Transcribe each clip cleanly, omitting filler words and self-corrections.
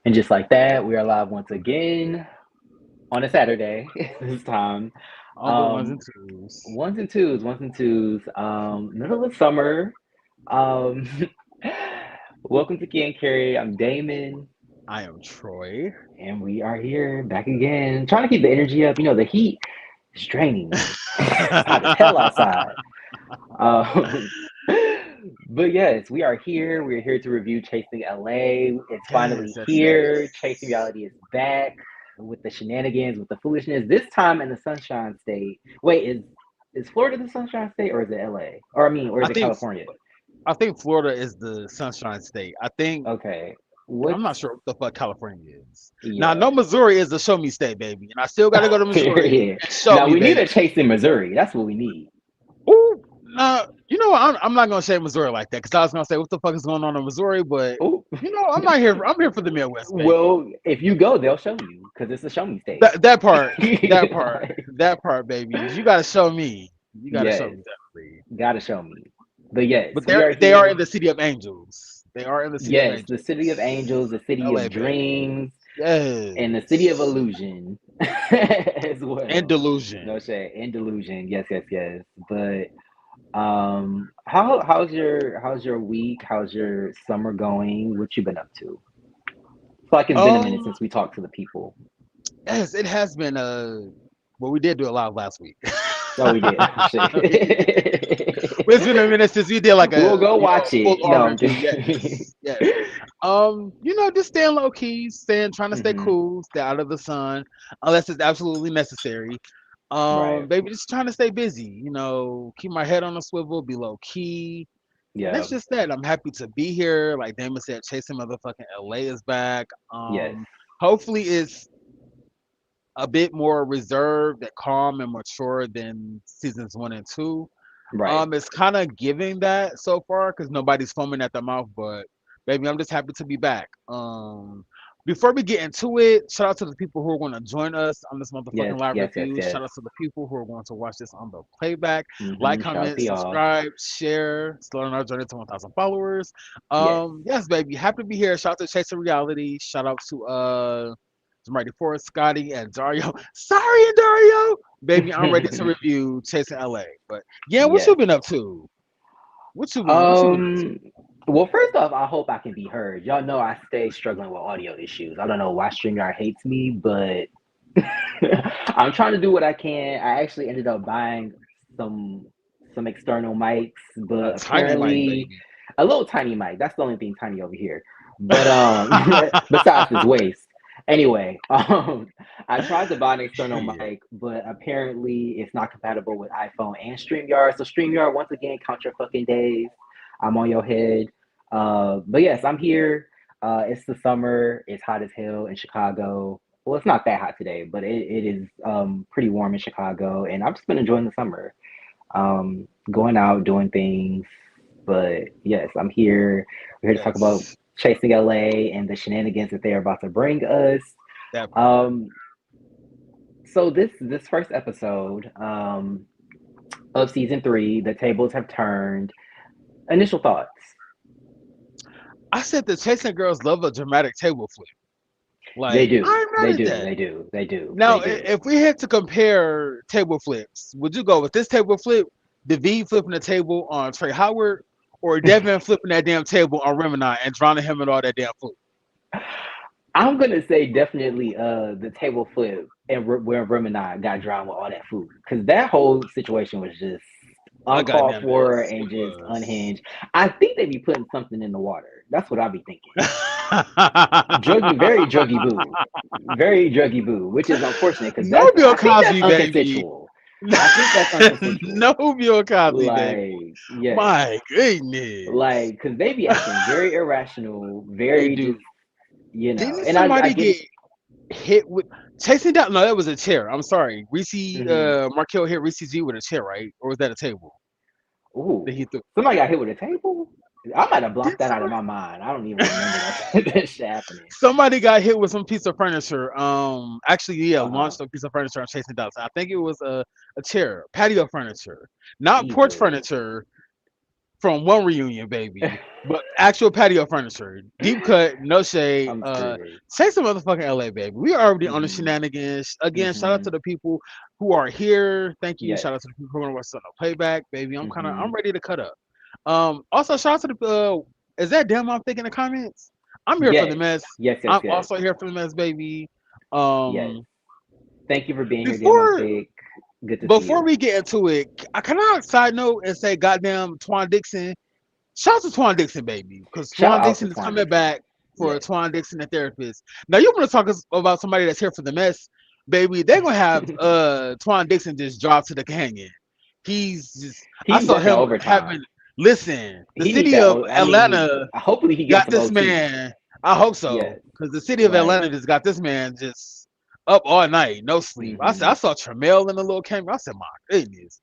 And just like that, we are live once again on a Saturday this time. On the ones Um, and twos. ones and twos. Middle of summer. Um, welcome to Key and Carrie. I'm Damon, I am Troy. and we are here back again, trying to keep the energy up. You know, the heat is draining me. It's hot as hell outside. Um, but yes, we are here. We're here to review Chasing LA. It's Yes, finally yes, here. Chasing yes. Reality is back with the shenanigans, with the foolishness. This time in the Sunshine State. Wait, is Florida the Sunshine State or is it LA? Or I mean, or I is it think California? I think Florida is the Sunshine State. I think Okay. I'm What's not sure what the fuck California is. Now, I yeah. know Missouri is the show me state, baby, and I still got to go to Missouri Period. and show Now me, we need baby. a Chasing Missouri. That's what we need. Ooh, you know what? I'm not gonna say Missouri like that because I was gonna say what the fuck is going on in Missouri, but Oh, I'm not here. I'm here for the Midwest, baby. well, if you go, they'll show you because it's a show me state. That part, that part, Like, that part, baby. You got to show me. You got to show yes. me definitely. Gotta show me. But yes, But we are they are in here. the city of angels. They are in the city of Yes, the city of angels, angels. the city LA of baby. dreams, and the city of Yes. illusion as And well. No delusion. shade. And delusion. Yes, yes, yes. But how's your week? How's your summer going? What you been up to? It's like it's been a minute Um since we talked to the people. yes, it has been well we did do a lot last week. Oh, we did. Oh, shit. It's been a minute since we did like We'll a go watch full it. No, on I'm review. kidding. Yes. Yes. Just staying low key, trying to stay Hmm. cool, stay out of the sun, unless it's absolutely necessary. Right. Baby, just trying to stay busy, keep my head on a swivel, be low key. And Yeah. that's just that. I'm happy to be here. Like Damon said, chasing motherfucking LA is back. Yes. Hopefully it's a bit more reserved and calm and mature than seasons 1 and 2. Right. It's kind of giving that so far because nobody's foaming at the mouth, but baby, I'm just happy to be back. Before we get into it, shout out to the people who are going to join us on this Yes. motherfucking live Yes. Yes. review. Yes. Shout out to the people who are going to watch this on the playback. Like, Shout out comment, to y'all. subscribe, share. Starting our journey to 1,000 followers. Yes. Yes, baby, happy to be here. Shout out to Chase of Reality. Shout out to Mighty Forest, Scotty, and Dario. Sorry, Dario. Baby, I'm ready to review Chasing LA. But yeah, what you Yes. been up to? What you been up to? Um. Well, first off, I hope I can be heard. Y'all know I stay struggling with audio issues. I don't know why StreamYard hates me, but I'm trying to do what I can. I actually ended up buying some some external mics, A but tiny mic, apparently baby. a little tiny mic. That's the only thing tiny over here. But besides his waist. Anyway, I tried to buy an external Shit. mic, but apparently it's not compatible with iPhone and StreamYard. So StreamYard, once again, count your fucking days. I'm on your head. But yes, I'm here. It's the summer. It's hot as hell in Chicago. Well, it's not that hot today, but it is pretty warm in Chicago, and I've just been enjoying the summer. Going out, doing things. But yes, I'm here. We're here to talk about Yes, Chasing LA and the shenanigans that they're about to bring us. that part. Um, so this first episode of season three, the tables have turned. Initial thoughts. I said the chasing girls love a dramatic table flip. They Like, do. I'm They mad at do. that. They do. They do. They Now, do. if we had to compare table flips, would you go with this table flip, David flipping the table on Trey Howard, or Devin flipping that damn table on Remini and drowning him in all that damn food? I'm gonna say definitely the table flip and where Rim and I got drowned with all that food because that whole situation was just A uncalled goddamn for mess. It and just was. unhinged. I think they be putting something in the water. That's what I be thinking. Druggy, very very druggy boo, which is unfortunate because No that's Bill I think that's Cosby, baby. unconsensual. I think that's unconsensual. No Bill Cosby, baby. Like yes, My goodness. like because they be acting very irrational, They very do. just Didn't and I somebody get get it. hit with chasing down? No, that was a chair. I'm sorry. Reese Hmm. Markel hit Reese G with a chair, right? Or was that a table that Ooh, he threw? somebody got hit with a table. I might have blocked Did that out of somebody my mind. I don't even remember that that shit happening. somebody got hit with some piece of furniture? Actually, yeah, Uh huh. launched a piece of furniture on chasing down. I think it was a chair, patio furniture, not porch Jesus. furniture. from one reunion, baby. But actual patio furniture, deep cut, no shade. I'm screaming. Say some motherfucking LA, baby. We are already on the Hmm. shenanigans. Again, shout out Hmm. to the people who are here. Thank you. Yes. Shout out to the people who are watching the playback, baby. I'm Hmm. ready to cut up. Also shout out to the is that damn I'm thinking the comments? I'm here for the Yes. mess. Yes. Yes. I'm Yes. also here for the mess, baby. Yes. Um Thank you for being here, Damn I'm before Thick. Good to see before you. we get into it, I cannot side note and say goddamn Twan Dixon. Shout out to Twan Dixon, baby, because Shout Twan out to Dixon is Twan coming Dixon. back for Yes. Twan Dixon, the therapist. Now you want to talk about somebody that's here for the mess, baby? They're gonna have Twan Dixon just drop to the canyon. He's just I He's saw working him having overtime. listen. The He needs city that. of I mean, Atlanta hopefully he gets got some this OT. man. I hope so, Yes. because the city of Like. Atlanta just got this man just up all night, no sleep. I Hmm. saw Tremel in the little camera. I said, my goodness.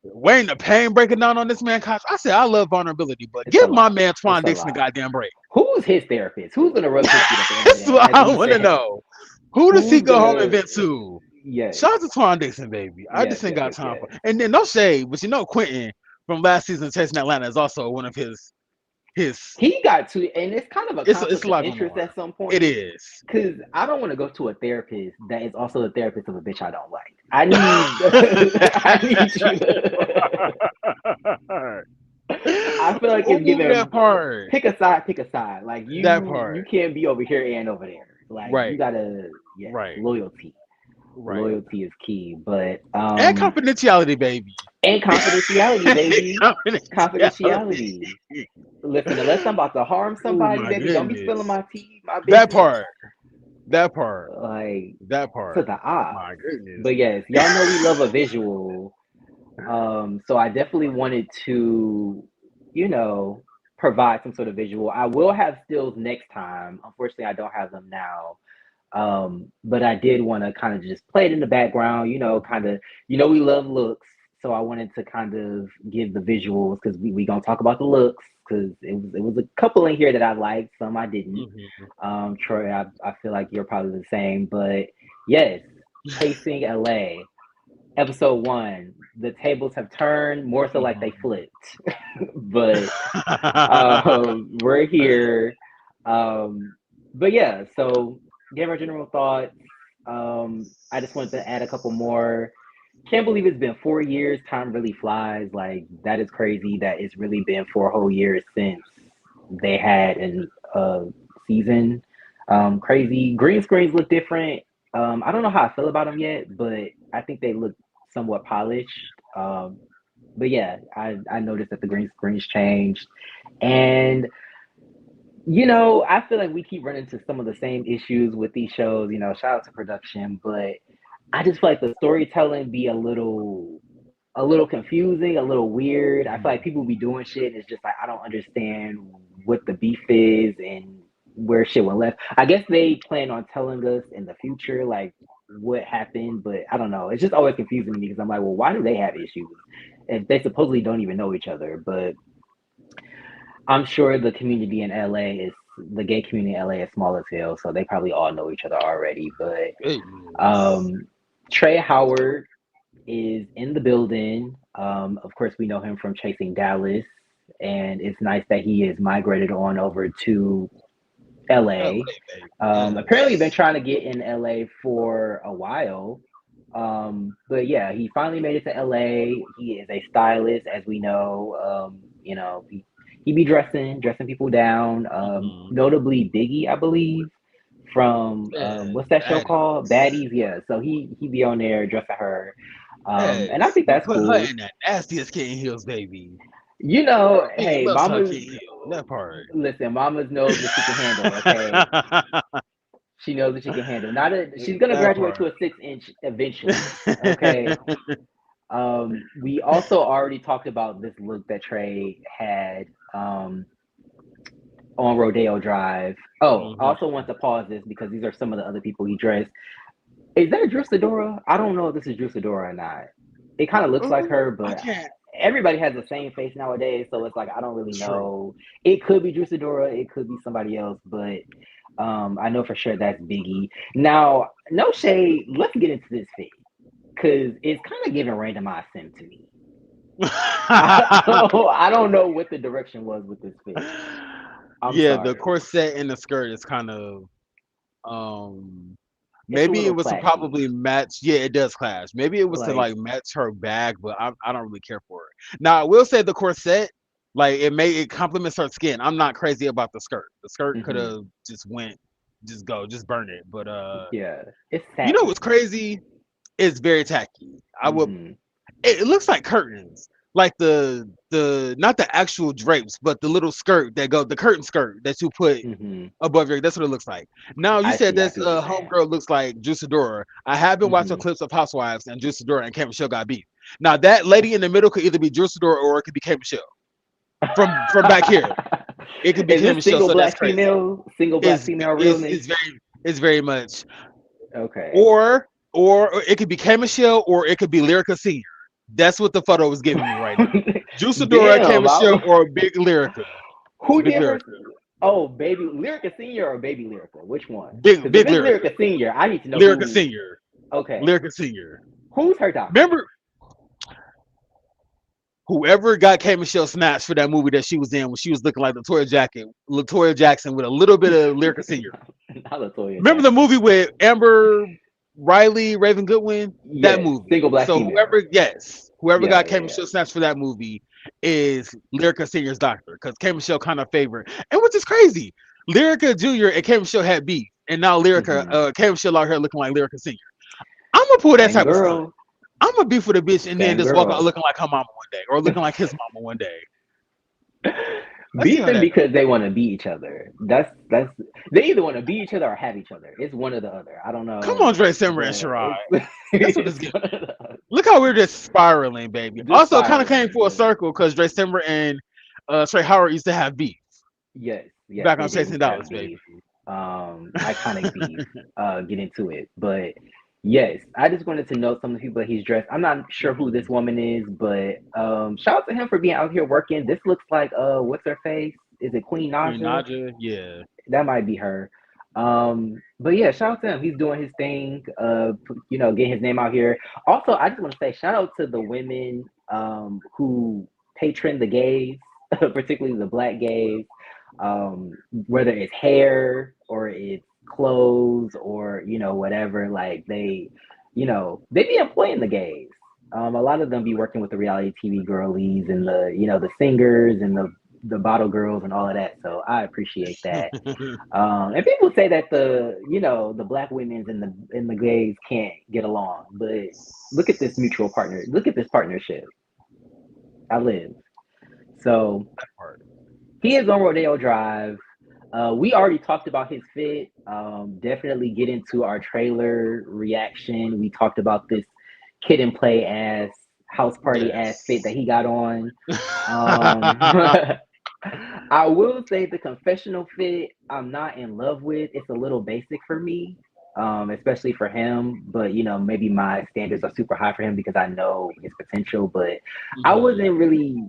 Wayne the pain breaking down on this man. I said, I love vulnerability, but It's a give my lot. man It's Twan a Dixon a lot. goddamn break. Who's his therapist? Who's gonna rub his feet at the end of the That's day? what As I we want to said, know. Who does he who's go home and gonna? vent to? Yes. Shout out to Twan Dixon, baby. I Yes. just ain't Yes. got Yes. time Yes. for. And then no shade, but you know Quentin from last season of Chasing Atlanta is also one of his. He got to, and it's kind of a It's conflict a of lot going interest on. at some It point. is. Cause I don't want to go to a therapist that is also the therapist of a bitch I don't like. I need, I need you. I feel like it's Ooh, that given part. pick a side, pick a side. Like That you part. can't be over here and over there. Like you Right. gotta, yes, Right. loyalty. Right. Loyalty is key, but And confidentiality, baby. and confidentiality, baby. Confidentiality. Confidentiality. Listen, unless I'm about to harm Oh somebody, my baby, don't be spilling goodness. my tea, my That business. part. That part. Like That to part. the ops. My goodness. But yes, y'all know we love a visual. So I definitely wanted to, you know, provide some sort of visual. I will have stills next time. Unfortunately, I don't have them now. But I did want to kind of just play it in the background, kind of, we love looks. So I wanted to kind of give the visuals because we gonna talk about the looks because it was a couple in here that I liked, some I didn't. Mhm. Troy, I feel like you're probably the same, but yes, Chasing LA, episode one. The tables have turned more so like they Mhm. flipped, but we're here. Um, but yeah, so gave our general thoughts. I just wanted to add a couple more. Can't believe it's been 4 years. Time really flies. Like that is crazy. That it's really been 4 whole years since they had an season. Crazy. Green screens look different. I don't know how I feel about them yet, but I think they look somewhat polished. But yeah, I noticed that the green screens changed, and I feel like we keep running into some of the same issues with these shows. Shout out to production, but I just feel like the storytelling be a little confusing, a little weird. I feel like Mhm. people be doing shit and it's just like I don't understand what the beef is and where shit went left. I guess they plan on telling us in the future like what happened, but I don't know. It's just always confusing to me because I'm like, well, why do they have issues if they supposedly don't even know each other? But I'm sure the community in LA is the gay community in LA is small as hell, so they probably all know each other already. But Goodness. um, Trey Howard is in the building. Of course, we know him from Chasing Dallas, and it's nice that he is migrated on over to LA. LA, baby. Apparently, been Yes. trying to get in LA for a while. But yeah, he finally made it to LA. He is a stylist, as we know. He be dressing people down. Mhm. Notably Biggie, I believe, from Yeah, what's that show called? baddies. Baddies. Yeah, so he be on there dressing her, and I Yes. think He that's put her cool. in that nastiest kitten heels, baby. Biggie Hey, loves her mamas, kitten heel. That part. listen, mamas knows what she can handle. Okay, she knows what she can handle. Not a, she's gonna That graduate part. to a 6 inch eventually. Okay. We also already talked about this look that Trey had on Rodeo Drive. Oh, I Mhm. also want to pause this because these are some of the other people he dressed. Is that Drew Sidora? I don't know if this is Drew Sidora or not. It kind of looks like Ooh, her, I but can't. everybody has the same face nowadays, so it's like I don't really True. know. It could be Drew Sidora, it could be somebody else, but I know for sure that's Biggie. Now, no shade. Let's get into this fit because it's kind of giving randomized sim to me. I don't know what the direction was with this fit. I'm Yeah, the sorry. corset and the skirt is kind of um It's a maybe it little was to classy. probably match. Yeah, it does clash. Maybe it was to Like, like match her bag, but I don't really care for it. Now I will say the corset, like it complements her skin. I'm not crazy about the skirt. The skirt could hmm have just burn it. But yeah, it's you know what's tacky. crazy? It's very tacky. hmm It looks like curtains. Like the not the actual drapes, but the little skirt that go the curtain skirt that you put hmm above your. That's what it looks like. Now you said I this see what you're saying. homegirl looks like Juice. I have been watching hmm clips of Housewives and Juice and K Michelle got beef. Now that lady in the middle could either be Juice or it could be K Michelle. From back here, it could be Is K this Michelle. So that's crazy. single black Is female is realness? is very it's very much Okay. or or it could be K Michelle or it could be Lyrica Senior. That's what the photo is giving me right now. Juice K Damn, Michelle, or Big Lyrica. It's who Big did her? Lyrica. Oh, baby Lyrica Senior or Baby Lyrica? Which one? Because if Big it's Lyrica. Lyrica Senior, I need to know Lyrica who. Senior. Okay, Lyrica Senior. who's her doctor? Remember, whoever got K Michelle snatched for that movie that she was in when she was looking like Latoya Jackson with a little bit of Lyrica Senior. Not Latoya Remember the Jackson. movie with Amber Riley, Raven Goodwin? That Yes, movie. single black So female. whoever Yeah, got yeah, K yeah. Michelle snatched for that movie is Lyrica Senior's doctor because K Michelle kind of favored. And which is crazy, Lyrica Junior and K Michelle had beef, and now hmm K Michelle out here looking like Lyrica Senior. I'm gonna pull that Same type of stunt. girl, I'm gonna beef with a bitch and then same just walk out girl. looking like her mama one day or looking like his mama one day. Let's see how Beefing that goes. because they want to beat each other. That's they either want to beat each other or have each other. It's one or the other. I don't Come know, on, Dre Simmer and but Sherrod. it's That's what this it's gives one me. or the other. Look how we're just spiraling, baby. Just Also, it kind of came spiraling, full but circle because Dre Simmer and Trey Howard used to have beef yes, yes, back on they did Chasing used to have Dollars, baby. beef. Iconic beef. Get into it, but yes, I just wanted to know some of the people that he's dressed. I'm not sure who this Mhm. woman is, but shout out to him for being out here working. This looks like what's her face? Is it Queen Queen Naja? Naja, yeah. That might be her. But yeah, shout out to him. He's doing his thing. Getting his name out here. Also, I just want to say shout out to the women who patron the gays, particularly the black gays. Whether it's hair or it's clothes or whatever. Like they be employing the gays. A lot of them be working with the reality TV girlies and the singers and the bottle girls and all of that. So I appreciate that. And people say that the black women's and the gays can't get along, but look at this mutual partner. Look at this partnership. I live. So That part. he is on Rodeo Drive. We already talked about his fit. Definitely get into our trailer reaction. We talked about this kid and play ass house party ass fit that Yes. he got on. Um, I will say the confessional fit I'm not in love with. It's a little basic for me, especially for him. But maybe my standards are super high for him because I know his potential. But I Mhm. wasn't really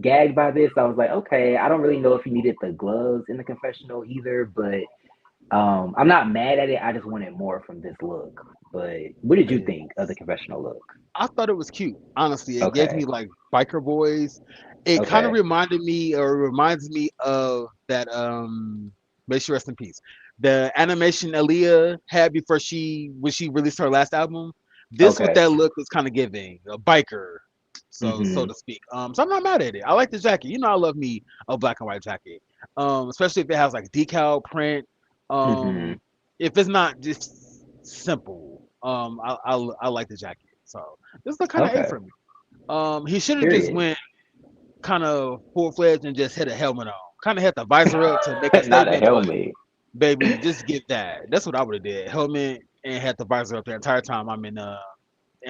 gagged by this. I was like, okay, I don't really know if he needed the gloves in the confessional either. But I'm not mad at it. I just wanted more from this look. But what did you think of the confessional look? I thought it was cute. Honestly, it gave me Okay, like biker boys. It kind of okay, reminded me or reminds me of that may she rest in peace. The animation Aaliyah had before she released her last album. This what okay. that look was kind of giving, a biker, so hmm to speak. So I'm not mad at it. I like the jacket. You know I love me a black and white jacket. Especially if it has like decal print. hmm Um if it's not just simple. I like the jacket. So this look kind of A Okay. for me. He should have just Period. went kind of full fledged and just hit a helmet on. Kind of had the visor up to make a Not a statement, but helmet. baby, just get that. That's what I would have did. Helmet and had the visor up the entire time I'm in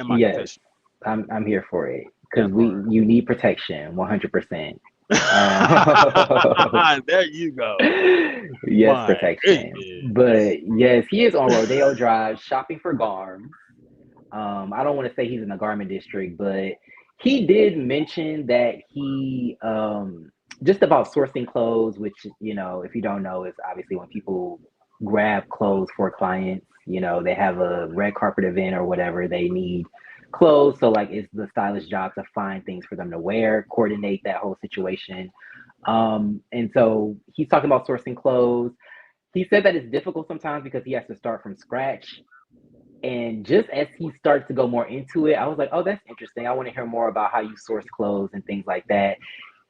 my Yes, confession. I'm here for it because That we part. you need protection 100%. Uh, There you go. yes, My protection. goodness. But yes, he is on Rodeo Drive shopping for garms. I don't want to say he's in the garment district, but he did mention that he just about sourcing clothes, which if you don't know, is obviously when people grab clothes for clients. They have a red carpet event or whatever they need clothes. So like it's the stylist job to find things for them to wear, coordinate that whole situation. And so he's talking about sourcing clothes. He said that it's difficult sometimes because he has to start from scratch. And just as he starts to go more into it, I was like, oh, that's interesting. I want to hear more about how you source clothes and things like that.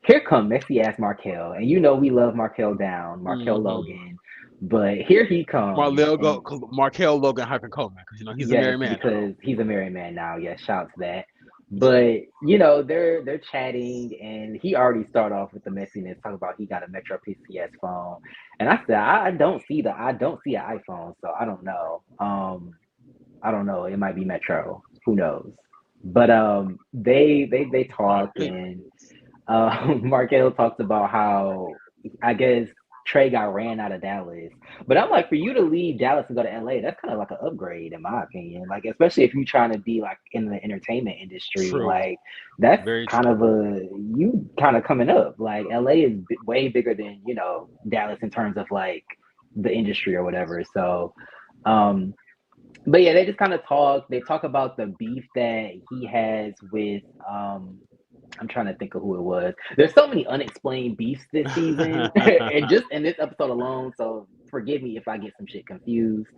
Here come messy ass Markel. And you know we love Markel down, Markel Mm-hmm. Logan. But here he comes. And Markel Logan hyphen Coleman, because he's a yes, married man now. because he's a married man now. Yes, shout to that. But you know, they're chatting and he already started off with the messiness, talking about he got a Metro PCS phone. And I said, I don't see an iPhone, so I don't know. I don't know. It might be Metro. Who knows? But they My talk opinion. and Markel talks about how I guess Trey got ran out of Dallas. But I'm like, for you to leave Dallas and go to LA, that's kind of like an upgrade in my opinion. Like, especially if you're trying to be like in the entertainment industry, True. like that's Very kind true. of you kind of coming up. Like LA is way bigger than Dallas in terms of like the industry or whatever. So, um, but yeah, they just kind of talk. They talk about the beef that he has with I'm trying to think of who it was. There's so many unexplained beefs this season, and just in this episode alone. So forgive me if I get some shit confused.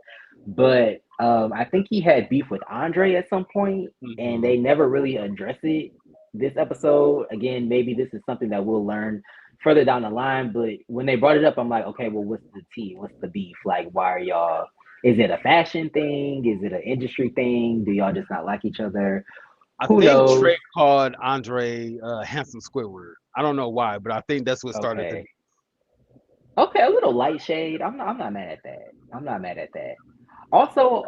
But I think he had beef with Andre at some point, and Hmm. they never really address it this episode. Again, maybe this is something that we'll learn further down the line. But when they brought it up, I'm like, okay, well, what's the tea? What's the beef? Like, why are y'all? Is it a fashion thing? Is it an industry thing? Do y'all just not like each other? I Who think knows? Trey called Andre handsome Squidward. I don't know why, but I think that's what started the Okay. Okay, a little light shade. I'm not mad at that. I'm not mad at that. Also,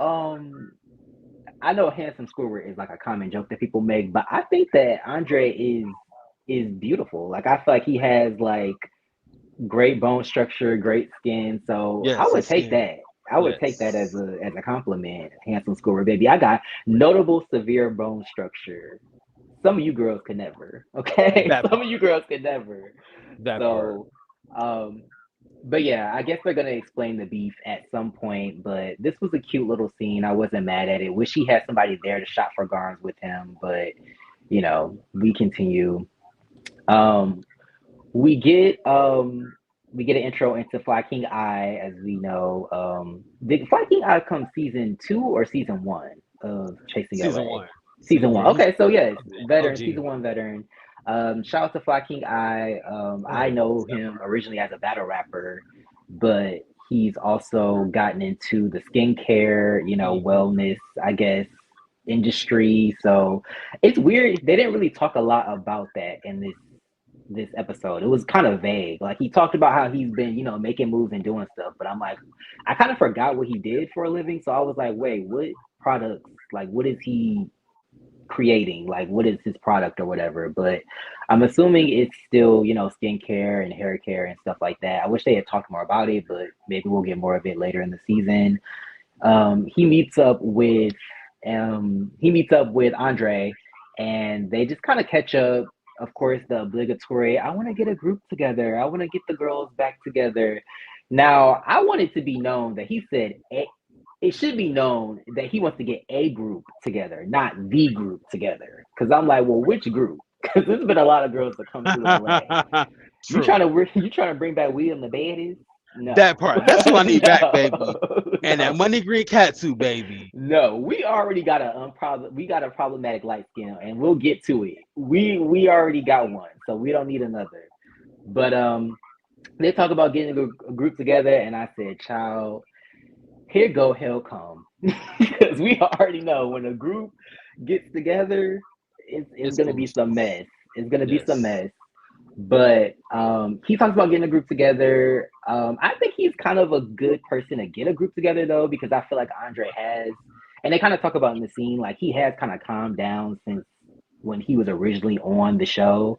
I know handsome Squidward is like a common joke that people make, but I think that Andre is beautiful. Like I feel like he has like great bone structure, great skin. So I Yes, would his take skin. that. I would take that Yes, as a compliment, handsome Squidward, baby. I got notable severe bone structure. Some of you girls could never. Okay, that some of part. you girls could never. That part. So, um, but yeah, I guess they're gonna explain the beef at some point. But this was a cute little scene. I wasn't mad at it. Wish he had somebody there to shop for Garns with him. But we continue. Um, we get um, we get an intro into Fly King Eye, as we know. Did Fly King Eye come season 2 or season 1 of Chasing Season LA? one. Season Yeah, 1. he's Okay, so yes, veteran, OG. season 1 veteran. Shout out to Fly King Eye. I know That him part. originally as a battle rapper, but he's also gotten into the skincare, Hmm. wellness, I guess, industry. So it's weird. They didn't really talk a lot about that in this episode. It was kind of vague. Like he talked about how he's been, making moves and doing stuff, but I'm like, I kind of forgot what he did for a living. So I was like, wait, what products? Like, what is he creating? Like, what is his product or whatever? But I'm assuming it's still, skincare and hair care and stuff like that. I wish they had talked more about it, but maybe we'll get more of it later in the season. He meets up with Andre, and they just kind of catch up. Of course, the obligatory. I want to get a group together. I want to get the girls back together. Now, I want it to be known that he said it should be known that he wants to get a group together, not the group together. Because I'm like, well, which group? Because there's been a lot of girls that come through LA. True. You trying to bring back William the Baddies? That No, part. That's who I need back, no, baby. And that no. money green cat too, baby. No, we already got we got a problematic light skin, and we'll get to it. We already got one, so we don't need another. But they talk about getting a group together, and I said, "Child, here go hell come," because we already know when a group gets together, it's It's gonna be some foolishness. mess. It's gonna be some Yes. mess. But he talks about getting a group together. I think he's kind of a good person to get a group together though, because I feel like Andre has, and they kind of talk about in the scene, like he has kind of calmed down since when he was originally on the show.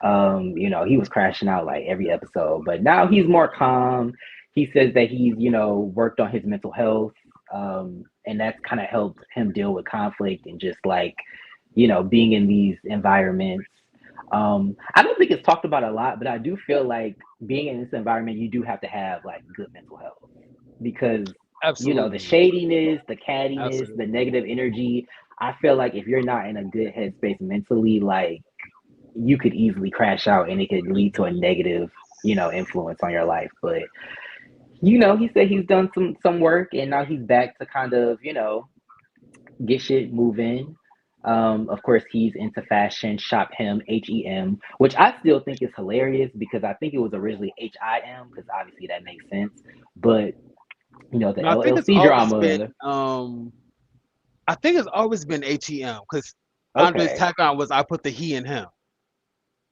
He was crashing out like every episode, but now he's more calm. He says that he's, worked on his mental health, and that's kind of helped him deal with conflict and just like, being in these environments. I don't think it's talked about a lot, but I do feel like being in this environment, you do have to have like good mental health because the Absolutely. shadiness, the cattiness, the Absolutely. negative energy. I feel like if you're not in a good headspace mentally, like you could easily crash out and it could lead to a negative, influence on your life. But he said he's done some work and now he's back to kind of, get shit moving. Of course, he's into fashion, shop him, HEM, which I still think is hilarious because I think it was originally HIM because obviously that makes sense. But the No, I think it's LLC always been drama. I think it's always been HEM because Andre's Okay, tack on was I put the he in him.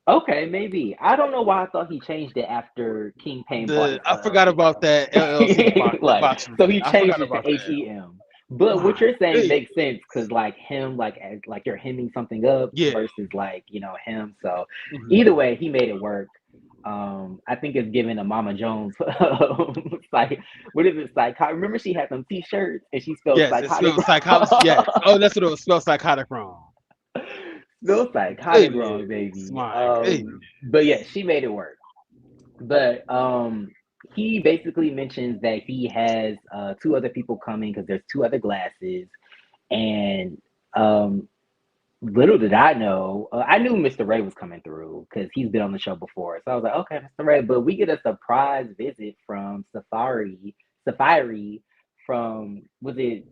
okay, maybe. I don't know why I thought he changed it after King Payne bought his I forgot about that LLC like debauchery. so he I changed forgot it to about that. HEM. But what My you're saying goodness. makes sense because like him, like as like you're hemming something up Yeah. versus like him. So either Mhm. way, he made it work. I think it's giving a Mama Jones like what is it? Remember she had some T-shirts and she spelled Yes, it psychotic spelled psychology. Yes. Oh, that's what it was. Spelled psychotic wrong. spelled psychotic wrong, Goodness. baby. My goodness. But yeah, she made it work. But he basically mentions that he has two other people coming because there's two other glasses, and um, little did I know, I knew Mr. Ray was coming through because he's been on the show before. So I was like, okay, Mr. Ray. But we get a surprise visit from Safari from was it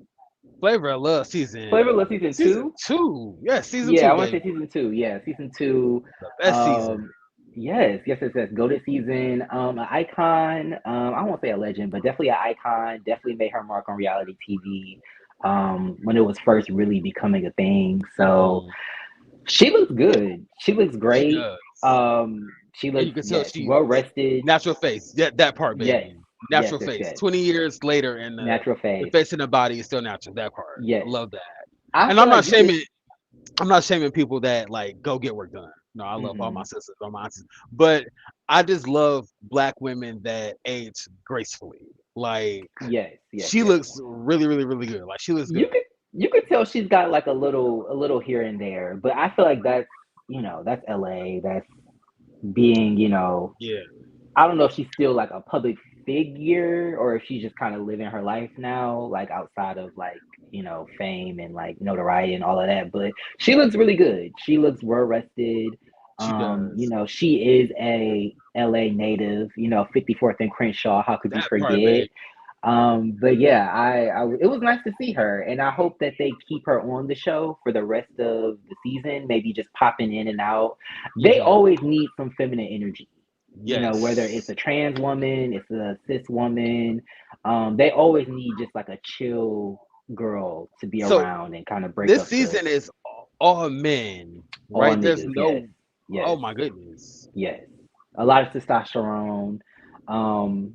Flavor of Love Flavor of Love season season season two? two. Yes, season Yeah, two, I want to baby. say season two. Yeah, season two. The best season. Yes, yes, yes, yes. Go to season. An icon. I won't say a legend, but definitely an icon. Definitely made her mark on reality TV. When it was first really becoming a thing. So Mhm. she looks good. She looks She great. does. She And looks you can tell yes, she well rested. natural face. Yeah, that part, Yes, baby. yes, Natural yes, face. yes. 20 years later, and Natural the face. face and the body is still natural. That part, I Yes, love that. I And feel like you could. I'm not shaming people that like go get work done. No, I love all my Mhm. sisters, all my aunties, but I just love black women that age gracefully. Like Yes, yes, she yes. looks really, really, really good. Like she looks You good. could you could tell she's got like a little here and there, but I feel like that's LA. That's being, Yeah, I don't know if she's still like a public figure or if she's just kind of living her life now, like outside of like, fame and like notoriety and all of that. But she looks really good. She looks well rested. she does. She is a LA native, 54th and Crenshaw. How could you That part, babe. forget? But yeah, it was nice to see her, and I hope that they keep her on the show for the rest of the season. Maybe just popping in and out. They Hmm. always need some feminine energy, whether it's Yes. a trans woman, it's a cis woman. They always need just like a chill girl to be So around and kind of break this up the season is all men, all right? There's niggas. Yes, no. Oh yes, my goodness. yes. A lot of testosterone. Um,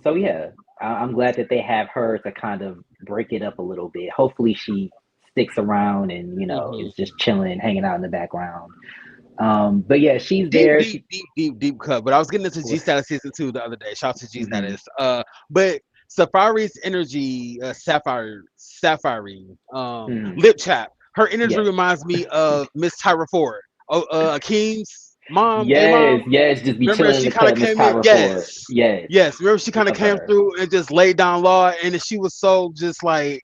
So yeah, I'm glad that they have her to kind of break it up a little bit. Hopefully she sticks around and is Hmm. just chilling, hanging out in the background. But yeah, she's Deep, there. deep, deep, deep, deep cut. But I was getting into G Status season two the other day. Shout out to G Mhm. Status. But Safari's energy, Sapphire, Mhm. lip chap. Her energy Yes, reminds me of Miss Tyra Ford, Akeem's mom, a yes, mom. yes. Just be Remember chilling in she the kind of cut, Miss came in. Tyra Ford. Yes, Yes, yes. Remember she kind of love came her. through and just laid down law, and she was so just like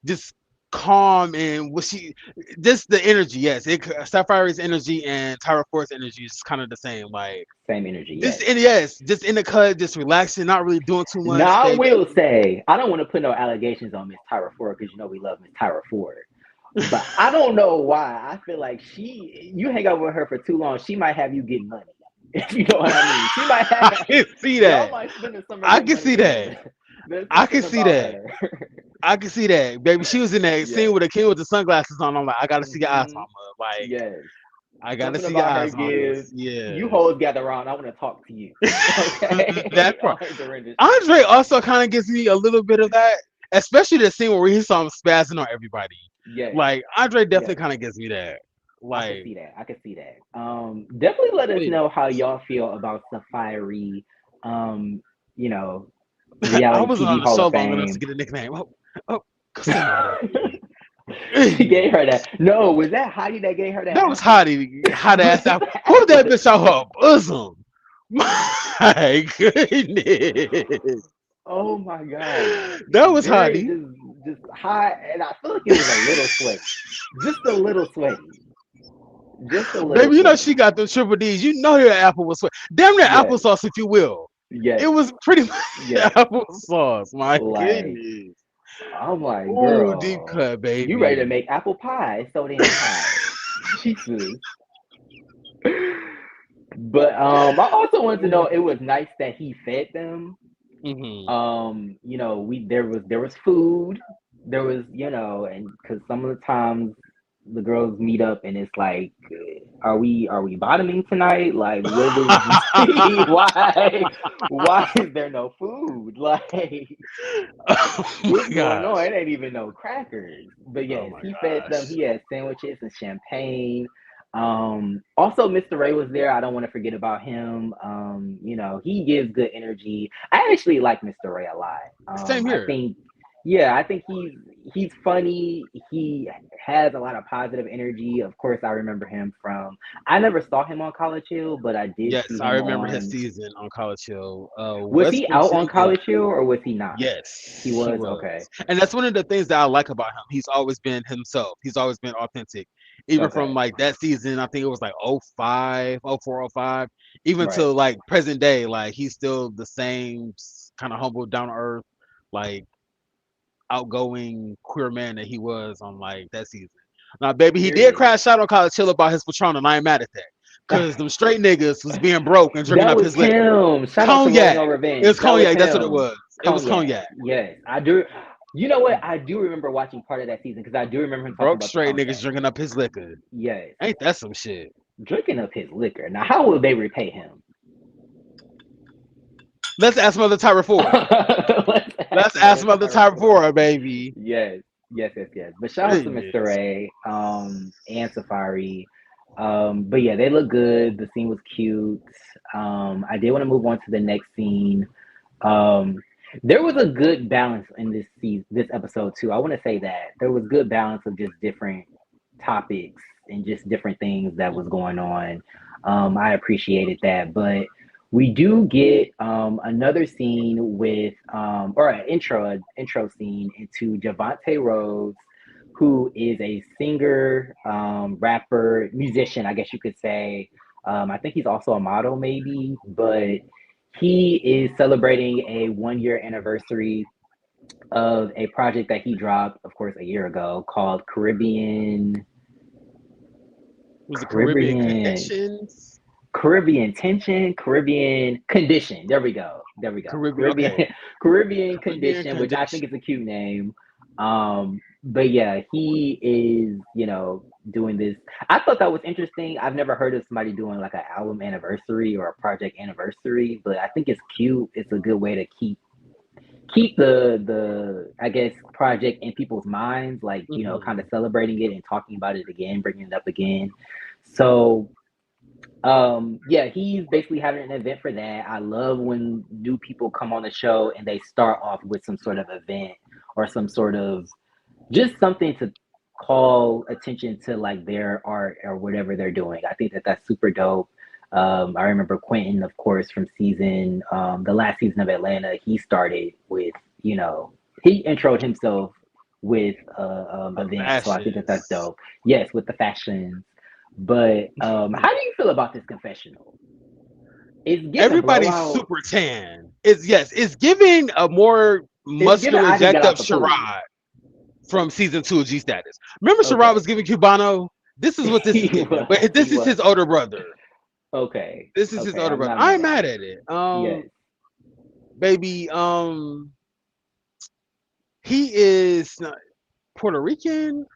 just calm and was she just the energy. Yes, Sapphire's energy and Tyra Ford's energy is kind of the same. Like Same energy. just Yes. in yes, just in the cut, just relaxing, not really doing too much. Now I They will say I don't want to put no allegations on Miss Tyra Ford because we love Miss Tyra Ford. But I don't know why. I feel like you hang out with her for too long, she might have you getting money. If you know what I mean. She might I have can see y'all that. might spend the summer I getting can money see together. that. There's I can something see about that. her. I can see that, baby. She was in that scene Yes. with the kid with the sunglasses on. I'm like, I gotta see your eyes, Hmm. mama. Like, Yes. I gotta Something see your about her eyes on this. gives Yeah. you hoes gather around. I want to talk to you. That Okay. part. During this show. Andre also kind of gives me a little bit of that, especially the scene where he saw him spazzing on everybody. Yes. Like Andre definitely Yes. kind of gives me that. I could Like, see that. I could see that. Definitely let us wait, know how y'all feel about Safari, um, you know, I reality wasn't TV on the Hall show of long enough to Fame. get a nickname. Oh, say no to that, baby. She gave her that. No, was that Heidi that gave her that That was apple? hottie, hot Was ass that out. the Who apple? that bitch out her bosom? My goodness, Oh my God. that was Very hottie. just just hot, and I feel like it was a little sweaty, just a little sweaty, just a little Baby, you know sweaty. she got the triple D's. You know your apple was sweet. Damn near Yes, applesauce, if you will. It yes, was pretty much yes. applesauce. My Like goodness. I'm like, Ooh, deep girl, cut, you ready to baby. make apple pie? It's so damn hot. Jesus. But I also wanted to know it was nice that he fed them. Hmm. We there was food, there was and because some of the times the girls meet up and it's like, are we bottoming tonight? Like, what is why is there no food? Like, Oh my what's going on? gosh. It ain't even no crackers. But Oh yes, my he fed them. gosh. He had sandwiches and champagne. Also Mr. Ray was there. I don't want to forget about him. He gives good energy. I actually like Mr. Ray a lot. Same I here. think yeah, I think he's funny. He has a lot of positive energy. Of course, I remember him from I never saw him on College Hill, but I did Yes, see I him remember his on season on College Hill. was he West out on Virginia. College Hill or was he not? He Yes, he was okay. was. And that's one of the things that I like about him. He's always been himself. He's always been authentic. Even from Okay. like that season, I think it was like 05, 04, 05, even to Right. like present day, like he's still the same kind of humble, down to earth, like outgoing queer man that he was on like that season. Now, baby, he did Period. crash out on College Hill about his Patron, and I ain't mad at that. Cause them straight niggas was being broke and drinking That up was his liquor. him. Shout out to Rolling Cognac. No It was Revenge. That was cognac. That's what it him. was. It was Cognac. cognac. Yes, I do. You know what? I do remember watching part of that season because I do remember him talking Broke about the straight niggas cognac. drinking up his liquor. Yes, Ain't that some shit? drinking up his liquor. Now, how will they repay him? Let's ask Mother Tyra. Let's Let's ask ask Mother Mother Tyra. Tyra, baby. Yes, yes, yes, yes. But shout out to Mr. Goodness. Ray, and Safari. But yeah, they look good. The scene was cute. I did want to move on to the next scene. Um, there was a good balance in this episode too. I want to say that there was good balance of just different topics and just different things that was going on. I appreciated that, but we do get another scene with or an intro scene into Javante Rose, who is a singer, rapper, musician, I guess you could say. I think he's also a model, maybe, but he is celebrating a 1 year anniversary of a project that he dropped, of course, a year ago called Was it Caribbean Caribbean, Connections? Caribbean Tension, Caribbean Condition. There we go. There we go. Caribbean, okay. Caribbean Caribbean Condition, which I think Condition. is a cute name. But yeah, he is, doing this. I thought that was interesting. I've never heard of somebody doing like an album anniversary or a project anniversary, but I think it's cute. It's a good way to keep the I guess project in people's minds, like, kind Hmm. of celebrating it and talking about it again, bringing it up again. So yeah, he's basically having an event for that. I love when new people come on the show and they start off with some sort of event or some sort of just something to call attention to like their art or whatever they're doing. I think that that's super dope. I remember Quentin, of course, from the last season of Atlanta. He started with, you know, he introed himself with The events. So I think that that's fashions. dope. Yes, with the fashions. But how do you feel about this confessional? It's giving Everybody's blowout. super tan. It's giving a more It's giving muscular, I just got jacked up out the pool. Sherrod from season 2 of G Status. Remember Sherrod Okay. was giving Cubano? This is what this is he giving. was. But this He is his was. older brother. Okay. This is his Okay. older I'm brother. not I mad ain't at mad it. at it. Yes. Baby, he is Puerto Rican,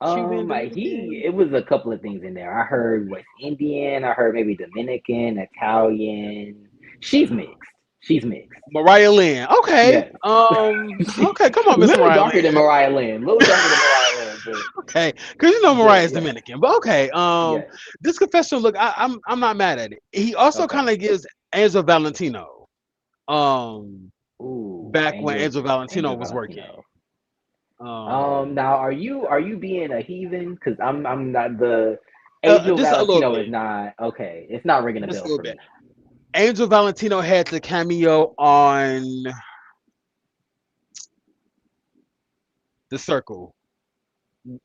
Cuban, Dominican. It was a couple of things in there. I heard West Indian. I heard maybe Dominican, Italian. She's mixed. She's mixed. Mariah Lynn. Okay. Yes. Okay, come on, Miss Little Mariah darker than Lynn. Mariah Lynn. Little darker than Mariah Lynn, Okay, because you know but Mariah's yes, Dominican. But okay, yes. this confessional look, I'm not mad at it. He also kind Okay. of gives Angel Valentino. Um, Ooh, back when Angel Angel Valentino Angel was working. Valentino. Um, Now are you being a heathen? Because I'm not the Angel just a little Valentino is bit, not okay. It's not ringing a just a bell little for bit. me. Angel Valentino had the cameo on The Circle,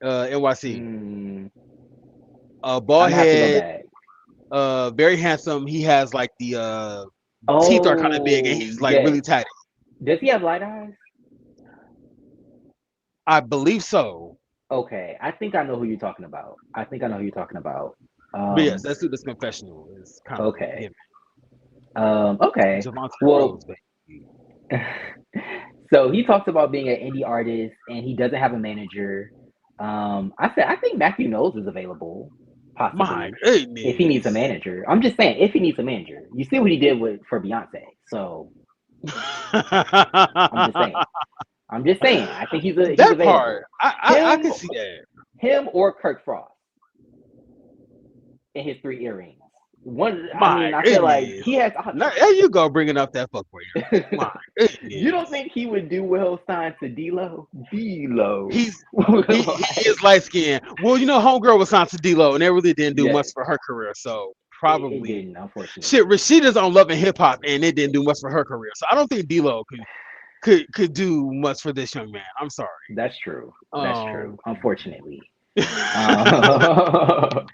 NYC. Mm, Bald I'm gonna have to go head, back. very handsome. He has like the teeth are kind of big, and Oh he's like yes. really tatty. Does he have light eyes? I believe so. Okay, I think I know who you're talking about. I think I know who you're talking about. But yes, Um, that's who this confessional is kind of okay. giving. Okay. Javante Well, Rose, baby. so he talks about being an indie artist and he doesn't have a manager. I think Matthew Knowles is available, My possibly, if he needs a goodness. manager. I'm just saying, if he needs a manager. You see what he did with for Beyonce. So I'm just saying. I'm just saying. I think he's That part, available. I Him can see that. him or Kirk Frost in his three earrings. One, I My mean, I feel like goodness. he has Now, there you go, bringing up that fuckboy energy. My You don't goodness. think he would do well signed to D-Lo? D-Lo. He's he is light skinned. Well, you know, homegirl was signed to D-Lo, and that really didn't do much Yes, for her career. So it probably didn't, shit. unfortunately. Rashida's on Love and Hip Hop, and it didn't do much for her career. So I don't think D-Lo could do much for this young man. I'm sorry. That's true. That's true. Um, Unfortunately. Uh,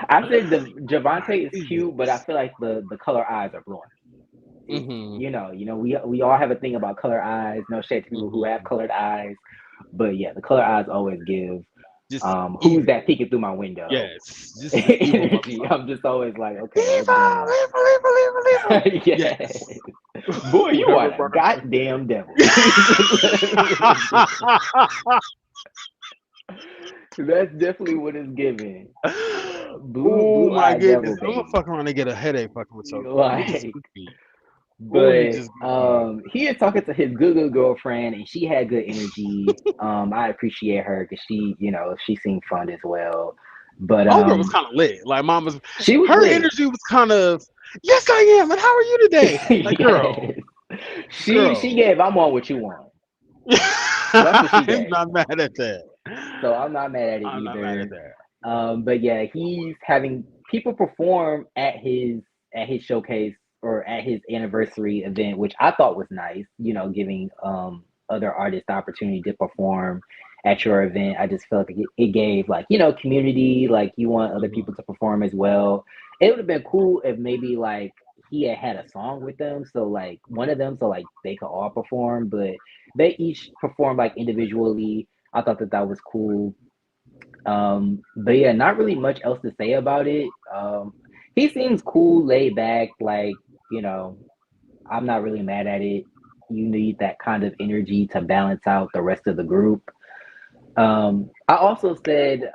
I said the my Javante is cute, but I goodness. feel like the color eyes are blowing me. It's Hmm. we all have a thing about color eyes. No shade to people who have Hmm. colored eyes, but yeah, the color eyes always give Just who's evil. that peeking through my window Yes, just evil energy. motherfucker. I'm just always like, okay, what's going Evil, on? evil, evil, evil, evil. Yes. Yes. Boy, you are Whoever the brought up goddamn devil. that. That's definitely what it's giving. Oh Blue my eyed goodness. devil, I'm gonna baby. fuck around and get a headache fucking with your girl. You just Like, goofy. Oh, you but just goofy. he is talking to his good girlfriend, and she had good energy. I appreciate her because she seemed fun as well. But Homegirl was kind of lit. Like mama's, she was her lit. energy was kind of, yes I am, and how are you today? Like girl, Yes. She girl. gave I'm on what you want. That's what she I'm gave. not mad at that. So I'm not mad at it I'm not mad at either. that. But yeah, he's having people perform at his showcase or at his anniversary event, which I thought was nice. Giving other artists the opportunity to perform at your event. I just felt like it gave like community. Like you want other Mhm. people to perform as well. It would have been cool if maybe like he had a song with them, so like one of them, so like they could all perform, but they each performed like individually. I thought that was cool. But yeah, not really much else to say about it. He seems cool, laid back, like, you know, I'm not really mad at it. You need that kind of energy to balance out the rest of the group. I also said,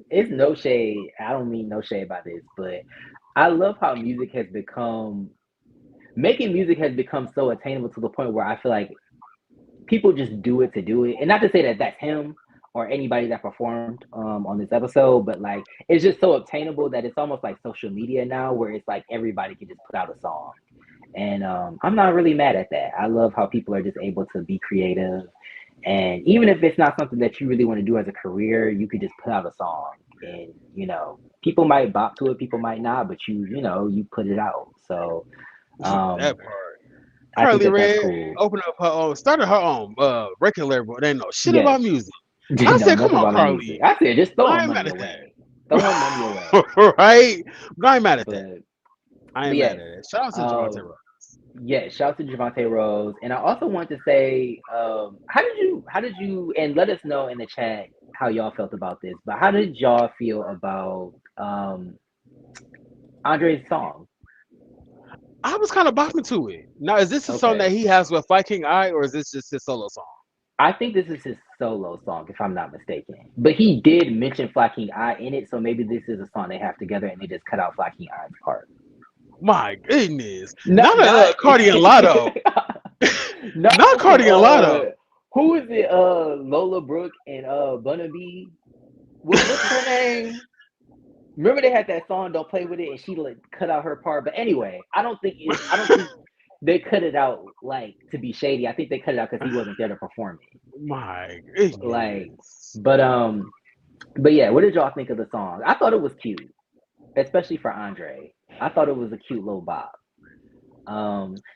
it's no shade. I don't mean no shade by this, but I love how making music has become so attainable to the point where I feel like people just do it to do it. And not to say that that's him or anybody that performed on this episode, but like it's just so obtainable that it's almost like social media now, where it's like everybody can just put out a song. And I'm not really mad at that. I love how people are just able to be creative. And even if it's not something that you really want to do as a career, you could just put out a song. And, people might bop to it, people might not, but you put it out. So um, That part. I think Carly that's Red cool. opened up her own, started her own record label. They know shit Yes. about music. And I Didn't know said, come nothing on, about the music. Carly. I said, just throw I him ain't mad money at away. Throw him money away. that. Right? But I ain't mad at that. But I but ain't mad yes. at it. Shout out to Javante Um Rose. yeah, shout out to Javante Rose. And I also want to say, how did you and let us know in the chat how y'all felt about this, but how did y'all feel about Andre's song? I was kind of bopping to it. Now, is this a song that Okay. he has with Fly King I, or is this just his solo song? I think this is his solo song, if I'm not mistaken. But he did mention Fly King I in it, so maybe this is a song they have together and they just cut out Fly King I's part. My goodness. Not Not not Cardi and Lotto. not Not on some Cardi and Lotto. who is it? Lola Brooke and Bunna B. What's her name? Remember they had that song "Don't Play with It" and she like cut out her part. But anyway, I don't think they cut it out like to be shady. I think they cut it out because he wasn't there to perform it. My Like, goodness. but yeah, what did y'all think of the song? I thought it was cute, especially for Andre. I thought it was a cute little bop.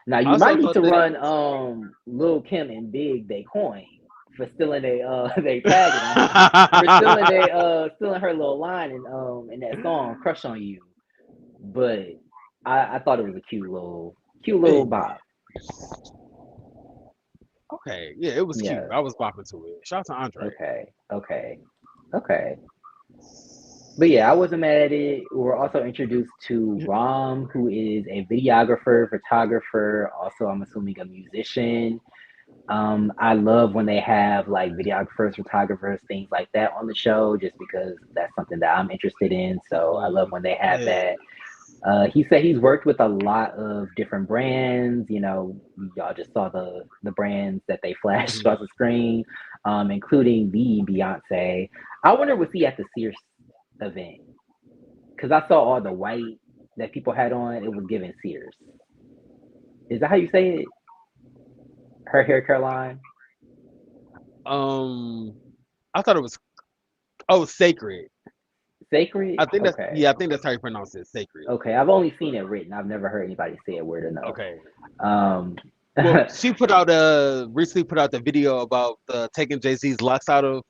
Now I you also might need thought to that it run was. Lil Kim and Big They Coin for stealing they tagging on for stealing her little line in that song "Crush on You." But I thought it was a cute little Hey, bop. okay, yeah, it was cute. Yeah. I was bopping to it. Shout out to Andre. Okay. Okay. Okay. But yeah, I wasn't mad at it. We're also introduced to Rom, who is a videographer, photographer, also I'm assuming a musician. I love when they have like videographers, photographers, things like that on the show, just because that's something that I'm interested in. So I love when they have Yeah. that. He said he's worked with a lot of different brands. You know, y'all just saw the brands that they flashed Mhm. on the screen, including the Beyonce. I wonder was he at the Sears event? Because I saw all the white that people had on. It was giving Sears. Is that how you say it? Her hair care line? Um, I thought it was sacred. Sacred? Okay. I think that's how you pronounce it, sacred. Okay. I've only seen it written. I've never heard anybody say it word enough. Okay. Um, Well, she put out recently put out the video about taking Jay Z's locks out of.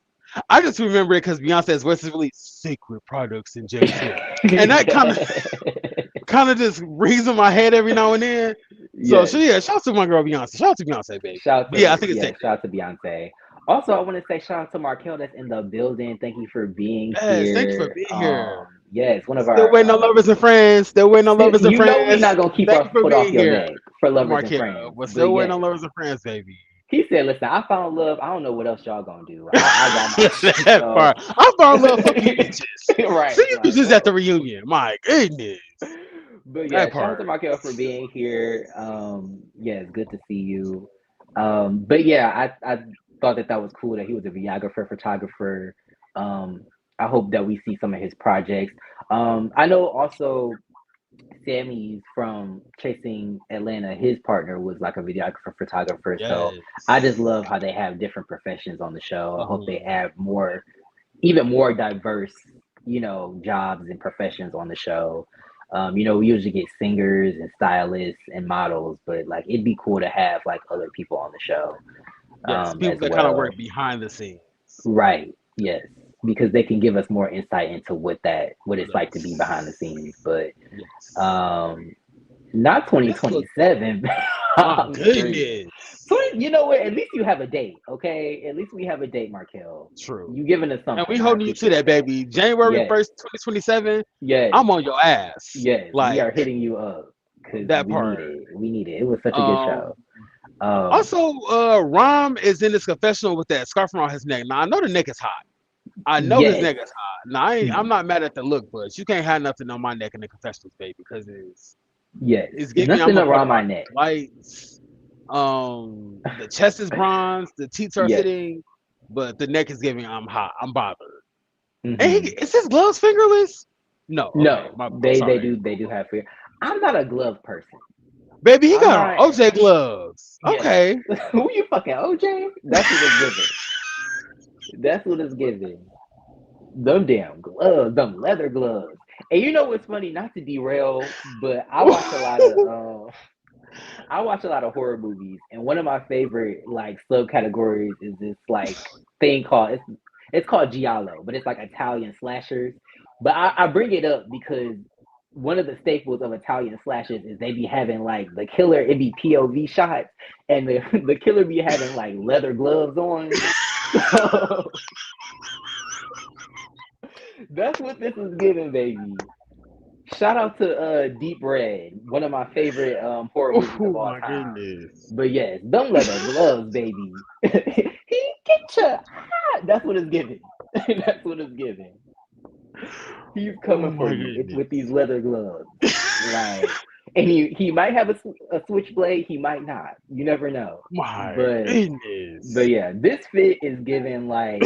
I just remember it because Beyonce's voice is really sacred products in Jay's hair, and that kind of just rings in my head every now and then. So yes. yeah, shout out to my girl Beyonce. Shout out to Beyonce, baby. Shout out But yeah, I to think it's sacred. shout out to Beyonce. Also, I want to say shout out to Markel that's in the building. Thank you for being Yes, thank you for here. being here. Yes, one of Still our waiting on lovers and friends. Still waiting on lovers and you know we're friends. not gonna keep Thank our you for foot off being your here, neck for lovers and Markel. friends. We're But still waiting yes, on lovers and friends, baby. he said, "Listen, I found love. I don't know what else y'all gonna do. I got mine." That So part. I found love. Fuck you, bitches. right, See you like bitches at the whoa. reunion. My goodness. But yeah, That shout out to part. Markel for being here. Yeah, it's good to see you. But yeah, I thought that was cool that he was a videographer, photographer. Um, I hope that we see some of his projects. I know also Sammy's from Chasing Atlanta. His partner was like a videographer, photographer. So I just Yes. love how they have different professions on the show. I hope they Mhm. have more, even more diverse, jobs and professions on the show. We usually get singers and stylists and models, but like it'd be cool to have like other people on the show Yes. as People that kind of well. work behind the scenes. Right. Yes. Because they can give us more insight into what it's like to be behind the scenes. Yes. But Yes. um not This look. 2027. My I'm straight. goodness. 20, you know what? At least you have a date, okay? At least we have a date, Markel. True. You giving us And we something. I holding you to appreciate that, that. baby. January Yes. 1st, 2027. Yes. I'm on your ass. Yes. We Like are hitting you up because that we need part. it. We need it. It was such a good Um. show. Um, Also, Rom is in this confessional with that scarf around his neck. Now I know the neck is hot. I know his yes. neck is hot. Now I'm not mad at the look, but you can't have nothing on my neck in the confessionals, baby, because Yes. it's There's giving. I'm nothing gonna put around up my my neck. lights. The chest is bronze, the teeth are Yes. fitting, but the neck is giving. I'm hot. I'm bothered. And Hmm. is his gloves fingerless? No. Okay. No, I'm sorry. they do have fear. I'm not a glove person. Baby, he I'm got on not. OJ gloves. Yes. Okay. Who you fucking OJ? That's what it's giving. That's what it's giving. Them damn gloves, them leather gloves. And you know what's funny? Not to derail, but I watch a lot of horror movies, and one of my favorite like subcategories is this like thing called it's called giallo, but it's like Italian slashers. But I bring it up because one of the staples of Italian slashers is they be having like the killer it be POV shots, and the killer be having like leather gloves on. So that's what this is giving, baby. Shout out to Deep Red, one of my favorite horror movies of Oh all my time. goodness. But yes, them leather gloves, baby. He get you hot. That's what it's giving. That's what it's giving. He's Oh coming for my you with these goodness. leather gloves. Like, and he might have a switchblade. He might not. You never know. My But goodness. yeah, this fit is giving like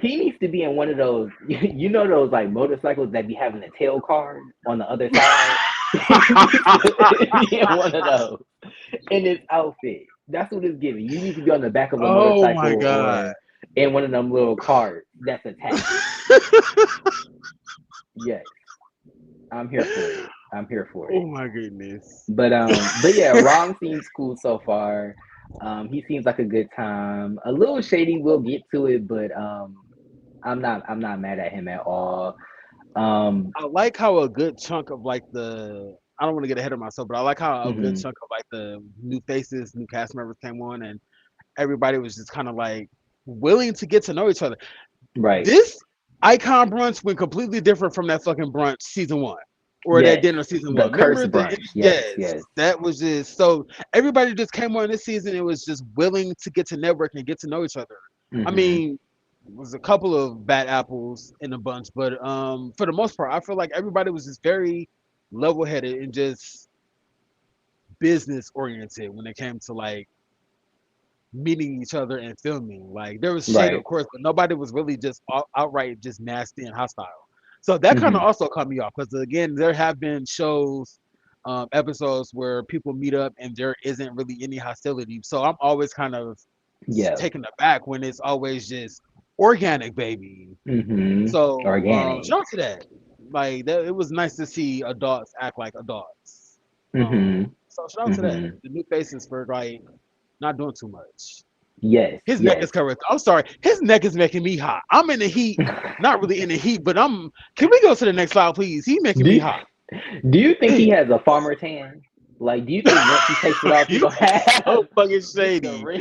he needs to be in one of those, those like motorcycles that be having the tail card on the other side. He needs to be in one of those in his outfit. That's what it's giving. You need to be on the back of a Oh motorcycle my god. or in one of them little carts that's attached. Yes, I'm here for it. I'm here for Oh it. my goodness. But yeah, Rom seems cool so far. He seems like a good time. A little shady, we'll get to it, but I'm not mad at him at all. Um, I like how a good chunk of like the I don't want to get ahead of myself, but I like how a good mhm, chunk of like the new faces, new cast members came on, and everybody was just kind of like willing to get to know each other. right. This icon brunch went completely different from that fucking brunch season one or that Yes. dinner season The one. curse Remember the brunch. Yes, yes, yes. that was just so everybody just came on this season. It was just willing to get to network and get to know each other. I Mhm. mean, it was a couple of bad apples in the bunch, but for the most part, I feel like everybody was just very level headed and just business oriented when it came to like meeting each other and filming. Like there was shade, of Right. course, but nobody was really just outright just nasty and hostile. So that kind of Mhm. also caught me off because again, there have been shows, episodes where people meet up and there isn't really any hostility. So I'm always kind of Yeah. taken aback when it's always just organic, baby. Mhm. So Organic. shout out to that. Like that, it was nice to see adults act like adults. Mhm. So shout out to that. Mhm. The new faces for like not doing too much. Yes, His neck yes. is covered. I'm sorry. His neck is making me hot. I'm in the heat. Not really in the heat, but I'm. Can we go to the next slide, please? He making Do me you, hot. do you think he Hey, has a farmer tan? Like, do you think once he takes it off, he you gonna have so fucking just the shady. ring?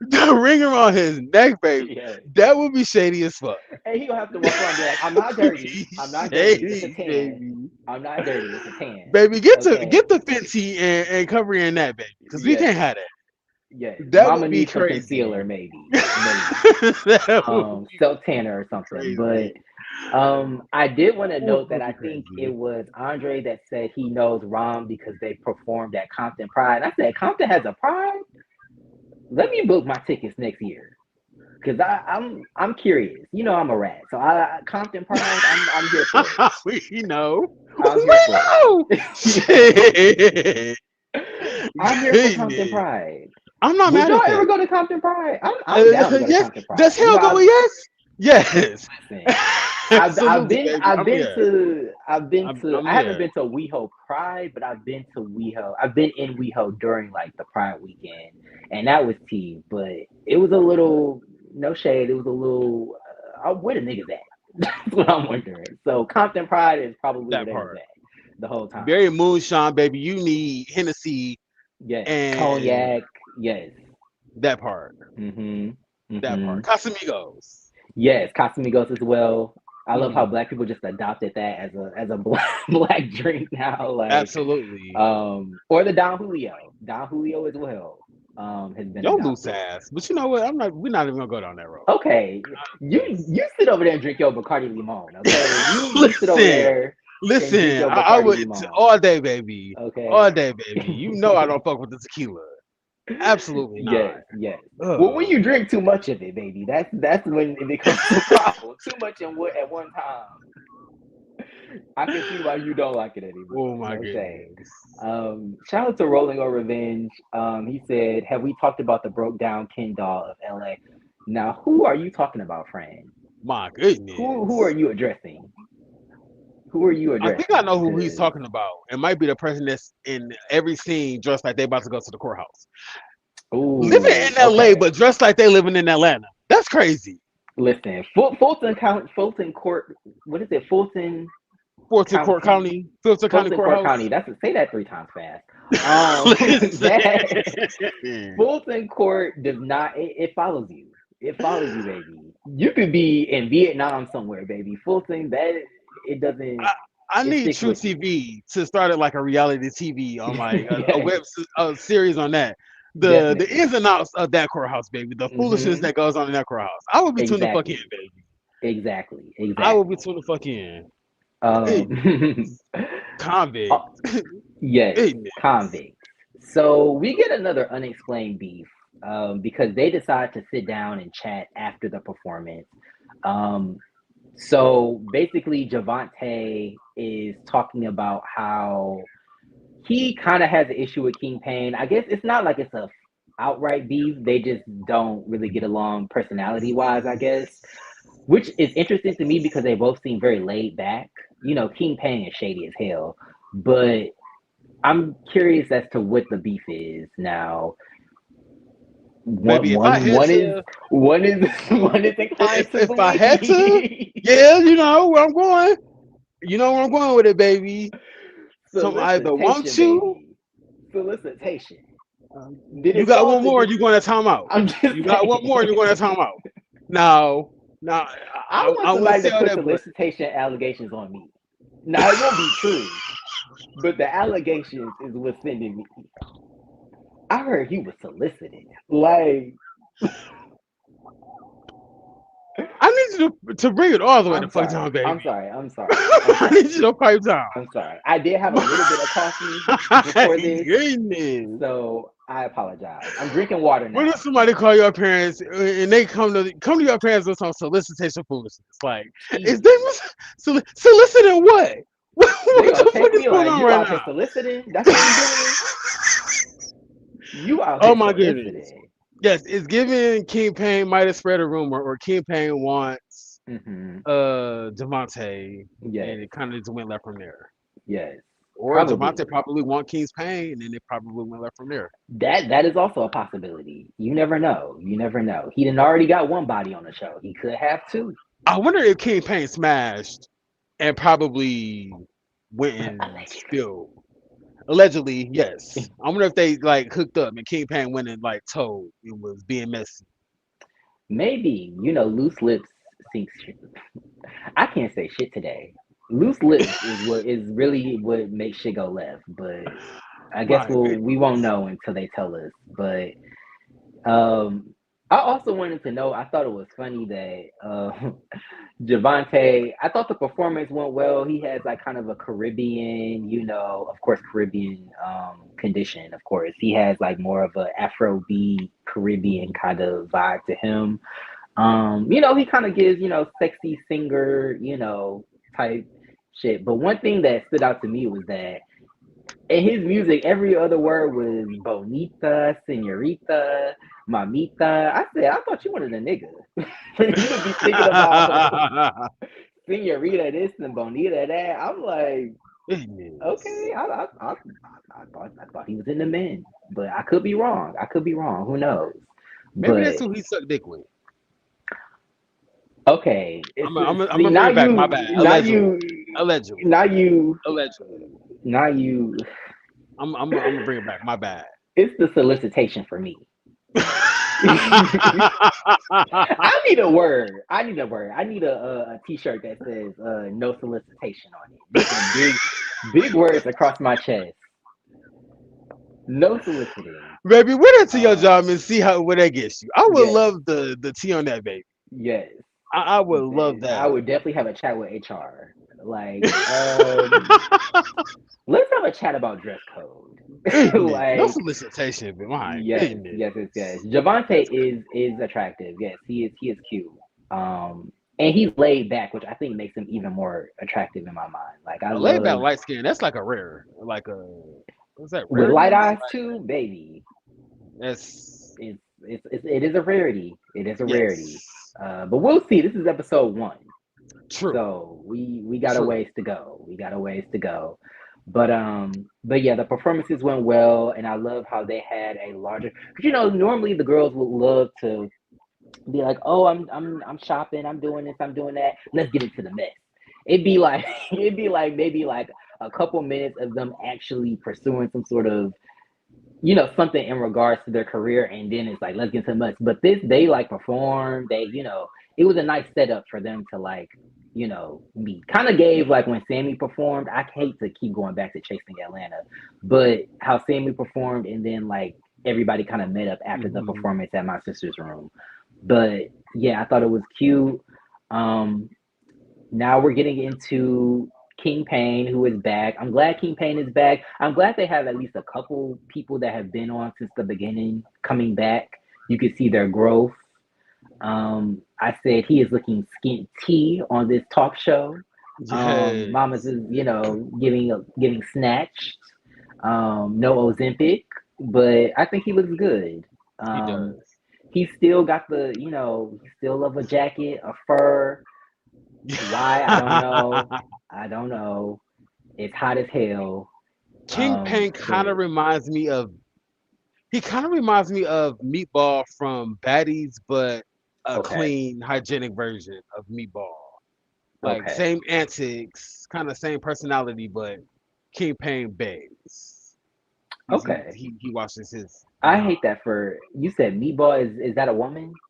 The ring around his neck, baby. Yeah. That would be shady as fuck. And he gonna have to walk around and be like, "I'm not Be dirty. I'm not dirty. It's a shady, tan. baby. I'm not dirty. It's a tan." Baby, Okay. get the Fenty and cover in that, baby, because we can't Yes. have Yes. that. That Mama would be needs some crazy. concealer, maybe. Maybe. That would be Self tanner or something. But crazy. I did want to Ooh, note that that would I be think it crazy. was Andre that said he knows Rom because they performed at Compton Pride. I said, Compton has a Pride? Let me book my tickets next year. Cause I'm curious. You know I'm a rat. So Compton Pride, I'm here for it. We know. I'm We here for know. it. Shit. I'm here for Compton Goodness. Pride. I'm not Would mad y'all at ever that. go to Compton Pride? I'm down to go to Yes. Compton Does Pride. hell go with yes? Yes. Listen. I've Absolutely, been baby. I've I'm been here. to I've been to I'm I haven't here. been to WeHo Pride, but I've been to WeHo. I've been in WeHo during like the Pride weekend, and that was tea. But it was a little no shade. It was a little where the niggas at? That's what I'm wondering. So Compton Pride is probably where That they was part. at the whole time. Very moonshine, baby. You need Hennessy Yes, and cognac. Yes. that part. Mhm. That part. Mhm. Casamigos. Yes, Casamigos as well. I love how Mm, black people just adopted that as a black drink now. Like absolutely. or the Don Julio. Don Julio as well has been Yo loose adopted. ass. But you know what? We're not even gonna go down that road. Okay, you sit over there and drink your Bacardi Limon. Okay, you sit over Listen, there and drink listen. your I Bacardi would Limon. all day, baby. Okay. All day, baby. You know I don't fuck with the tequila. Absolutely not. Yes, yes. Well, when Ugh. you drink too much of it, baby, that's when it becomes a problem. Too much and what at one time. I can see why you don't like it Oh anymore. my No shade. goodness. Shout out to Rolling on Revenge. He said, "Have we talked about the broke down Ken doll of LA?" Now, who are you talking about, Fran? My Who are goodness. you addressing? Who are you I think I addressing? know who he's Because talking about. It might be the person that's in every scene dressed like they about to go to the courthouse. Living ooh, in LA, okay. but dressed like they living in Atlanta. That's crazy. Listen, Fulton Court. What is it? Fulton Court County. County, Fulton County Fulton Court Courthouse. County. That's say that three times fast. Um, Listen. that Fulton Court does not. It follows you. It follows you, baby. You could be in Vietnam somewhere, baby. Fulton, that it doesn't. I, I It need sticks True with you. TV to start it like a reality TV on like a Yes, a series on that. The ins definitely. and outs of that courthouse, baby. The foolishness Hmm. that goes on in that courthouse. I would be tuned the fuck in, Exactly. baby. Exactly. I would be Exactly. tuned the fuck in. Um. Goodness. Convict. uh, yes, Goodness. convicts. So we get another unexplained beef because they decide to sit down and chat after the performance. Um, So basically, Javante is talking about how he kind of has an issue with King Pain. I guess it's not like it's a outright beef. They just don't really get along personality wise, I guess. Which is interesting to me because they both seem very laid back. You know, King Pain is shady as hell. But I'm curious as to what the beef is now. One Baby, if I one had one is to, one is one is inclined to if I had to, believe. yeah, you know where I'm going. You know where I'm going with it, baby. Some either Solicitation, want you. baby. Solicitation. Did You it got fall one to more, this? you're going to time out. I'm just You got one more, you're saying. going to time out. Now, now, I I want wouldn't somebody say to all put that, but solicitation allegations on me. Now it won't be true, but the allegations is what's sending me. I heard he was solicited. Like, I need you to bring it all the way the I'm fuck sorry. down, baby. I'm sorry. I'm sorry. I'm I sorry. need you to pipe down. I'm sorry. I did have a little bit of coffee My before this, goodness. so I apologize. I'm drinking water What if now, somebody so call your parents and they come to your parents with some solicitation foolishness? Like, is they Jesus. soliciting what? They What gonna the fuck text is me going like, on you right out here now? soliciting? That's what you doing? You out Oh here my goodness. soliciting. Yes, it's given King Payne might have spread a rumor or King Payne wants Hmm. Devontae Yes. and it kind of just went left from there. Yes. Or Devontae Probably. probably want King's Payne and it probably went left from there. That is also a possibility. You never know. You never know. He didn't already got one body on the show. He could have two. I wonder if King Payne smashed and probably went and Allegedly. still allegedly, yes. I wonder if they like hooked up and King Payne went and like told it was being messy. Maybe, loose lips sinks. I can't say shit today. Loose lips is what is really what makes shit go left. But I guess My we won't goodness. know until they tell us. But um, I also wanted to know. I thought it was funny that Javante. I thought the performance went well. He has like kind of a Caribbean, of course, Caribbean condition. Of course, he has like more of a Afrobeat Caribbean kind of vibe to him. He kind of gives, sexy singer, type shit. But one thing that stood out to me was that in his music, every other word was bonita, senorita, mamita. I said, I thought you wanted a nigga. For you to be thinking about senorita this and bonita that. I'm like, Goodness. okay, I thought he was in the men, but I could be wrong. I could be wrong. Who knows? Maybe that's But who he sucked dick with. okay, I'm see gonna bring it back. My bad. Allegedly. Allegedly. now you, Allegedly. now you. I'm gonna bring it back. My bad. It's the solicitation for me. I need a word. I need a word. I need a t-shirt that says "no solicitation" on it. Just in big words across my chest. No soliciting. Baby, wear that to your job Um, and see how where that gets you. I would yes, love the tea on that, baby. yes. I would love I that. would definitely have a chat with HR. Like, let's have a chat about dress code. Goodness, no Like, solicitation, but my yes, goodness, yes, yes, yes. Javante that's crazy. is attractive. Yes, he is cute. And he's laid back, which I think makes him even more attractive in my mind. Like I A laid back love light skin, that's like a rare, like a what's that with light rarity? eyes too, baby. That's It is a rarity. It is a rarity. yes, But we'll see. This is episode 1. true, So we got a true. ways to go. We got a ways to go. But yeah, the performances went well, and I love how they had a larger. Because normally the girls would love to be like, oh, I'm shopping, I'm doing this, I'm doing that. Let's get into the mess. It'd be like it'd be like maybe like a couple minutes of them actually pursuing some sort of something in regards to their career, and then it's like let's get to the mess. But this they like perform. It was a nice setup for them to like meet. Kind of gave like when Sammy performed. I hate to keep going back to Chasing Atlanta, but how Sammy performed, and then like everybody kind of met up after the Hmm. performance at my sister's room. But yeah, I thought it was cute. Um, Now we're getting into King Payne, who is back. I'm glad King Payne is back. I'm glad they have at least a couple people that have been on since the beginning coming back. You can see their growth. I said he is looking skinty on this talk show. Mama's Yes, is, giving snatched. No Ozempic, but I think he looks good. he Um, does. he still got he still love a jacket, a fur. Why? I don't know. I don't know. It's hot as hell. King Payne kind But of reminds me of He kind of reminds me of Meatball from Baddies, but a Okay. clean, hygienic version of Meatball. Like Okay. same antics, kind of same personality, but Kingpin bags. Okay. He washes his I behind. hate that for you said meatball is that a woman?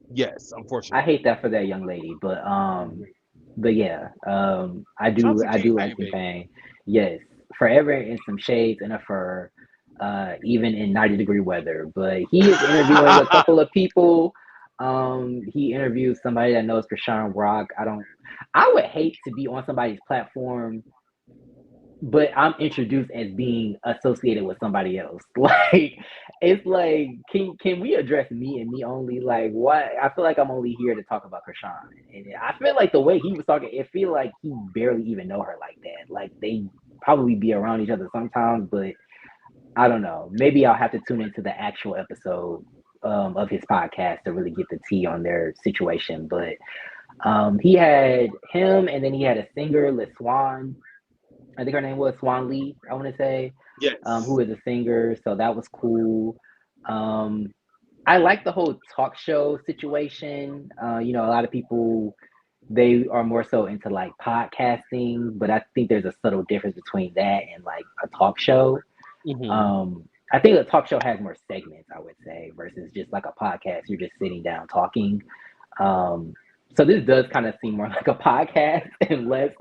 Yes, I unfortunately. hate that for that young lady, but yeah, I Shout out do to I do like Kingpin King baby. Payne. Yes, forever in some shades and a fur, even in 90-degree weather. But he is interviewing a couple of people. He interviewed somebody that knows Krishan Rock. I would hate to be on somebody's platform but I'm introduced as being associated with somebody else. Like it's like can we address me and me only? Like what I feel like I'm only here to talk about Krishan. And I feel like the way he was talking, it feel like he barely even know her like that. Like they probably be around each other sometimes, but I don't know. Maybe I'll have to tune into the actual episode of his podcast to really get the tea on their situation. But he had him, and then he had a singer, LaSwan. I think her name was Swan Lee, I want to say, who Yes. is a singer. So that was cool. Um, I like the whole talk show situation. A lot of people they are more so into like podcasting, but I think there's a subtle difference between that and like a talk show. Hmm. I think a talk show has more segments, I would say, versus just like a podcast. You're just sitting down talking. Um, so this does kind of seem more like a podcast and less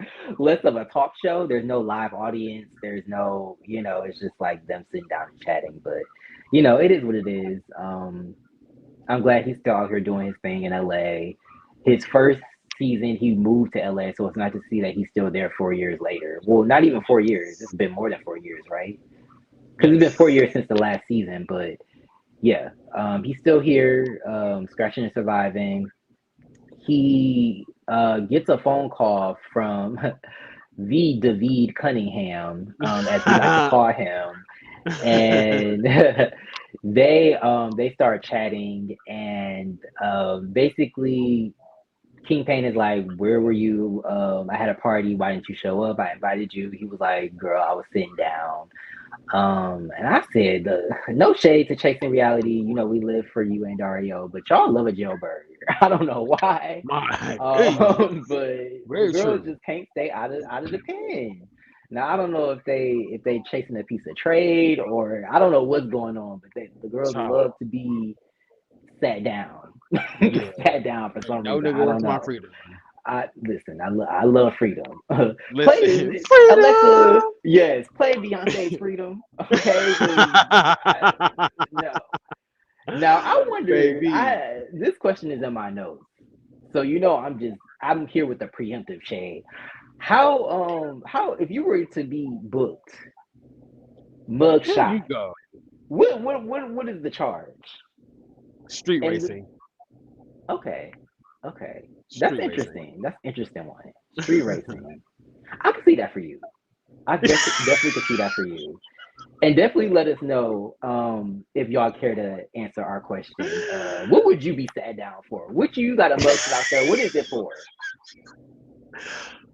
of a talk show. There's no live audience. There's no, it's just like them sitting down and chatting. But it is what it is. I'm glad he's still out here doing his thing in LA. His first season, he moved to LA, so it's nice to see that he's still there 4 years later. Well, not even 4 years. It's been more than 4 years, right? Because it's been four Yes. years since the last season. But yeah, he's still here, scratching and surviving. He gets a phone call from the David Cunningham, as we like to call him, and they start chatting, and basically King Payne is like, "Where were you? I had a party. Why didn't you show up? I invited you." He was like, "Girl, I was sitting down." And I said, no shade to Chasing Reality. We live for you and Dario, but y'all love a jailbird. I don't know why. My goodness. But the Very girls true. just can't stay out of the pen. Now I don't know if they chasing a piece of trade or I don't know what's going on, but the girls Child. love to be sat down, Yeah. sat down for Ain't some no reason. nigga I worth don't my know. freedom. I listen. I love freedom. Listen. Play Alexa. Freedom. Yes, play Beyonce's freedom. Okay, because no. Now I wonder. Baby. This question is in my notes, so I'm here with the preemptive shade. How if you were to be booked Here you mugshot, go. what is the charge? Street And racing. okay, okay, that's Street racing. interesting. That's an interesting one. Street racing. I can see that for you. I definitely could see that for you. And definitely let us know if y'all care to answer our question. What would you be sat down for? What you got a mugshot out there? What is it for?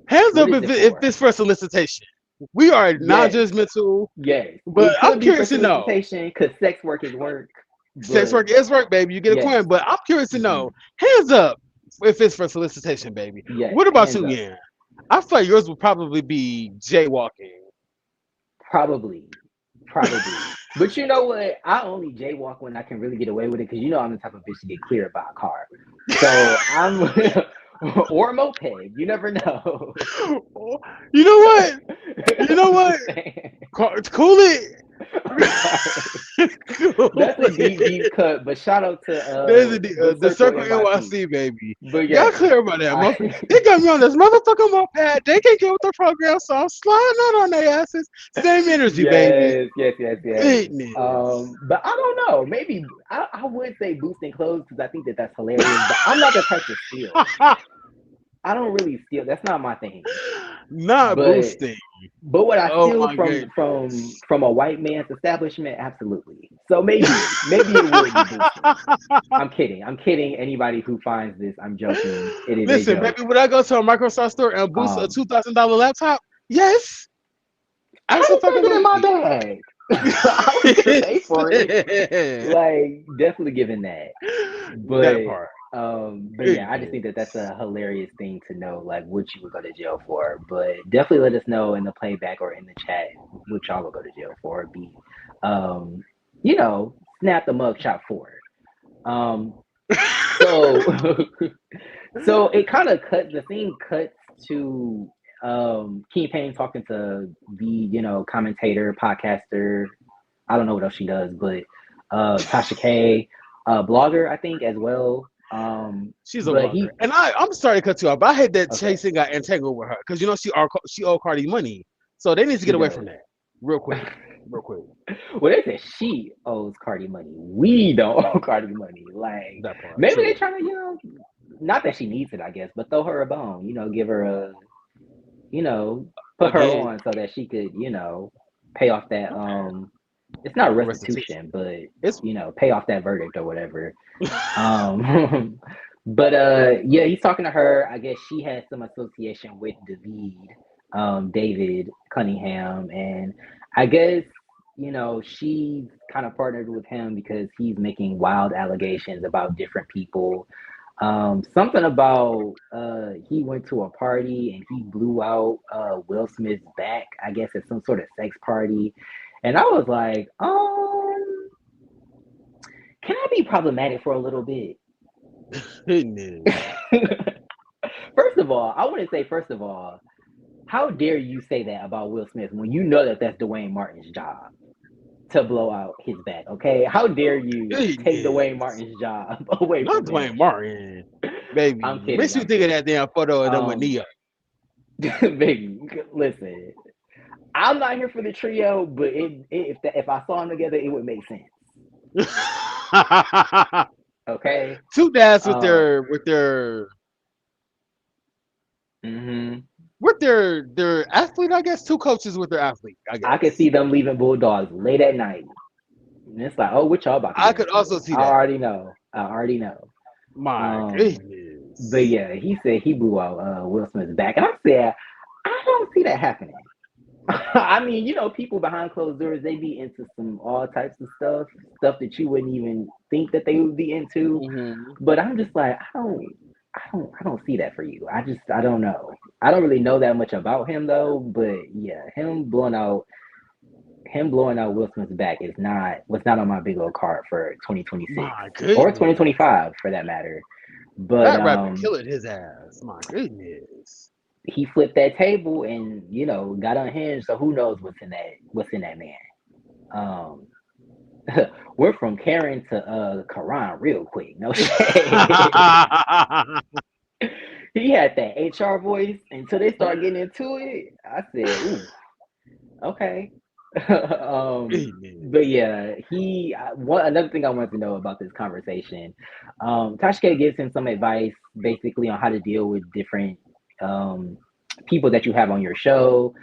Hands What up is it if for? this for solicitation. We are Yes, non-judgmental, yes. but It I'm could be for curious to know. solicitation because sex work is work. Sex But work is work, baby. You get a yes, coin, but I'm curious to hmm know. Hands up if it's for solicitation, baby. yes, What about hands you, up. Ian? I feel like yours would probably be jaywalking. Probably, probably. But you know what? I only jaywalk when I can really get away with it because I'm the type of bitch to get cleared by a car. So I'm or a moped. You never know. You know what? You know I'm what? just saying. Cool it. I'm sorry. Cool That's a deep, it. deep cut. But shout out to There's Book the Circle circle NYC. NYC, baby. But Y'all yes, clear about that, motherfucker. I They got me on this motherfucking moped. They can't get with the program, so I'm sliding out on their asses. Same energy, baby. yes, yes, yes, yes. Goodness. But I don't know. Maybe I would say boosting clothes because I think that's hilarious. But I'm not the type to steal. I don't really steal. That's not my thing. Not But boosting. would I Oh steal my from goodness. a white man's establishment? Absolutely. So maybe it would be boosting. I'm kidding. I'm kidding. Anybody who finds this, I'm joking. It is a Listen, baby, joke. would I go to a Microsoft store and boost a Um, $2,000 laptop? Yes, how did that get in my absolutely. bag? I was gonna pay for it. Like, definitely giving that. That But part. but yeah, I just think that that's Goodness. a hilarious thing to know, like what you would go to jail for. But definitely let us know in the playback or in the chat what y'all would go to jail for. Be um, snap the mugshot for. Um, so so it kind of the scene cuts to King Payne talking to the, commentator, podcaster. I don't know what else she does, but Tasha K, blogger, I think, as well. She's a But blogger, he and I'm sorry to cut you off, but I hate that okay, Chasing got entangled with her because she owed Cardi money, so they need to she get away does. from that real quick, real quick. Well, they said she owes Cardi money. We don't owe Cardi money. Like, That part, maybe they true. trying to, not that she needs it, I guess, but throw her a bone. Give her you know, put her Again, on so that she could, pay off that okay, it's not restitution. restitution, but It's pay off that verdict or whatever. But yeah, he's talking to her. I guess she has some association with David, David Cunningham, and I guess she's kind of partnered with him because he's making wild allegations about different people. Something about he went to a party and he blew out Will Smith's back, I guess at some sort of sex party. And I was like, can I be problematic for a little bit? goodness. First of all, I want to say, first of all, how dare you say that about Will Smith when you know that that's Dwayne Martin's job to blow out his back, okay? How dare you take Dwayne Goodness. Martin's job away Not from him? Dwayne Martin, baby. I'm Makes kidding, you I'm think of kidding. that damn photo of them with Um, Nia. baby, listen, I'm not here for the trio, but if I saw them together, it would make sense, okay? Two dads with Uh, hmm their athlete, I guess. Two coaches with their athlete, I I could guess. see them leaving Bulldogs late at night. And it's like, oh, what y'all about to I get could into? also see I that. already know. I already know. My Um, but goodness. yeah, he said he blew out Will Smith's back, and I said I don't see that happening. I mean, people behind closed doors, they be into some all types of stuff that you wouldn't even think that they would be into. Hmm. But I'm just like, I don't see that for you. I don't know. I don't really know that much about him though. But yeah, him blowing out Will Smith's back was not on my big old card for 2026 My or goodness. 2025 for that matter. But That rapper killed his ass. My goodness. he flipped that table and got unhinged. So who knows what's in that man. Um, we're from Karen to Quran real quick. No shade. He had that HR voice until they start getting into it. I said, "Ooh, okay." But Goodness. yeah, another thing I wanted to know about this conversation. Tasha K gives him some advice basically on how to deal with different um, people that you have on your show.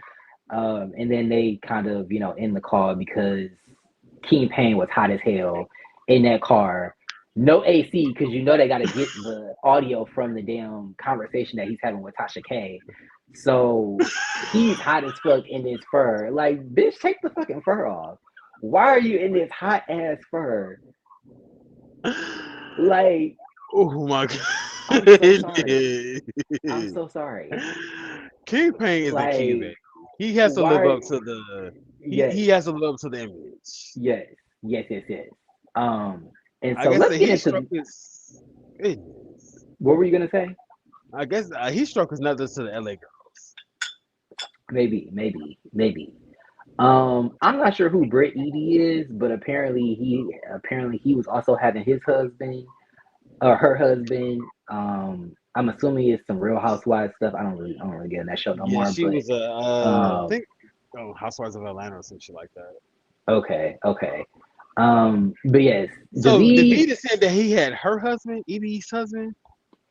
And then they kind of, end the call because King Payne was hot as hell in that car. No AC because they got to get the audio from the damn conversation that he's having with Tasha K. So he's hot as fuck in this fur. Like, bitch, take the fucking fur off. Why are you in this hot ass fur? Like, Oh my I'm so sorry. goodness. I'm so sorry. King Payne is the king, baby. Like, He has to live why? up to the he Yes, has to live up to the image. yes, yes, yes, yes. Um, and I so guess let's that get he struck into his goodness. what were you gonna say? I guess he struck his nuts to the LA girls. Maybe, maybe, maybe. I'm not sure who Britt Edie is, but apparently he was also having his husband or her husband. I'm assuming it's some Real Housewives stuff. I don't really get in that show no Yeah, more. she But was a I um, think Housewives of Atlanta or some shit like that. okay, okay. But yes, So David, David is saying that he had her husband, Edie's husband.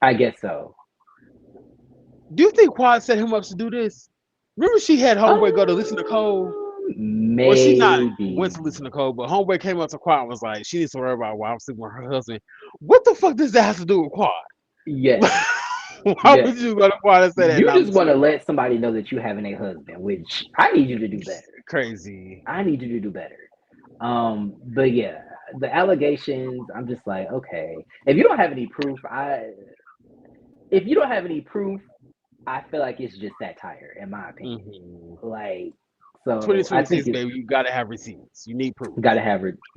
I guess so. Do you think Quad set him up to do this? Remember she had Homeboy go to listen to Cole? Well, she not went Maybe. to listen to Cole, but Homeboy came up to Quad and was like, she needs to worry about why I'm sleeping with her husband. What the fuck does that have to do with Quad? Yes. Why Yeah, would you go to want to say that? you Now I'm just just want to let somebody know that you having a husband, which I need you to do better. crazy. I need you to do better. But yeah, the allegations, I'm just like, okay, if you don't have any proof, if you don't have any proof, I feel like it's just satire, in my opinion. Hmm. Like, so I think 2026, it's baby, you gotta have receipts. You need proof.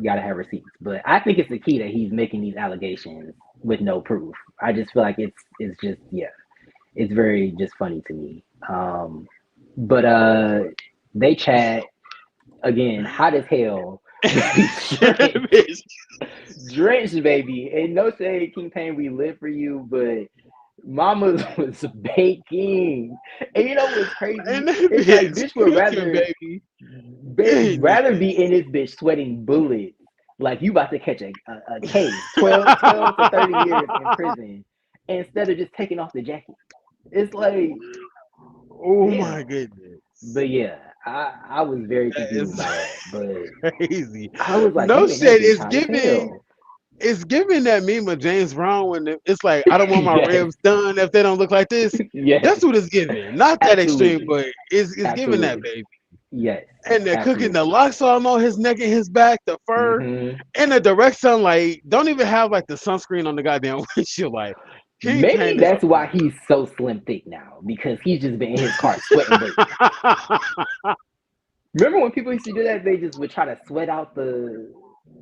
gotta have receipts. But I think it's the key that he's making these allegations with no proof. I just feel like it's just yeah, it's very just funny to me. But they chat again, hot as hell, drenched, Bitch. drenched, baby. And no shade, King Pain, we live for you, but Mama's was baking. And you know what's crazy? And that It's like bitch bitch would cooking, baby. rather Goodness. be in this bitch sweating bullets like you about to catch a case 12 to 30 years in prison instead of just taking off the jacket. It's like, Oh damn. my goodness. But yeah, I was very That confused is by that. But crazy. I was like, No you in that shit. bitch hot as hell. It's giving that meme of James Brown when it's like, I don't want my Yes, ribs done if they don't look like this. yes, That's what it's giving. Not that extreme, absolutely, but it's giving that, absolutely. baby. Yes, And they're cooking the absolutely. locks all on his neck and his back, the fur, Hmm. and the direct sunlight. Don't even have like the sunscreen on the goddamn windshield. Like, King Maybe Pain is that's why he's so slim thick now because he's just been in his car sweating bullets. Remember when people used to do that? They just would try to sweat out the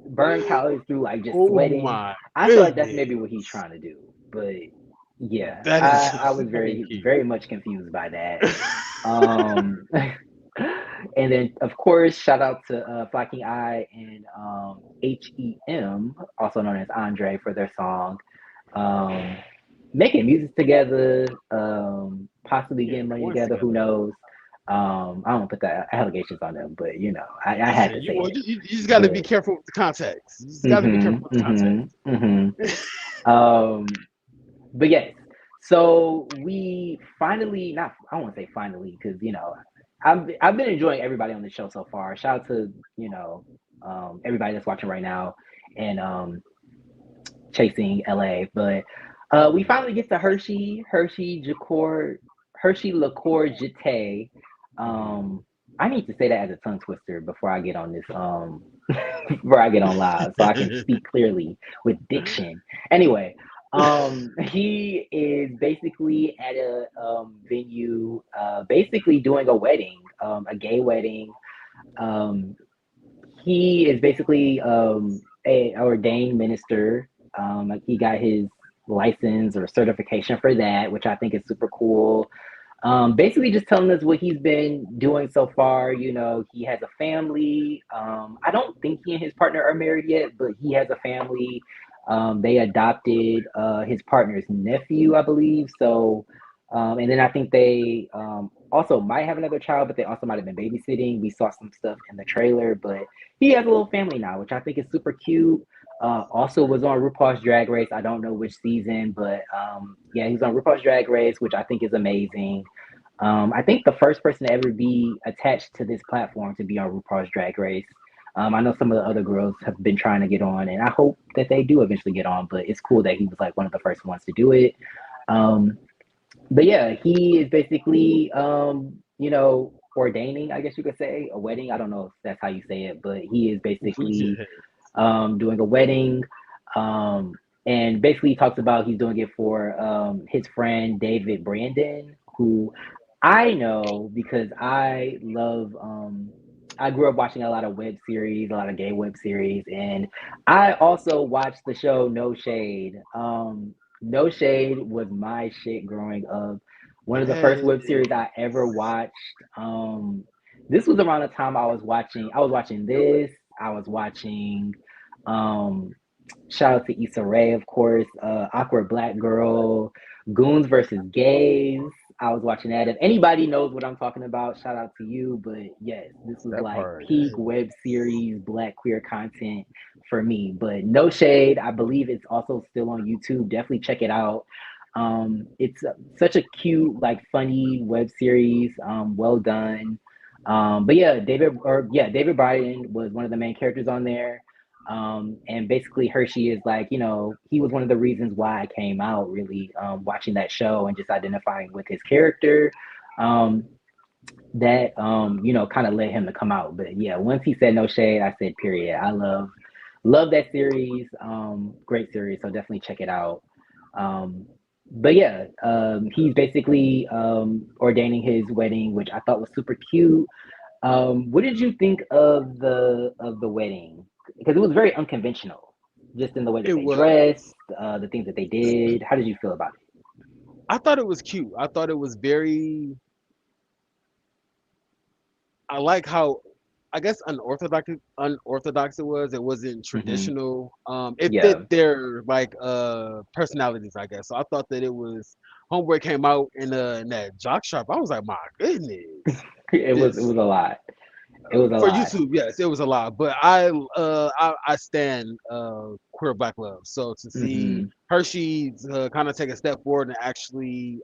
burn calories through like just oh sweating. my I feel like that's goodness. maybe what he's trying to do. But yeah, That is I was very crazy. very much confused by that. Um, and then of course, shout out to Flocking Eye and HEM, also known as Andre, for their song. Um, Making music together, possibly Yeah, getting money once together. Who together. knows? I don't put the allegations on them, but you know, I had Yeah, to you say well, it. you just got to be But careful with the context. You just got to be mm-hmm, careful with the mm-hmm, context. mm-hmm. But yes, so we finally not I won't say finally because you know I've been enjoying everybody on the show so far. Shout out to you know everybody that's watching right now and chasing LA, but we finally get to Hershey Liqueur Jete. Mhm. Um, I need to say that as a tongue twister before I get on this before I get on live so I can speak clearly with diction. Anyway, he is basically at a venue, basically doing a wedding, a gay wedding. Um, he is basically a ordained minister. Like he got his license or certification for that, which I think is super cool. Basically, just telling us what he's been doing so far. You know, he has a family. I don't think he and his partner are married yet, but he has a family. They adopted his partner's nephew, I believe. So, and then I think they also might have another child, but they also might have been babysitting. We saw some stuff in the trailer, but he has a little family now, which I think is super cute. Also was on RuPaul's Drag Race. I don't know which season, but yeah, he's on RuPaul's Drag Race, which I think is amazing. I think the first person to ever be attached to this platform to be on RuPaul's Drag Race. I know some of the other girls have been trying to get on, and I hope that they do eventually get on. But it's cool that he was like one of the first ones to do it. Um, but yeah, he is basically, you know, ordaining, I guess you could say, a wedding. I don't know if that's how you say it, but he is basically Yeah. doing a wedding. Um, and basically, he talks about he's doing it for his friend David Brandon, who I know because I love. I grew up watching a lot of web series, a lot of gay web series, and I also watched the show No Shade. No Shade was my shit growing up. One of the first web series I ever watched. This was around the time I was watching. I was watching this. I was watching um, shout out to Issa Rae, of course. Awkward Black Girl, Goons versus Gays. I was watching that. If anybody knows what I'm talking about, shout out to you. But yes, this was That like part, peak yeah. web series, black queer content for me. But no shade. I believe it's also still on YouTube. Definitely check it out. It's such a cute, like funny web series. Well done. But yeah, David Bryan was one of the main characters on there. And basically Hershey is like, he was one of the reasons why I came out really, watching that show and just identifying with his character. Um, that kind of led him to come out. But yeah, once he said no shade, I said period. I love that series. Great series, so definitely check it out. Um, but yeah, he's basically ordaining his wedding, which I thought was super cute. What did you think of the wedding? Because it was very unconventional, just in the way that It they dressed, was. the things that they did. How did you feel about it? I thought it was cute. I thought it was very. I like how, I guess, unorthodox it was. It wasn't Hmm. traditional. It fit Yeah, their like personalities, I guess. So I thought that it was. Homeboy came out in that jock shop. I was like, my goodness, it was this a lot. It was a for lot. YouTube. Yes, it was a lot. But I stand queer black love. So to see Hmm. Hershey kind of take a step forward and actually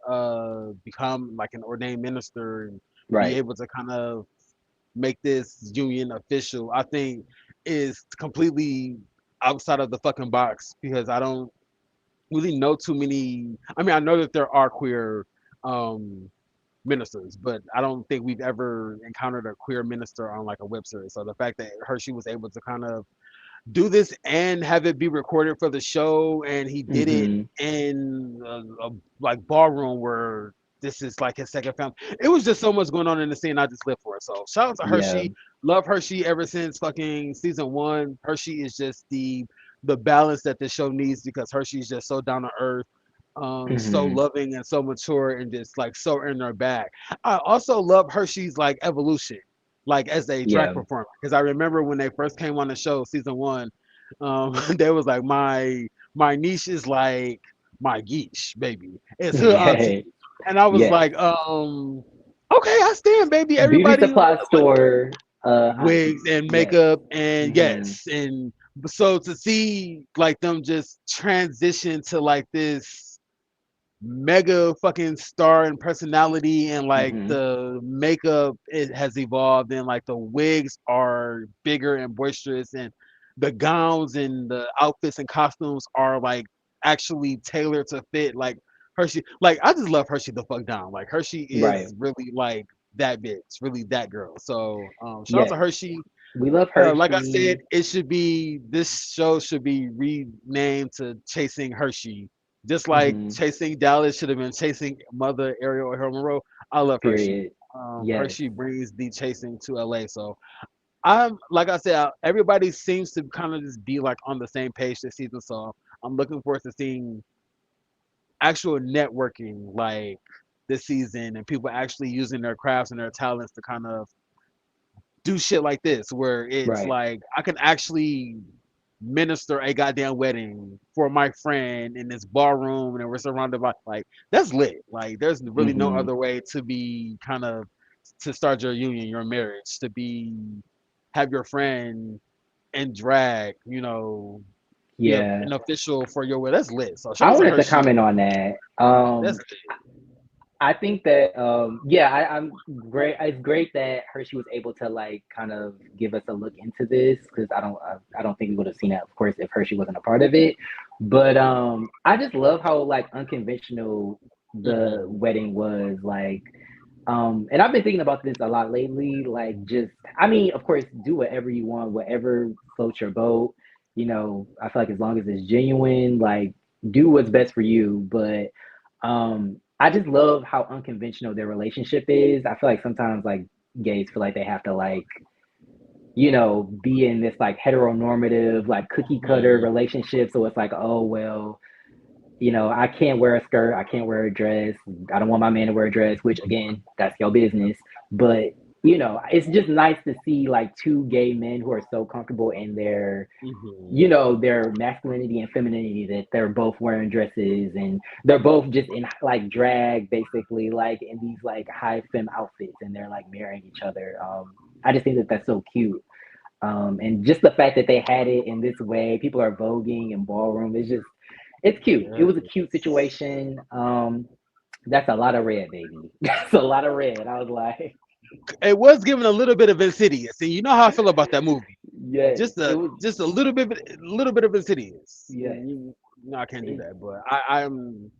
become like an ordained minister and be Right. able to kind of make this union official, I think is completely outside of the fucking box because I don't really know too many. I mean, I know that there are queer um, ministers, but I don't think we've ever encountered a queer minister on like a web series. So the fact that Hershey was able to kind of do this and have it be recorded for the show, and he did it Hmm. in a like ballroom where this is like his second film. It was just so much going on in the scene. I just live for it. So shout out to Yeah. Hershey. Love Hershey ever since fucking season one. Hershey is just the balance that the show needs because Hershey's just so down to earth. So Hmm. loving and so mature and just like so in their bag. I also love Hershey's like evolution, like as a drag Yeah. performer. Because I remember when they first came on the show, season one, they was like my niche is like my geesh, baby. It's her Yeah. auntie. And I was Yes. like, okay, I stand, baby. Beauty Everybody supply store wigs auntie. and Yes. makeup and Hmm. yes. And so to see like them just transition to like this mega fucking star and personality and like Hmm. the makeup it has evolved and like the wigs are bigger and boisterous and the gowns and the outfits and costumes are like actually tailored to fit like Hershey. Like I just love Hershey the fuck down. Like Hershey Right. is really like that bitch, really that girl. So shout out to Yes. Hershey. We love Like I said, Hershey. it should be this show should be renamed to Chasing Hershey, just like Hmm. Chasing Dallas should have been Chasing Mother Ariel or Her Monroe. I love Hershey. Period. Yes. Hershey brings the chasing to LA. So I'm like I said, everybody seems to kind of just be like on the same page this season. So I'm looking forward to seeing actual networking like this season and people actually using their crafts and their talents to kind of do shit like this where it's Right. like I can actually minister a goddamn wedding for my friend in this ballroom and we're surrounded by like that's lit. Like there's really no Hmm. other way to be kind of to start your union, your marriage, to be have your friend and drag, be Yeah. an official for your wedding. That's lit. So shout I out to wanted to Hershey. comment on that. That's lit. I think that yeah, I'm great. It's great that Hershey was able to like kind of give us a look into this because I don't think we would have seen it, of course, if Hershey wasn't a part of it. But I just love how like unconventional the Hmm. wedding was. Like, and I've been thinking about this a lot lately. Like, just I mean, of course, do whatever you want, whatever floats your boat. I feel like as long as it's genuine, like do what's best for you. But I just love how unconventional their relationship is. I feel like sometimes like gays feel like they have to like, be in this like heteronormative, like cookie cutter Hmm. relationship. So it's like, oh well, I can't wear a skirt, I can't wear a dress. I don't want my man to wear a dress, which again, that's your business. But it's just nice to see like two gay men who are so comfortable in Hmm. their masculinity and femininity that they're both wearing dresses and they're both just in like drag basically like in these like high femme outfits and they're like marrying each other. I just think that that's so cute. And just the fact that they had it in this way, people are voguing in ballroom. It's cute. It was a cute Yes. situation. That's a lot of red, baby. That's a lot of red. I was like, It was given a little bit of Insidious, and you know how I feel about that movie. Yes, it was. Just a little bit of Insidious. Yes, No, I can't do it, that. But I'm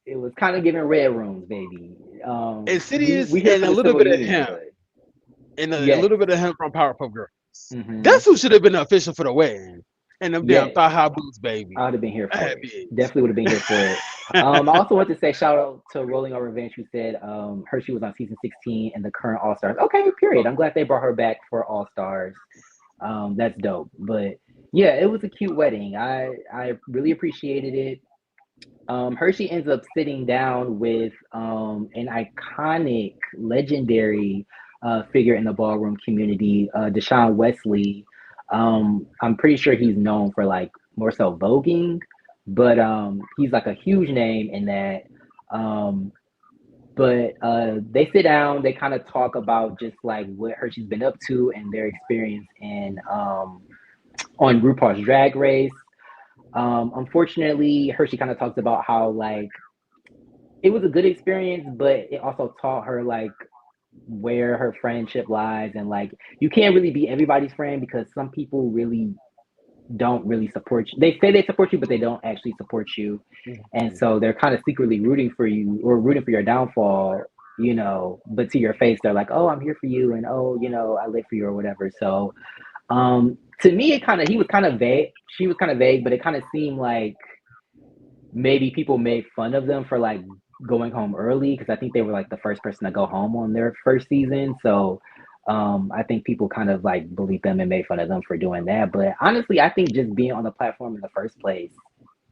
it was kind of giving red rooms, baby. Insidious We here and for a the little civil bit of union, him but and a yes, little bit of him from Powerpuff Girls. hmm That's who should have been the official for the wedding. And them damn yes. thigh high boots, baby. I would have been here for That it. bitch. Definitely would have been here for it. I also want to say shout out to Rolling on Revenge, who said Hershey was on season 16 and the current All Stars. Okay, period. I'm glad they brought her back for All Stars. That's dope. But yeah, it was a cute wedding. I really appreciated it. Hershey ends up sitting down with an iconic, legendary figure in the ballroom community, Deshaun Wesley. I'm pretty sure he's known for like more so voguing, but he's like a huge name in that. Um, but they sit down, they kind of talk about just like what Hershey's been up to and their experience in on RuPaul's Drag Race. Unfortunately, Hershey kind of talks about how like it was a good experience, but it also taught her like where her friendship lies and like you can't really be everybody's friend because some people really don't really support you. They say they support you, but they don't actually support you. And so they're kind of secretly rooting for you or rooting for your downfall, but to your face, they're like, oh, I'm here for you. And oh, I live for you or whatever. So to me, he was kind of vague. She was kind of vague, but it kind of seemed like maybe people made fun of them for like going home early because I think they were like the first person to go home on their first season. So I think people kind of like bullied them and made fun of them for doing that. But honestly, I think just being on the platform in the first place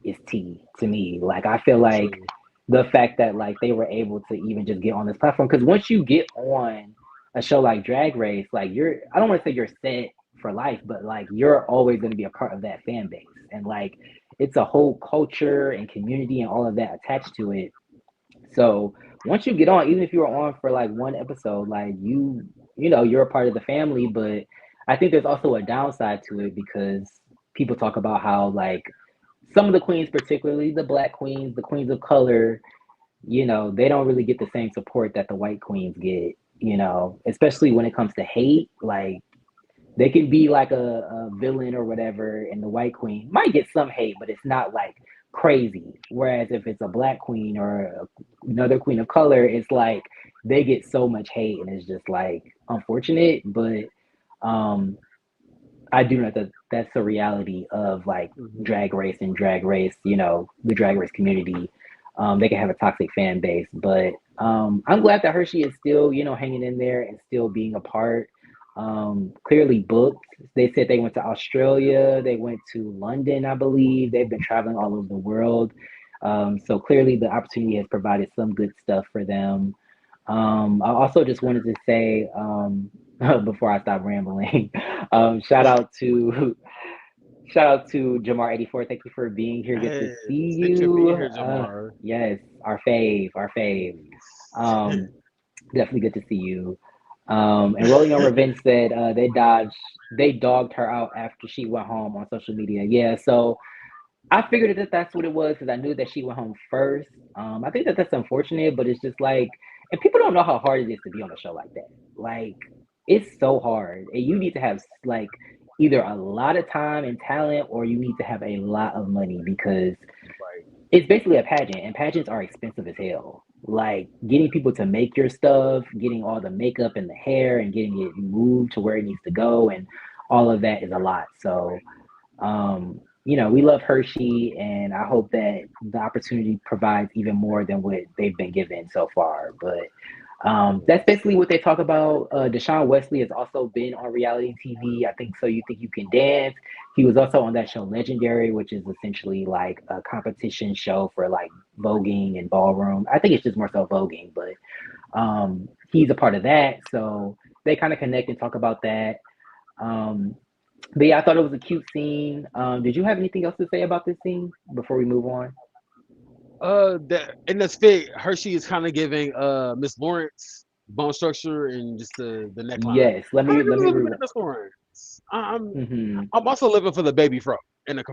is tea to me. Like I feel like True. the fact that like they were able to even just get on this platform because once you get on a show like Drag Race, like I don't want to say you're set for life, but like you're always going to be a part of that fan base and like it's a whole culture and community and all of that attached to it. So once you get on, even if you're on for like one episode, like you're a part of the family. But I think there's also a downside to it because people talk about how like some of the queens, particularly the black queens, the queens of color, they don't really get the same support that the white queens get. Especially when it comes to hate, like they can be like a villain or whatever, and the white queen might get some hate, but it's not like crazy. Whereas if it's a black queen or another queen of color, it's like they get so much hate, and it's just like unfortunate. But um, I do know that that's the reality of like Mhm. drag race and drag race. The drag race community. They can have a toxic fan base, but I'm glad that Hershey is still, hanging in there and still being a part. Clearly booked. They said they went to Australia, they went to London, I believe. They've been traveling all over the world. So clearly the opportunity has provided some good stuff for them. I also just wanted to say, before I stop rambling, shout out to shout out to Jamar84. Thank you for being here. Good to Hey, see thanks for being you. here, Jamar. Yes, our fave, our fave. Um, Definitely good to see you. And Rolling on Revenge said they dogged her out after she went home on social media. Yeah, so I figured that that's what it was because I knew that she went home first. I think that that's unfortunate, but it's just like, and people don't know how hard it is to be on a show like that. Like, it's so hard, and you need to have like either a lot of time and talent, or you need to have a lot of money because Right. it's basically a pageant, and pageants are expensive as hell. Like getting people to make your stuff, getting all the makeup and the hair, and getting it moved to where it needs to go, and all of that is a lot. So we love Hershey, and I hope that the opportunity provides even more than what they've been given so far. But that's basically what they talk about. Deshaun Wesley has also been on reality TV. I think So You Think You Can Dance. He was also on that show Legendary, which is essentially like a competition show for like voguing and ballroom. I think it's just more so voguing, but he's a part of that. So they kind of connect and talk about that. Um, but yeah, I thought it was a cute scene. Did you have anything else to say about this scene before we move on? That in this fit, Hershey is kind of giving Miss Lawrence bone structure and just the neckline. Yes. Let Kind me of gives let a me little bit rewind. of Miss Lawrence. Hmm. I'm also living for the baby fro in the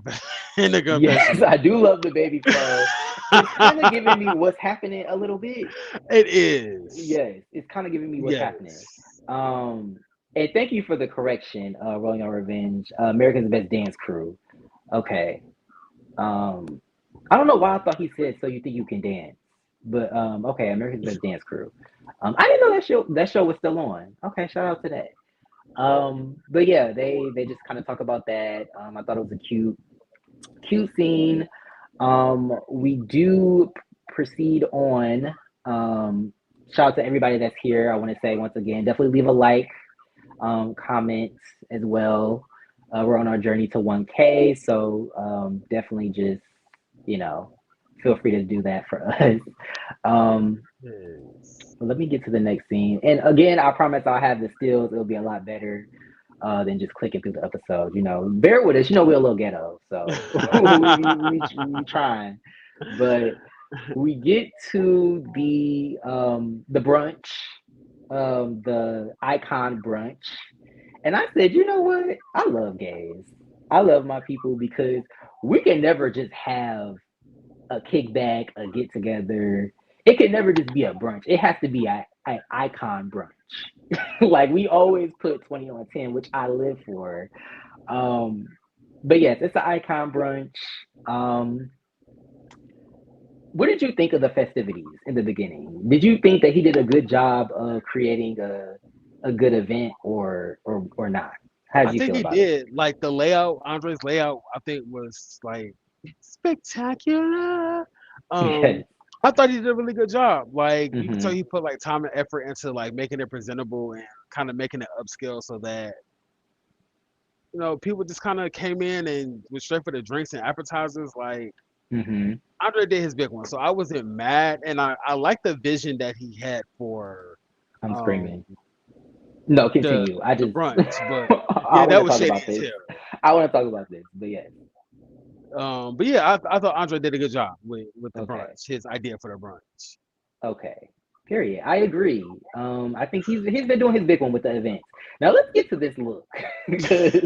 in the Yes, confessional. I do love the baby fro. It's kind of giving me what's happening a little bit. It is. Yes, it's kind of giving me what's happening. Yes. Um, And thank you for the correction, Rolling on Revenge. America's Best Dance Crew. Okay. Um, I don't know why I thought he said so you think you can dance. But okay, America's Best Dance Crew. I didn't know that show was still on. Okay, shout out to that. But yeah, they just kind of talk about that. I thought it was a cute scene. We do proceed on. Shout out to everybody that's here. I want to say once again, definitely leave a like, comments as well. We're on our journey to 1K, so definitely just you know feel free to do that for us. Um, Yes. let me get to the next scene, and again, I promise I'll have the stills. It'll be a lot better than just clicking through the episode. Bear with us. We're a little ghetto, so we trying, but we get to the brunch, the icon brunch, and I said, you know what? I love gays. I love my people because we can never just have a kickback, a get together. It can never just be a brunch. It has to be a icon brunch. Like we always put 20 on 10, which I live for. Um, but yes, it's an icon brunch. Um, what did you think of the festivities in the beginning? Did you think that he did a good job of creating a good event or not? How I did you think feel he about it? did. Like the layout, Andre's layout, I think was like spectacular. Yes. Um, I thought he did a really good job. Like you could tell Mm-hmm. he put like time and effort into like making it presentable and kind of making it upscale so that people just kind of came in and went straight for the drinks and appetizers. Like Mm-hmm. Andre did his big one, so I wasn't mad, and I like the vision that he had for I'm um screaming. No, the continue. I the just brunch. But I yeah, want that to was talk shady about as this. hell. I want to talk about this, but yes. But yeah, I thought Andre did a good job with the Okay. brunch, his idea for the brunch. Okay. Period. I agree. I think he's been doing his big one with the events. Now let's get to this look, because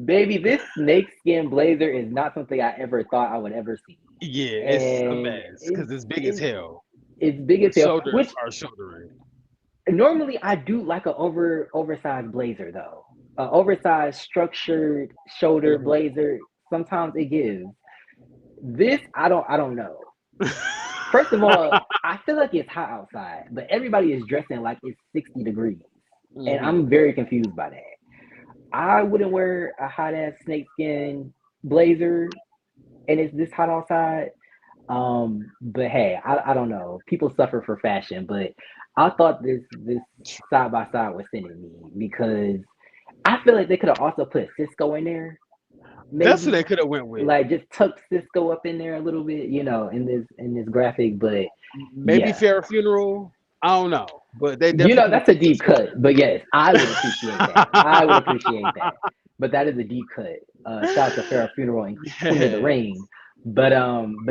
baby, this snakeskin blazer is not something I ever thought I would ever see, Yeah, it's a and mess because it's big as hell. it's big The as hell. shoulders Which are shouldering. normally I do like a oversized blazer though, a oversized structured shoulder Hmm. blazer. Sometimes it gives. This I don't know. First of all, I feel like it's hot outside, but everybody is dressing like it's 60 degrees, and Hmm. I'm very confused by that. I wouldn't wear a hot ass snakeskin blazer, and it's this hot outside. But hey, I don't know. People suffer for fashion, but I thought this side by side was sending me because I feel like they could have also put Cisco in there, That's what maybe they could have went with. like just tuck Cisco up in there a little bit, in this graphic. But Maybe yeah, Fair Funeral. I don't know, but they definitely could have that's a put deep Cisco cut. But yes, I would appreciate that. I would appreciate that. But that is a deep cut. Shout out to Farrah Funeral and Queen of the there. Rain. But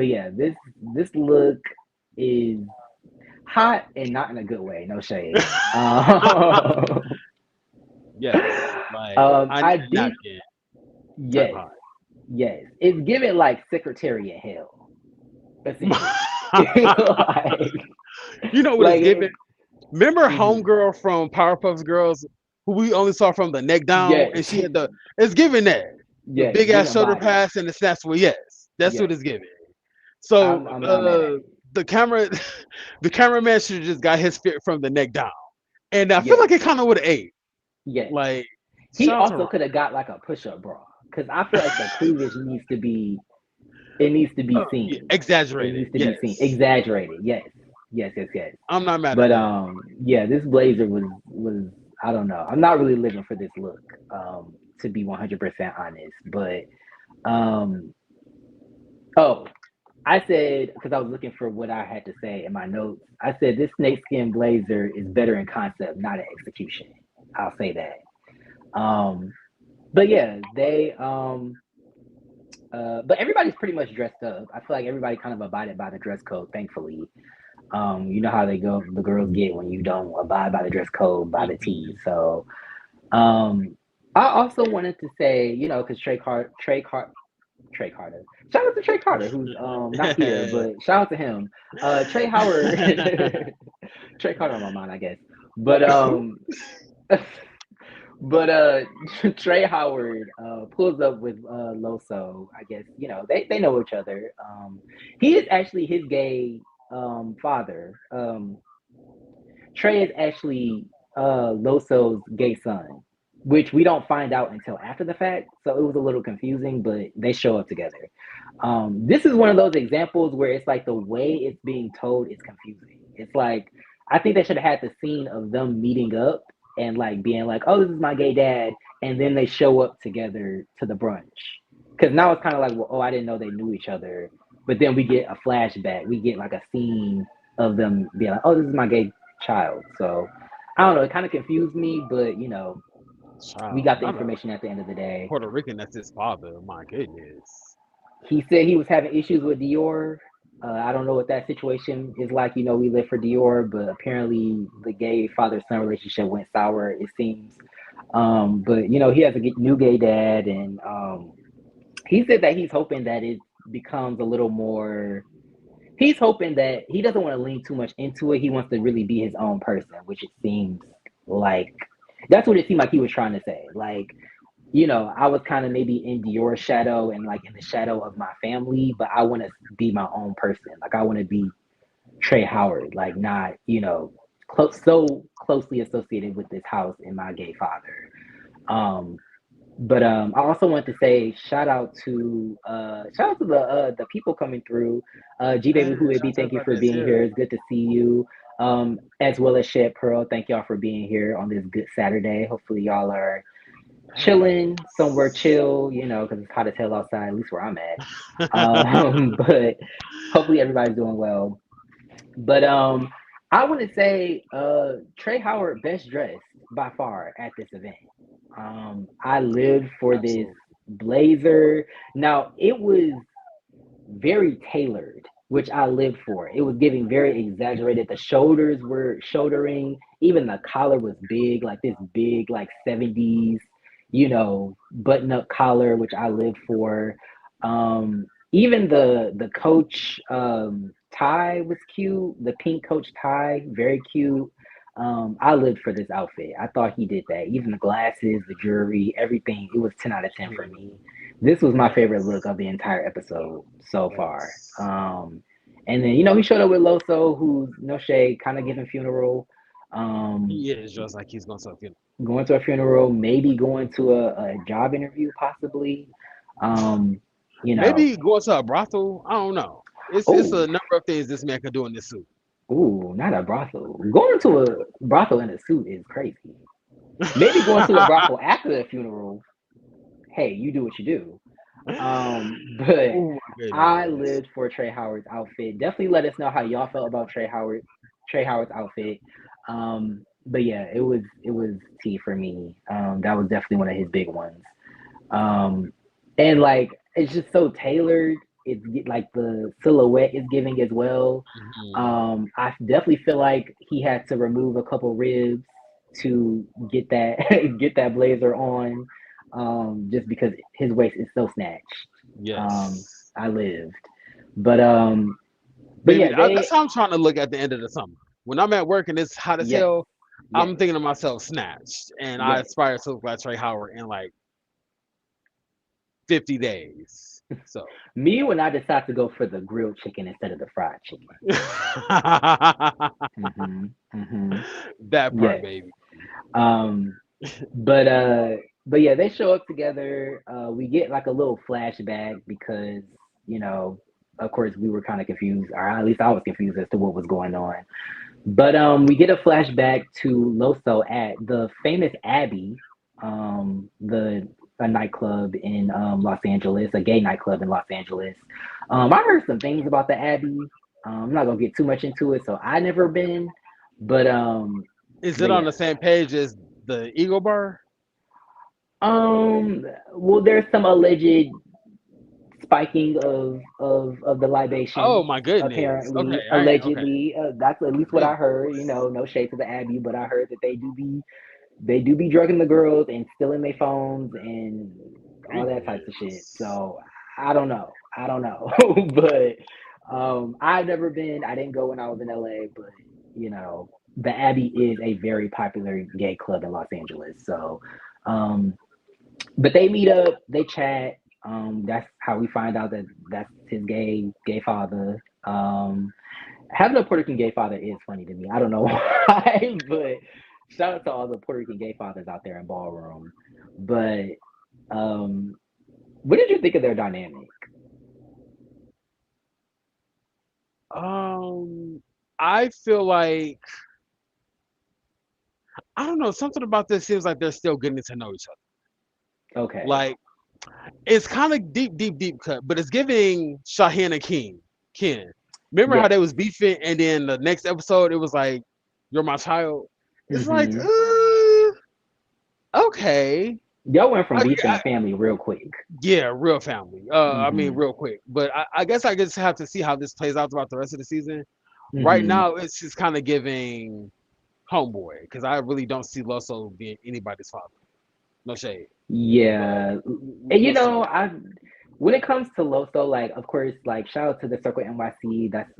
yeah, this look is hot and not in a good way. No shade. Yes, like I need I a did. napkin type Yes, hot. yes. It's given like Secretariat hell, essentially. like, You know what it's like giving? Remember mhm. Homegirl from Powerpuff Girls, who we only saw from the neck down, Yes, and she had the. It's giving that the yes. big ass Giving shoulder body. pass and the snaps were yes. That's what Yes, it's giving. So I'm not mad at it. the camera, the cameraman should have just got his fit from the neck down, and I feel Yes, like it kind of would have ate. yes. Like He shout out to also Ron. could have got like a push-up bra because I feel like the cleavage needs to be Yeah, seen. It exaggerated. needs to be seen. Yes, Exaggerated. Yes. Yes, yes, yes. I'm not mad at But that. yeah, this blazer was I don't know. I'm not really living for this look, to be 100% honest. But um oh, I said because I was looking for what I had to say in my notes. I said this snakeskin blazer is better in concept, not in execution. I'll say that. Um but yeah, but everybody's pretty much dressed up. I feel like everybody kind of abided by the dress code, thankfully. You know how they go, the girls get when you don't abide by the dress code, by the T. Hmm. So, um, I also wanted to say, because Trey Carter, shout out to Trey Carter, who's not here, but shout out to him. Trey Howard, Trey Carter on my mind, I guess. But but Trey Howard pulls up with Loso. I guess they know each other. He is actually his gay father. Trey is actually Loso's gay son, which we don't find out until after the fact. So it was a little confusing, but they show up together. This is one of those examples where it's like the way it's being told is confusing. It's like I think they should have had the scene of them meeting up and like being like, "Oh, this is my gay dad," and then they show up together to the brunch. Because now it's kind of like, well, oh, I didn't know they knew each other. But then we get a flashback. We get like a scene of them being like, "Oh, this is my gay child." So I don't know. It kind of confused me, but we Child, got the not a information at the end of the day. Puerto Rican. That's his father. My goodness. He said he was having issues with Dior. I don't know what that situation is like. We live for Dior, but apparently the gay father son relationship went sour. It seems. But he has a new gay dad, and he said that he's hoping that it becomes a little more. He's hoping that he doesn't want to lean too much into it. He wants to really be his own person, which it seems like that's what it seemed like he was trying to say. Like, I was kind of maybe in Dior's shadow and like in the shadow of my family, but I want to be my own person. Like, I want to be Trey Howard, like not, so closely associated with this house and my gay father. Um, but I also want to say shout out to the people coming through. G Hey, baby who it shout be, out to thank you everybody for that's being here. here. It's good to see you. As well as Shed Pearl, thank y'all for being here on this good Saturday. Hopefully y'all are Hey. chilling somewhere chill, because it's hot as hell outside, at least where I'm at. But hopefully everybody's doing well. But I want to say Trey Howard best dressed by far at this event. I lived for this Absolutely. blazer. Now it was very tailored, which I lived for. It was giving very exaggerated. The shoulders were shouldering. Even the collar was big, like this big, like 70s, button up collar, which I lived for. Even the coach tie was cute. The pink coach tie, very cute. I lived for this outfit. I thought he did that. Even the glasses, the jewelry, everything. It was 10 out of 10 for Mhm. me. This was my favorite look Yes. of the entire episode so far. Yes. And then he showed up with Loso, who's no shade, kind of giving funeral, um, He is just like he's going to funeral. going to a funeral, maybe going to a job interview, possibly. Um, you know, Maybe going to a brothel. I don't know. It's oh, a number of things this man could do in this suit. ooh, not a brothel. Going to a brothel in a suit is crazy. Maybe going to a brothel after the funeral. Hey, you do what you do. But Oh my I goodness. lived for Trey Howard's outfit. Definitely let us know how y'all felt about Trey Howard's outfit. But yeah, it was T for me. That was definitely one of his big ones. Um, and like it's just so tailored. It's like the silhouette is giving as well. Mhm. I definitely feel like he had to remove a couple ribs to get that get that blazer on, just because his waist is so snatched. Um, Yes. I lived, but Baby, yeah, that's they how I'm trying to look at the end of the summer. When I'm at work and it's hot as yes, hell, yes, I'm thinking to myself, snatched. And I yes. aspire to look like Trey Howard in like 50 days. So Me when I decide to go for the grilled chicken instead of the fried chicken. Hmm. that part, Yes. baby. Um, But yeah, they show up together. We get like a little flashback because, you know, of course we were kind of confused, or at least I was confused as to what was going on. But we get a flashback to Loso at the famous Abbey, the a nightclub in Los Angeles, a gay nightclub in Los Angeles. I heard some things about the Abbey. I'm not gonna get too much into it, so I never been, but Is it but on yeah. the same page as the Eagle Bar? Well, there's some alleged spiking of the Oh libations. my goodness. Okay, Apparently, I ain't okay. allegedly, that's at least what I heard. Goodness. No shade to the Abbey, but I heard that they do be drugging the girls and stealing their phones and all that types of shit. Goodness. So I don't know, but I've never been. I didn't go when I was in LA, but you know. the Abbey is a very popular gay club in Los Angeles. So, um, but they meet up, they chat. That's how we find out that that's his gay father. Having a Puerto Rican gay father is funny to me. I don't know why, but shout out to all the Puerto Rican gay fathers out there in ballroom. But um, what did you think of their dynamic? Um, I feel like I don't know, something about this seems like they're still getting to know each other. Okay. Like it's kind of deep, deep, deep cut, but it's giving Shaheen and Ken. Remember how Yes. they was beefing, and then the next episode it was like, "You're my child." It's like, Mm-hmm. okay, Y'all went from I, beefing to family real quick. yeah, real family. I mean, Mm-hmm. real quick. But I guess I just have to see how this plays out throughout the rest of the season. Right Mm-hmm. now, it's just kind of giving homeboy because I really don't see Loso being anybody's father. No shade, but Yeah. And we'll see. I when it comes to Loso, like of course, like shout out to the Circle NYC. That's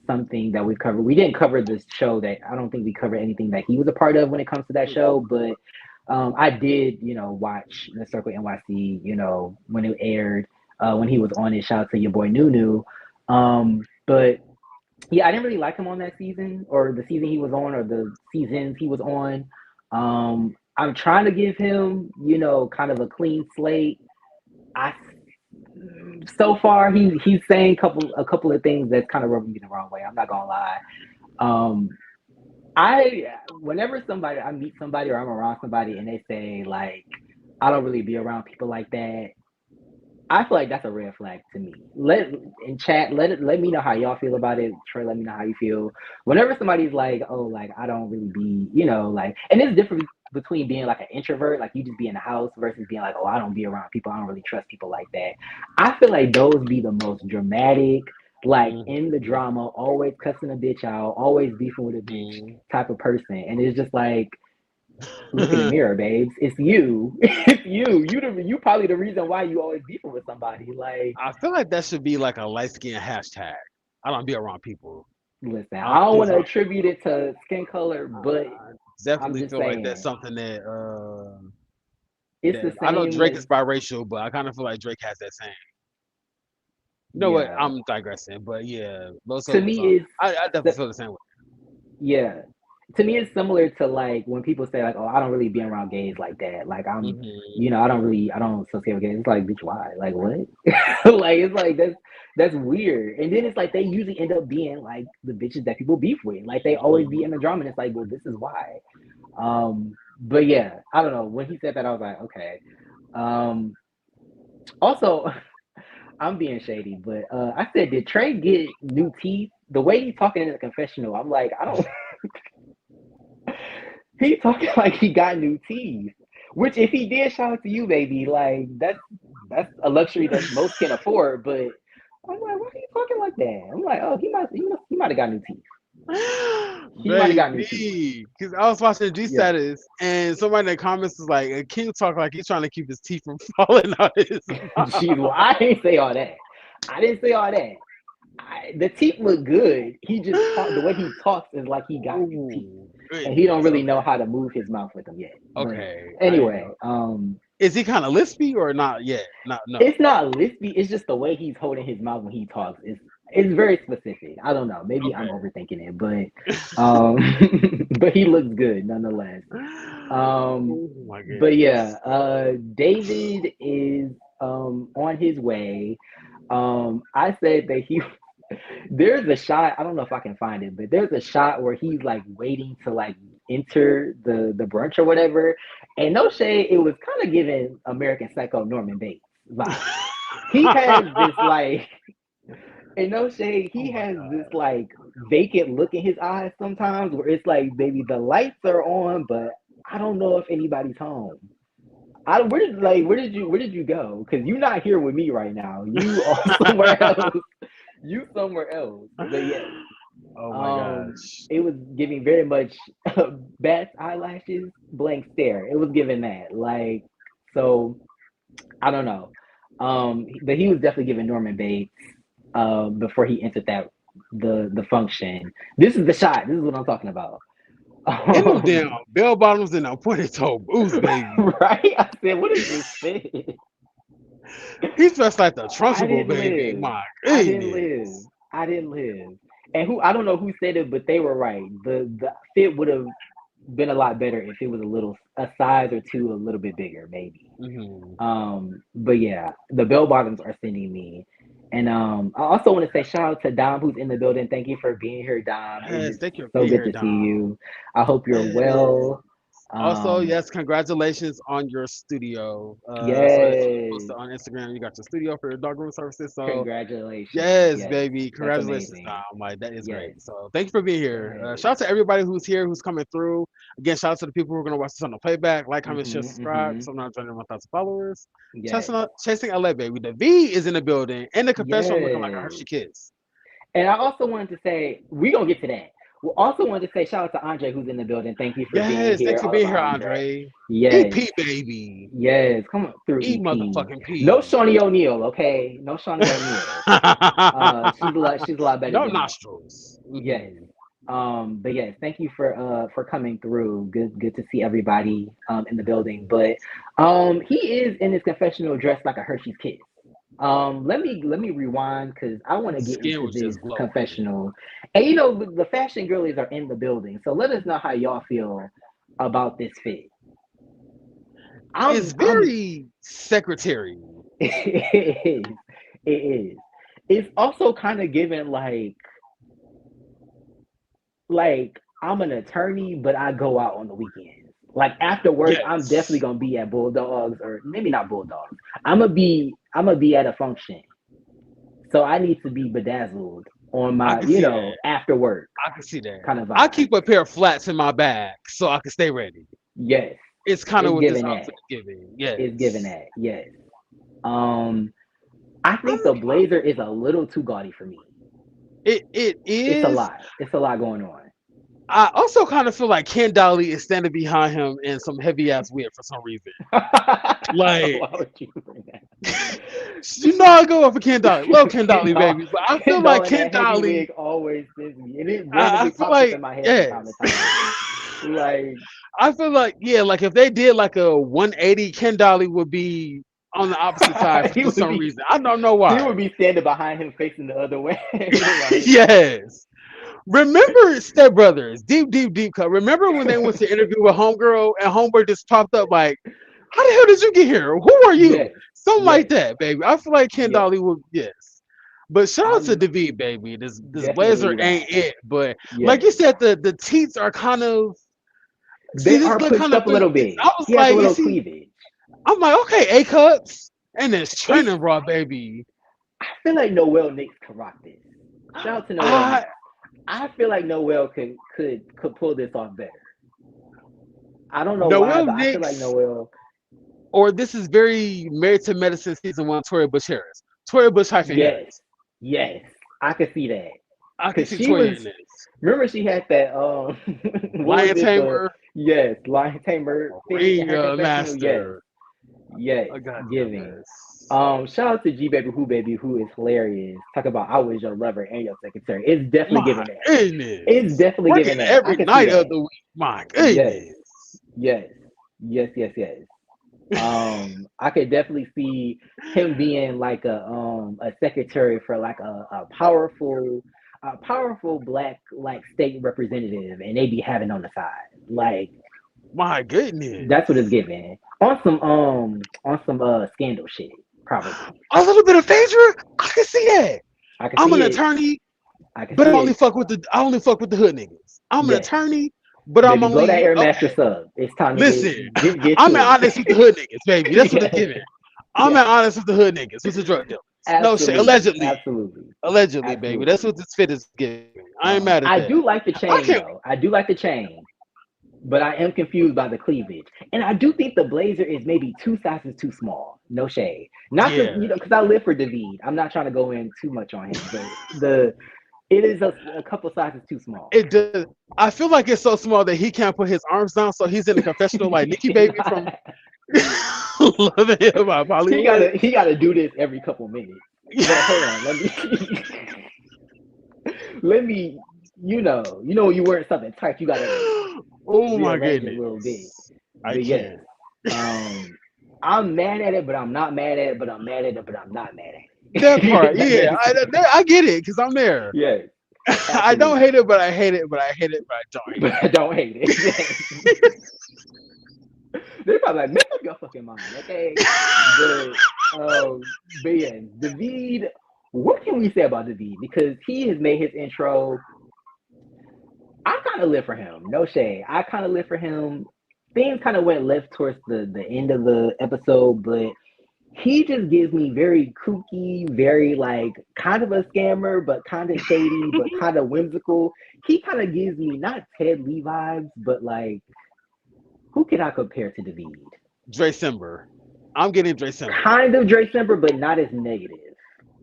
something that we covered. We didn't cover this show that I don't think we covered anything that he was a part of when it comes to that show, but I did, watch the Circle NYC, when it aired, when he was on it. Shout out to your boy Nunu. But yeah, I didn't really like him on that season or the season he was on or the seasons he was on. I'm trying to give him, kind of a clean slate. I So far he's saying a couple of things that's kind of rubbing me the wrong way. I'm not gonna lie. Um, I Whenever somebody I meet somebody or I'm around somebody and they say like I don't really be around people like that, I feel like that's a red flag to me. Let me know how y'all feel about it. Trey, let me know how you feel. Whenever somebody's like, oh, like I don't really be, like, and it's different between being like an introvert, like you just be in the house versus being like, oh, I don't be around people. I don't really trust people like that. I feel like those be the most dramatic, like in the Mhm, drama, always cussing a bitch out, always beefing with a bitch mhm. type of person. And it's just like, look in the mirror, babes. It's you. It's you. You probably the reason why you always beefing with somebody. Like, I feel like that should be like a light skin hashtag. I don't be around people. listen, I I don't don't be want to around. attribute it to skin color, but I I'm definitely just feel like that's saying something it's that the I know same Drake as is biracial, but I kind of feel like Drake has that same. You know what? yeah. I'm digressing, but yeah, To Loso was on. me, it's I definitely feel the same way. yeah. To me, it's similar to like when people say like, "Oh, I don't really be around gays like that." Like Hmm. I don't associate with gays. It's like, bitch, why? Like what? Like it's like that's weird. And then it's like they usually end up being like the bitches that people beef with. Like they always be in the drama. And it's like, well, this is why. But yeah, I don't know. When he said that, I was like, okay. Um, Also, I'm being shady, but I said, did Trey get new teeth? The way he's talking in the confessional, I'm like, I don't. He talking like he got new teeth. Which, if he did, shout out to you, baby. Like that's a luxury that most can afford. But I'm like, why are you talking like that? I'm like, oh, he might have got new teeth. He might have got new teeth. Maybe because I was watching G Yeah. status and somebody in the comments was like, "King talk like he's trying to keep his teeth from falling out of his Jeez, well, I didn't say all that. I didn't say all that. The teeth look good. He just talk the way he talks is like he got new teeth, Ooh, and he don't goodness. really know Okay, how to move his mouth with them yet. But okay. I didn't know. anyway, Is he kind of lispy or not yet? Not no. it's not lispy. It's just the way he's holding his mouth when he talks. It's very specific. I don't know. Maybe I'm Okay. overthinking it, but but he looks good nonetheless. Oh my But yeah, goodness. David is on his way. I said that he there's a shot, I don't know if I can find it, but there's a shot where he's like waiting to like enter the brunch or whatever. And no shade, it was kind of giving American Psycho Norman Bates vibes. He has this like and no shade, Oh he my has this god. like vacant look in his eyes sometimes where it's like, baby, the lights are on, but I don't know if anybody's home. Where did you go? Because you're not here with me right now. You are somewhere else. You somewhere else. But yes, Oh my gosh. it was giving very much Beth's eyelashes, blank stare. It was giving that. Like, so I don't know. But he was definitely giving Norman Bates before he entered that the function. This is the shot. This is what I'm talking about. In them damn bell bottoms and them pointed toe boots, baby. Right? I said, what is this fit? He's dressed like the I Trunchbull, didn't baby. live. My I didn't live. goodness. I didn't live. And who I don't know who said it, but they were right. The fit would have been a lot better if it was a size or two a little bit bigger, maybe. Mhm. But yeah, the bell bottoms are sending me. And I also want to say shout out to Dom who's in the building. Thank you for being here, Dom. Yes, It's thank you for so being good here, to see Dom. you. I hope you're Yes. well. Also, Um, yes, congratulations on your studio. So that you yes, posted on Instagram, you got your studio for your dog room services. So congratulations. yes, Yes, baby, that's congratulations, amazing. Dom. Like that is Yes, great. So thank you for being here. yes. Shout out to everybody who's here, who's coming through. Again, shout out to the people who are gonna watch this on the playback. Like, comment, share, subscribe. Mm-hmm. So I'm not joining 1,000 followers. Yes, Chasing LA, baby. The V is in the building, and the confessional looking like a yes. Hershey kiss. And I also wanted to say, we gonna get to that. We also wanted to say shout out to Andre who's in the building. Thank you for being Yes, here, thanks for all of being our here, Andre. Andre. Yes, EP, baby. yes, come on through Eat EP. motherfucking No P. Shawnee O'Neal, okay? No Shawnee O'Neal. She's a lot better No than that. nostrils. Yes. But yes, thank you for coming through. Good to see everybody in the building. But he is in his confessional dressed like a Hershey's Kiss. Let me rewind because I want to His get skin into was this just glowing. confessional. And the fashion girlies are in the building, so let us know how y'all feel about this fit. It's I'm very secretary. it is. It is. It's also kind of given like I'm an attorney, but I go out on the weekends. Like after work, I'm definitely Yes. gonna be at Bulldogs or maybe not Bulldogs. I'm gonna be at a function. So I need to be bedazzled on I my, can see that. after work I can see that. kind of I vibe. keep a pair of flats in my bag so I can stay ready. Yes. It's kind of It's what this giving that. outfit is giving. It's giving Yes. that. Yes. Um, I I'm, think the blazer is a little too gaudy for me. it It's a is. lot. It's a lot going on. I also kind of feel like Ken Dolly is standing behind him in some heavy ass wig for some reason. Like, Why would you bring that? you know, I go up for Ken Dolly. Love Ken Dolly, Kendall, baby. But I feel like Kendall and Ken that heavy Dolly, wig always sends me, and it I randomly feel pops up in like, my head from time to yes. time. Like, I feel like, yeah, like if they did like a 180, Ken Dolly would be on the opposite side he for would some be, reason. I don't know he why. would be standing behind him, facing the other way. Like, Yes. Remember Step Brothers, deep cut. Remember when they went to interview with Homegirl and Homegirl just popped up like, how the hell did you get here? Who are you? yes, Something like yes, that, baby. I feel like Ken yes. Dolly would, yes. But shout out to I'm David, baby. This blazer definitely ain't that. it. But like Yes, you said, the teats are kind of, see, they this are look pushed kind of up a little through. bit. I was He has a like, little is he? cleavage. I'm like, okay, A cups and it's It's training bra, baby. I feel like Noel Nix could rock this. Shout out to Noel I Nix. I feel like Noel could pull this off better. I don't know why, Noel but I feel like Nix, Noel. or this is very Married to Medicine season one, Toria Bush Harris. Toria Bush hyphen Yes, Harris. yes, I could see that I can because see she Toya in was. this. Remember, she had that. What was Lion it? The Tamer, yes, Lion Tamer thing in Ring her confessional. Yes, Master. yes, Oh god damn giving. this. Shout out to G Baby, who is hilarious. Talk about I was your lover and your secretary. It's definitely My giving that. It's goodness. definitely Working giving that. I every can see night of that. the week. My Yes, goodness. yes, yes. I could definitely see him being like a secretary for like a powerful black like state representative, and they be having on the side. Like My that's what it's goodness. giving on some scandal shit probably. A little bit of Phaedra? I can see that. I can I'm see an it. attorney, I can but see it. I only fuck with the hood niggas. I'm an Yes, attorney, but I'm baby, blow that only Air Master okay. sub. It's time to Listen, get I'm to at honest with the it. hood niggas, baby. That's what it's Yes, giving. I'm yes, at honest with the hood niggas, with the drug dealers. No shit. absolutely, Allegedly. absolutely, Allegedly, baby. That's absolutely. what this fit is giving. I ain't mad at I that. do like the I chain can't. though. I do like the chain, but I am confused by the cleavage, and I do think the blazer is maybe two sizes too small. No shade, not to Yeah. because I live for David. I'm not trying to go in too much on him, but it is a couple sizes too small. It does. I feel like it's so small that he can't put his arms down, so he's in the confessional like Nikki Baby from Love and Hip Hop he Hollywood. gotta do this every couple minutes. But hold on, let me when you wear something tight, you gotta Oh my rearrange it a little bit. goodness. I But yes, can't. um, I'm mad at it, but I'm not mad at it. But I'm mad at it, but I'm not mad at it. That part, If that yeah, makes sense. I get it because I'm there. Yes, I don't absolutely. hate it, but I hate it, but I hate it, but I don't hate But I don't hate it. Yes. They're probably like, make up your fucking mind, okay? But but yeah, David. What can we say about David? Because he has made his intro. I kind of live for him. No shade. I kind of live for him. Things kind of went left towards the end of the episode, but he just gives me very kooky, very like kind of a scammer, but kind of shady, but it. kind of whimsical. He kind of gives me not Ted Lee vibes, but like who can I compare to David? Dre Simber. I'm getting Dre Simber. Kind of Dre Semper, but not as negative,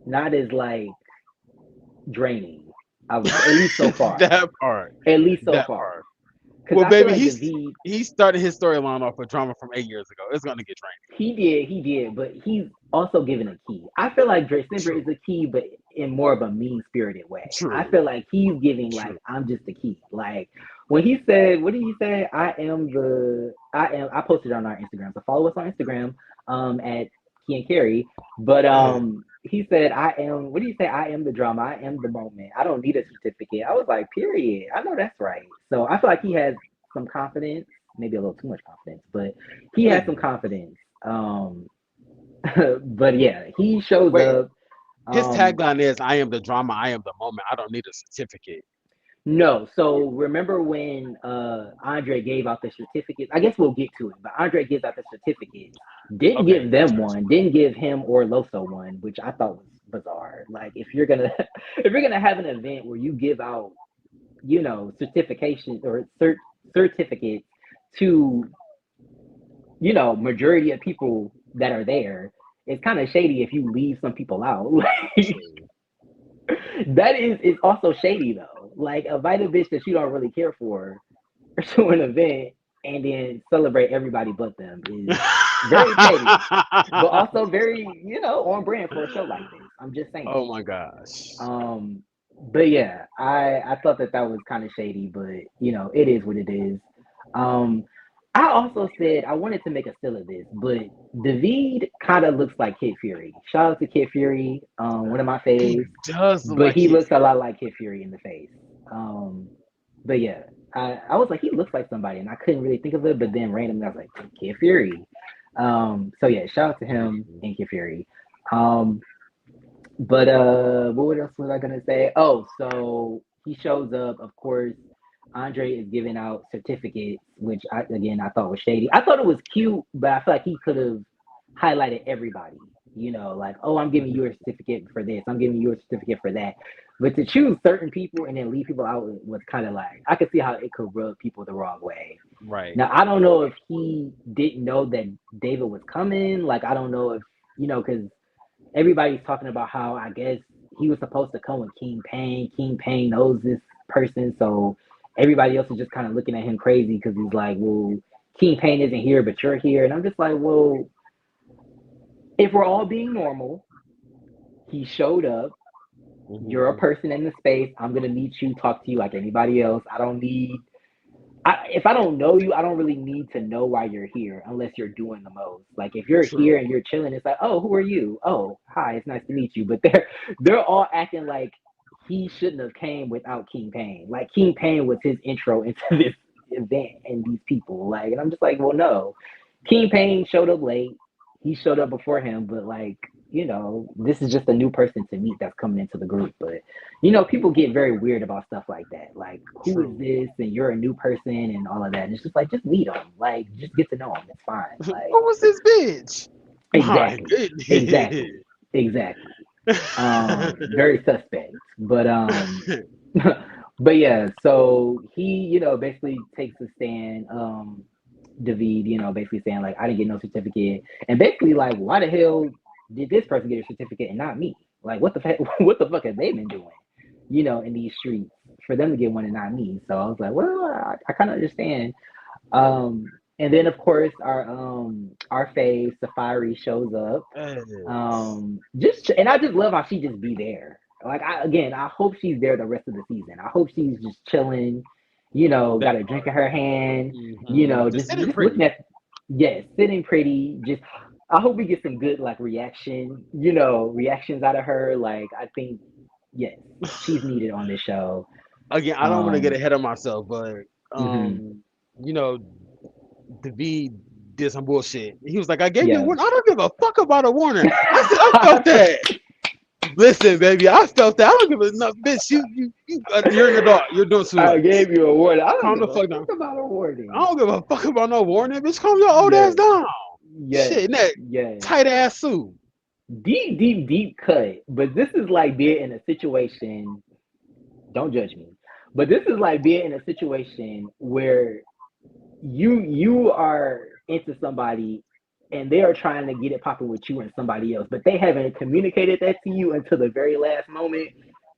not as like draining. I would say, at least so far. That part. At least so That far, part. because Well, I feel baby, like David. he started his storyline off with drama from 8 years ago. It's gonna get draining. He did, but he's also given a key. I feel like Dre Simper is True. a key, but in more of a mean spirited way. I True. feel like he's giving like True. I'm just the key. Like when he said, what did he say? I posted it on our Instagram. So follow us on Instagram at Key and Carrie. But Uh, he said I am what do you say? I am the drama. I am the moment. I don't need a certificate. I was like, period. I know that's right. So I feel like he has some confidence, maybe a little too much confidence, but he has some maybe. confidence. Um, but yeah, he shows Wait, up. his Um, tagline is "I am the drama. I am the moment. I don't need a certificate." no, so remember when Andre gave out the certificates? I guess we'll get to it, but Andre gives out the certificates. Didn't Okay, give gotcha, them gotcha. one. Didn't give him or Loso one, which I thought was bizarre. Like if you're gonna if you're gonna have an event where you give out, certifications or certificates to majority of people that are there, it's kind of shady if you leave some people out. Like True. that is also shady though. Like invite a bitch that you don't really care for to an event and then celebrate everybody but them is very petty, but also very on brand for a show like this. I'm just saying. Oh my gosh. Um, but yeah, I thought that was kind of shady, but it is what it is. Um, I also said I wanted to make a still of this, but David kind of looks like Kid Fury. Shout out to Kid Fury, one of my He faves, does look but like he Kid looks a lot Fury. like Kid Fury in the face. Um, but yeah, I was like, he looks like somebody, and I couldn't really think of it, but then randomly I was like, Kid Fury. So yeah, shout out to him Mhm. and Kid Fury. Um, but what else was I gonna say? Oh, so he shows up. Of course, Andre is giving out certificates, which I thought was shady. I thought it was cute, but I feel like he could have highlighted everybody. Like, oh, I'm giving you a certificate for this. I'm giving you a certificate for that. But to choose certain people and then leave people out was kind of like I could see how it could rub people the wrong way. Right. Now I don't know if he didn't know that David was coming. Like I don't know if because everybody's talking about how I guess he was supposed to come with King Payne. King Payne knows this person, so everybody else is just kind of looking at him crazy because he's like, well, King Payne isn't here, but you're here, and I'm just like, well, if we're all being normal, he showed up. You're a Hmm. person in the space. I'm gonna meet you, talk to you like anybody else. I don't need if I don't know you, I don't really need to know why you're here unless you're doing the most. Like if you're here True. and you're chilling, it's like, oh, who are you? Oh, hi, it's nice to meet you. But they're all acting like he shouldn't have came without King Payne. Like King Payne was his intro into this event and these people. Like, and I'm just like, well, no. King Payne showed up late. He showed up before him, but like, this is just a new person to meet that's coming into the group. But people get very weird about stuff like that. Like, who is True. this? And you're a new person and all of that. And it's just like, just meet them. Like, just get to know them. It's fine. Like, What was this bitch? My exactly, goodness. exactly, exactly. Very suspect. But but yeah. So he, basically takes a stand. David, basically saying like, I didn't get no certificate, and basically like, why the hell did this person get a certificate and not me? Like, what the what the fuck have they been doing? In these streets for them to get one and not me. So I was like, well, I kind of understand. And then of course our fave Safari shows up. Yes. Just and I just love how she just be there. Like I hope she's there the rest of the season. I hope she's just chilling got That a drink part. in her hand, Just sitting just looking pretty. at, yes, sitting pretty. Just, I hope we get some good like reactions out of her. Like, I think, yes, she's needed on this show. Again, I don't want to get Um, ahead of myself, but hmm you know, David did some bullshit. He was like, "I gave you a yeah. warning. I don't give a fuck about a warning." I said, "I felt that." Listen, baby, I felt that. I don't give a no, bitch. You're an adult. You're doing too I much. gave you a warning. I don't Calm give the a fuck fuck down. about a I warning. don't give a fuck about no warning, bitch. Calm your old ass Yes, down. yes, Shit, in that yes. tight ass suit. Deep, deep, deep cut. But this is like being in a situation. Don't judge me. But this is like being in a situation where you are into somebody and they are trying to get it popping with you and somebody else, but they haven't communicated that to you until the very last moment.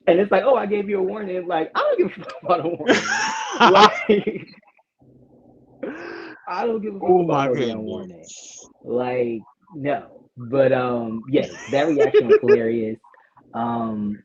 And it's like, oh, I gave you a warning. Like, I don't give a fuck about a warning. Like, I don't give a fuck Oh about my no damn warning. goodness. Like, no. But yes, that reaction was hilarious. Um,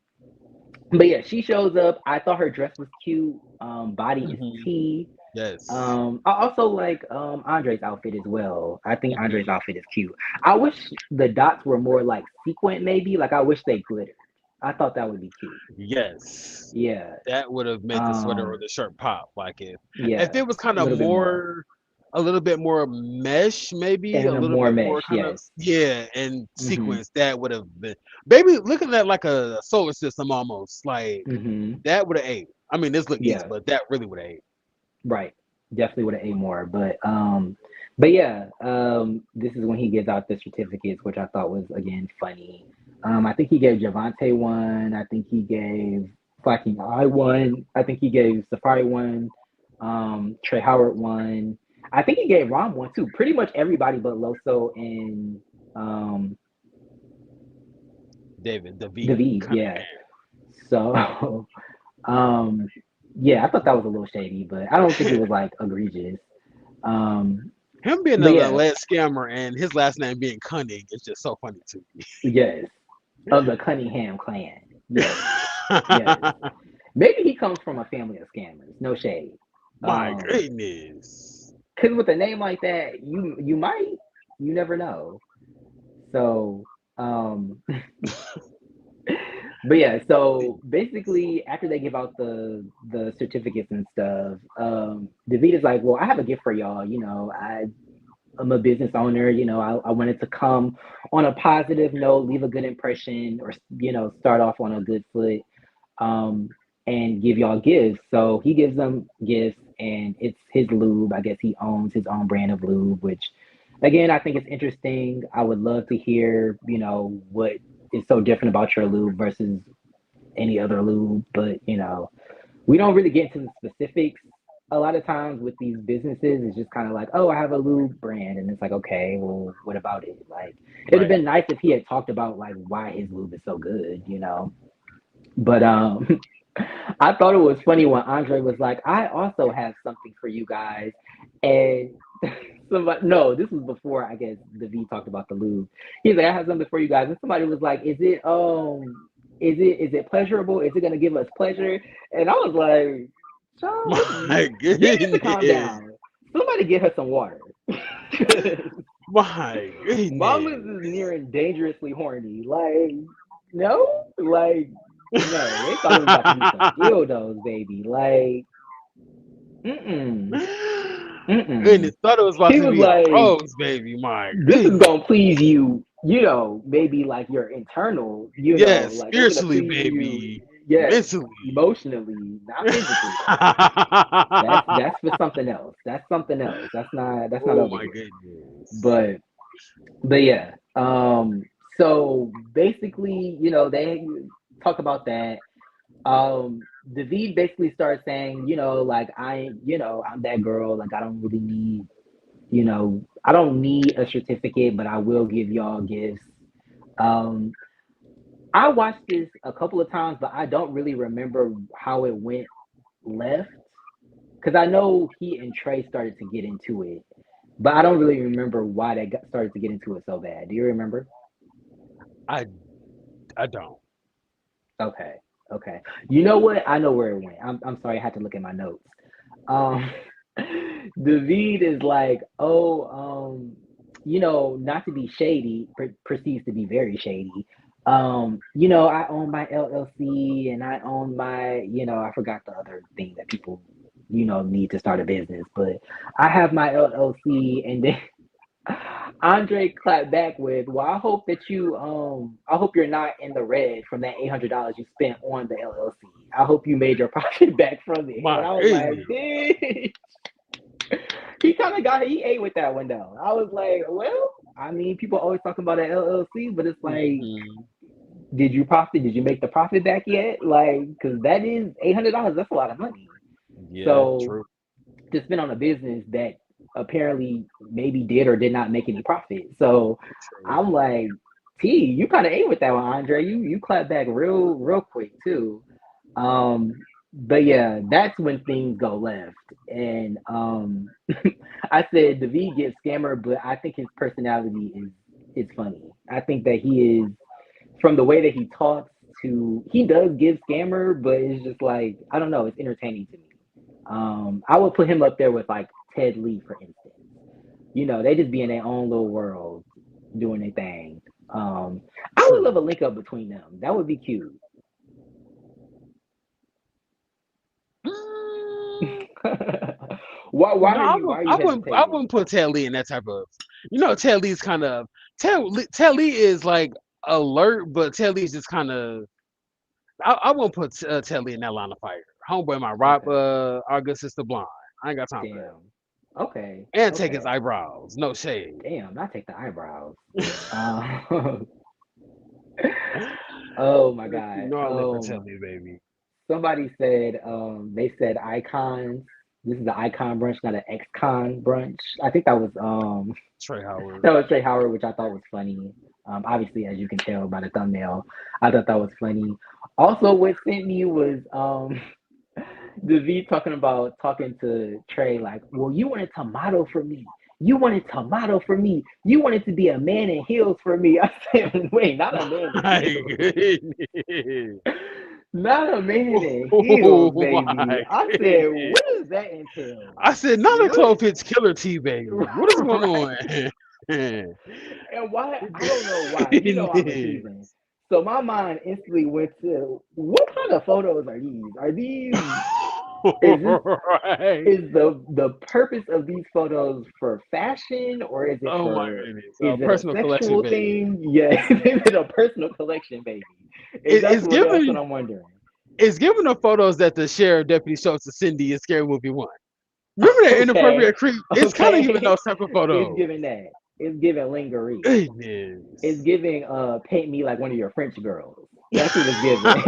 but yeah, she shows up. I thought her dress was cute. Body is Mhm. T. Yes. I also like Andre's outfit as well. I think Andre's Mhm. outfit is cute. I wish the dots were more like sequin, maybe. Like I wish they glittered. I thought that would be cute. Yes. Yeah. That would have made the sweater or Um. the shirt pop. Like if Yeah. it was kind A of little bit more. more, a little bit more mesh, maybe a And a little more bit more mesh. kind of Yes. yeah, and Mhm. sequence that would have been baby looking at like a solar system almost like Mhm. that would have ate. I mean, this look easy, Yeah. but that really would have ate. Right. Definitely would have ate more. But yeah. This is when he gives out the certificates, which I thought was again funny. I think he gave Javante one. I think he gave Flaky Eye one. I think he gave Safari one. Trey Howard one. I think he gave Rom one too. Pretty much everybody but Loso and um David David. Yeah. Cunningham. So um yeah, I thought that was a little shady, but I don't think it was like egregious. Um Him being but an yeah, alleged scammer and his last name being Cunning is just so funny to yes. Of the Cunningham clan. me. Yes. Yes. Maybe he comes from a family of scammers. No shade. My Um, goodness. cause with a name like that, you might, you never know. So, um, but yeah. So basically, after they give out the certificates and stuff, David is like, well, I have a gift for y'all. I'm a business owner. I wanted to come on a positive note, leave a good impression, or start off on a good foot. um, and give y'all gifts. So he gives them gifts, and it's his lube. I guess he owns his own brand of lube, which, again, I think it's interesting. I would love to hear, what is so different about your lube versus any other lube. But we don't really get into the specifics. A lot of times with these businesses, it's just kind of like, oh, I have a lube brand, and it's like, okay, well, what about it? Like, it'd have Right. been nice if he had talked about like why his lube is so good. But I thought it was funny when Andre was like, I also have something for you guys. And somebody, no, this was before I guess the V talked about the lube. He's like, I have something for you guys. And somebody was like, is it pleasurable? Is it gonna give us pleasure? And I was like, Sean, My you need to calm goodness. down. Somebody get her some water. My Mamas is goodness. nearing dangerously horny. Like, no, like, no. They thought it was about to be some dildos, baby. Like, mm-mm, mm-mm. Goodness, thought it was about He to was be a like, rose, baby. My this is goodness. gonna please you, maybe like your internal, Yes, like it's gonna spiritually, please you, baby. yes, Mentally. emotionally, not physically though. That's for something else. That's something else. That's not Oh over my here. goodness. But yeah. So basically, they talk about that. David basically starts saying, like I'm that girl. Like I don't need a certificate, but I will give y'all gifts. Um, I watched this a couple of times, but I don't really remember how it went left because I know he and Trey started to get into it, but I don't really remember why they started to get into it so bad. Do you remember? I I don't. Okay. Okay. You know what? I know where it went. I'm sorry. I had to look at my notes. Um, David is like, oh, not to be shady, proceeds to be very shady. I own my LLC and I own my, I forgot the other thing that people, need to start a business, but I have my LLC, and then Andre clapped back with, "Well, I hope you're not in the red from that $800 you spent on the LLC. I hope you made your profit back from it." And My I was like, goodness. "Dude." He ate with that one though. I was like, "Well, I mean, people always talking about an LLC, but it's like, Mhm. did you profit? Did you make the profit back yet? Like, because that is $800. That's a lot of money. Yeah, So true. to spend on a business that apparently maybe did or did not make any profit. So True. I'm like, T, you kind of ate with that one, Andre. You clapped back real quick too. But yeah, that's when things go left. And I said the V gets scammer, but I think his personality is funny. I think that he is, from the way that he talks, to he does give scammer, but it's just like, I don't know, it's entertaining to me. I would put him up there with like Ted Lee, for instance. They just be in their own little world doing their thing. Um, I would love True. a link up between them. That would be cute. Mm, why no, are you why are you I hesitating? wouldn't put Ted Lee in that type of. Ted Lee's kind of Ted Lee is like alert, but Ted Lee's just kind of. I won't put Ted Lee in that line of fire. Homeboy, my Rob Okay. August is the blonde. I ain't got time for that. Damn. Okay. And take his Okay. eyebrows. No shade. Damn. Not take the eyebrows. Um, oh my You God. know I live for Ted Lee, baby. Somebody said, they said icons. This is the icon brunch, not an ex-con brunch. I think Trey Howard. that was Trey Howard, which I thought was funny. Obviously, as you can tell by the thumbnail, I thought that was funny. Also, what sent me was the V talking to Trey like, well, you wanted to model for me. You wanted to model for me. You wanted to be a man in heels for me. I said, wait, not a man in My heels. goodness. Not a man in heels, Oh baby. my I said, goodness. what does that entail? I said, not a What clove hits killer T, baby. What is going right? on? And why? I don't know why. I'm a heathen. So my mind instantly went to, what kind of photos are these? Is this Right. is the purpose of these photos for fashion, or Oh my goodness. is it a Personal collection, sexual baby. thing? Yeah, is it a personal collection, baby? It, it's That's what given I'm wondering. it's given the photos that the sheriff deputy showed to Cindy in Scary Movie One. Remember that Okay, inappropriate creep? It's kind of giving okay. those type of It's photos. giving that. It's giving lingerie. It's Goodness. giving paint me like one of your French girls. That's what it's giving.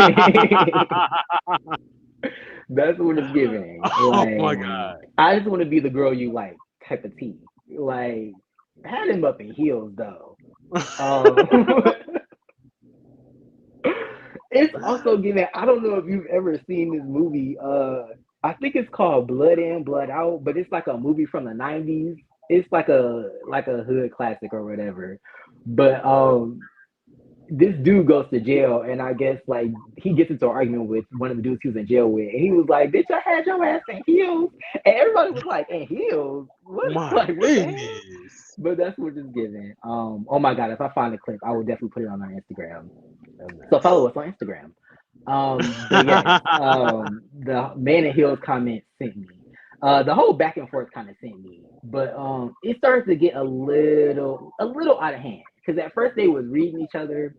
That's what it's giving. Oh my Like, god. I just want to be the girl you like type of tea. Like, had him up in heels though. Um, it's also giving. I don't know if you've ever seen this movie. I think it's called Blood In, Blood Out, but it's like a movie from the '90s. It's like a hood classic or whatever. But this dude goes to jail, and I guess like he gets into an argument with one of the dudes he was in jail with, and he was like, "Bitch, I had your ass in heels," and everybody was like, "In heels? What? My Like what the hell?" goodness. But that's what it's giving. Oh my god, if I find the clip, I will definitely put it on our Instagram. A So mess. follow us on Instagram. But yes, the Man in Heels comment sent me. The whole back and forth kind of sent me, but it started to get a little out of hand because at first they was reading each other,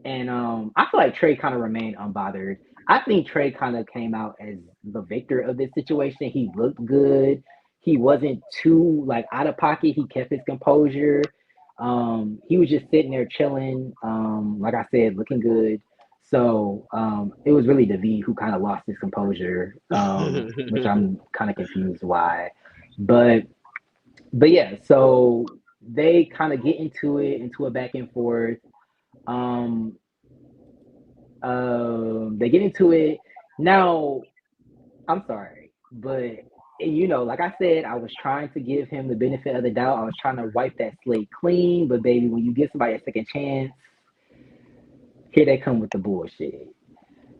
and I feel like Trey kind of remained unbothered. I think Trey kind of came out as the victor of this situation. He looked good. He wasn't too like out of pocket. He kept his composure. He was just sitting there chilling. Like I said, looking good. So it was really David who kind of lost his composure, which I'm kind of confused why. But yeah, so they kind of get into a back and forth. Um, they get into it. Now, I'm sorry, but like I said, I was trying to give him the benefit of the doubt. I was trying to wipe that slate clean, but baby, when you give somebody a second chance, here they come with the bullshit.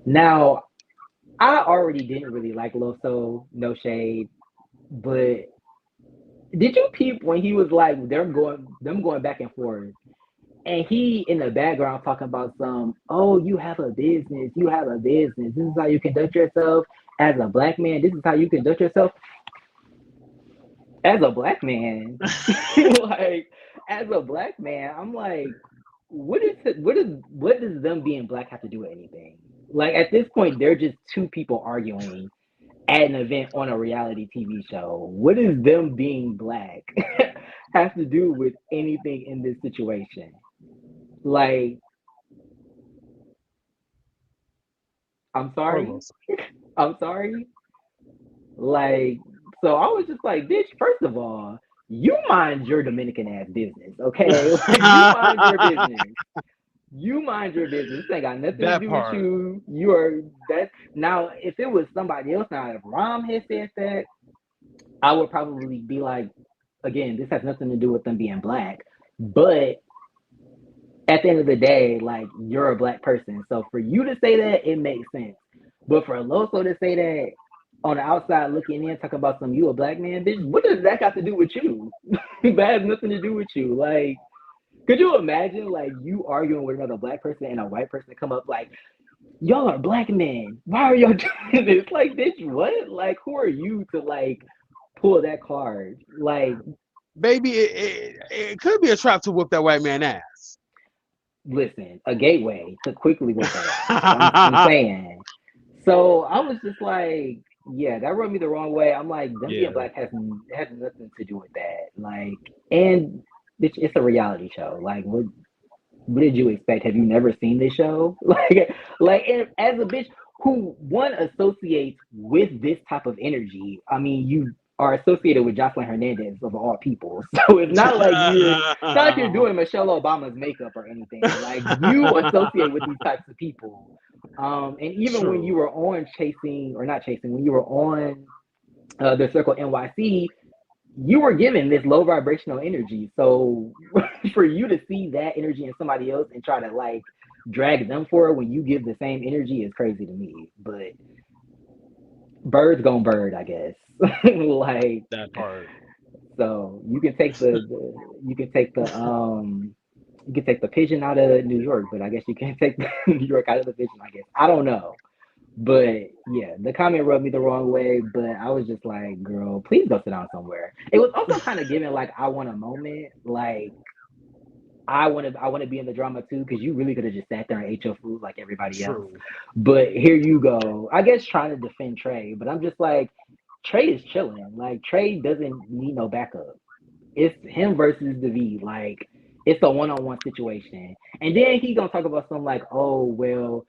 Now, I already didn't really like Loso, no shade, but did you peep when he was like them going back and forth, and he in the background talking about some, oh, you have a business. This is how you conduct yourself as a black man. This is how you conduct yourself as a black man. Like as a black man, I'm like, what does them being black have to do with anything? Like at this point, they're just two people arguing at an event on a reality TV show. What does them being black have to do with anything in this situation? Like, I'm Poor sorry. Los. I'm sorry. Like, so I was just like, bitch, first of all, you mind your Dominican ass business, okay? Like, you mind your business. You mind your business. This ain't got nothing to That do with part. you. You are that now. If it was somebody else, now if Rom had said that, I would probably be like, again, this has nothing to do with them being black. But at the end of the day, like you're a black person. So for you to say that, it makes sense. But for Loso to say that on the outside looking in, talk about some you a black man, bitch, what does that got to do with you? That has nothing to do with you. Like, could you imagine like you arguing with another black person and a white person come up like, y'all are black men. Why are y'all doing this? Like, bitch, what? Like, who are you to like pull that card? Like, Baby, it could be a trap to whoop that white man ass. listen, a gateway to quickly whoop their ass. I'm saying. So I was just like, yeah, that rubbed me the wrong way. I'm like, them being Yeah, black has nothing to do with that. Like, and it's a reality show. Like, what did you expect? Have you never seen this show? Like, and as a bitch who one associates with this type of energy, I mean, you are associated with Jocelyn Hernandez of all people. So it's not like you're doing Michelle Obama's makeup or anything. Like you associate with these types of people. And even when you true. were on chasing or not chasing, when you were on the Circle NYC, you were given this low vibrational energy. So for you to see that energy in somebody else and try to like drag them for it when you give the same energy is crazy to me. But birds gone bird, I guess. Like That part. so you can take you can take you can take the pigeon out of New York, but I guess you can't take New York out of the pigeon, I guess. I don't know. But yeah, the comment rubbed me the wrong way. But I was just like, girl, please go sit down somewhere. It was also kind of giving like I want a moment. Like I want to be in the drama too, because you really could have just sat there and ate your food like everybody else. True. But here you go. I guess trying to defend Trey, but I'm just like, Trey is chilling. Like Trey doesn't need no backup. It's him versus the V. Like it's a one-on-one situation. And then he gonna talk about something like, oh well,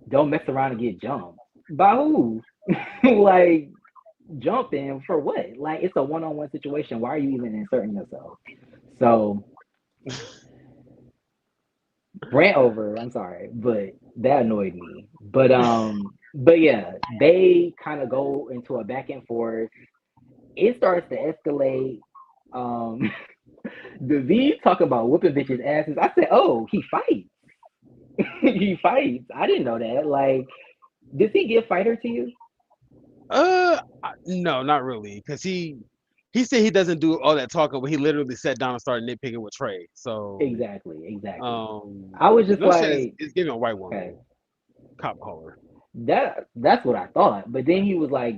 don't mess around and get jumped. By who? Like jumping for what? Like it's a one-on-one situation. Why are you even inserting yourself? So rant over. I'm sorry, but that annoyed me. But yeah, they kind of go into a back and forth. It starts to escalate. Um, the V talk about whooping bitches' asses. I said, oh, he fights. He fights. I didn't know that. Like, does he give fighter to you? No, not really, because he said he doesn't do all that talking, but he literally sat down and started nitpicking with Trey. So, Exactly, exactly. um, I was just no shit like, is giving a white okay, woman cop collar. that's what I thought. But then he was like,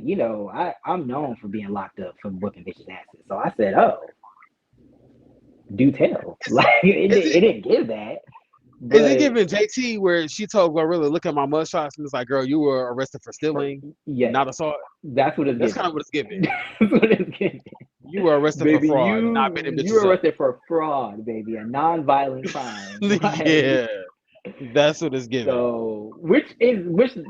I'm known for being locked up for whooping bitches' asses. So I said, oh, do tell. Is Like is it it didn't give that, is it but giving JT where she told Glorilla, look at my mugshots, and it's like, girl, you were arrested for for stealing, yes, not assault. that's what it's That's kind of giving. what it's giving. That's what it's giving. You were arrested for Baby, fraud, not beating you bitches were up. arrested for fraud, baby, a non-violent crime. Like Yeah, that's what it's giving. so, which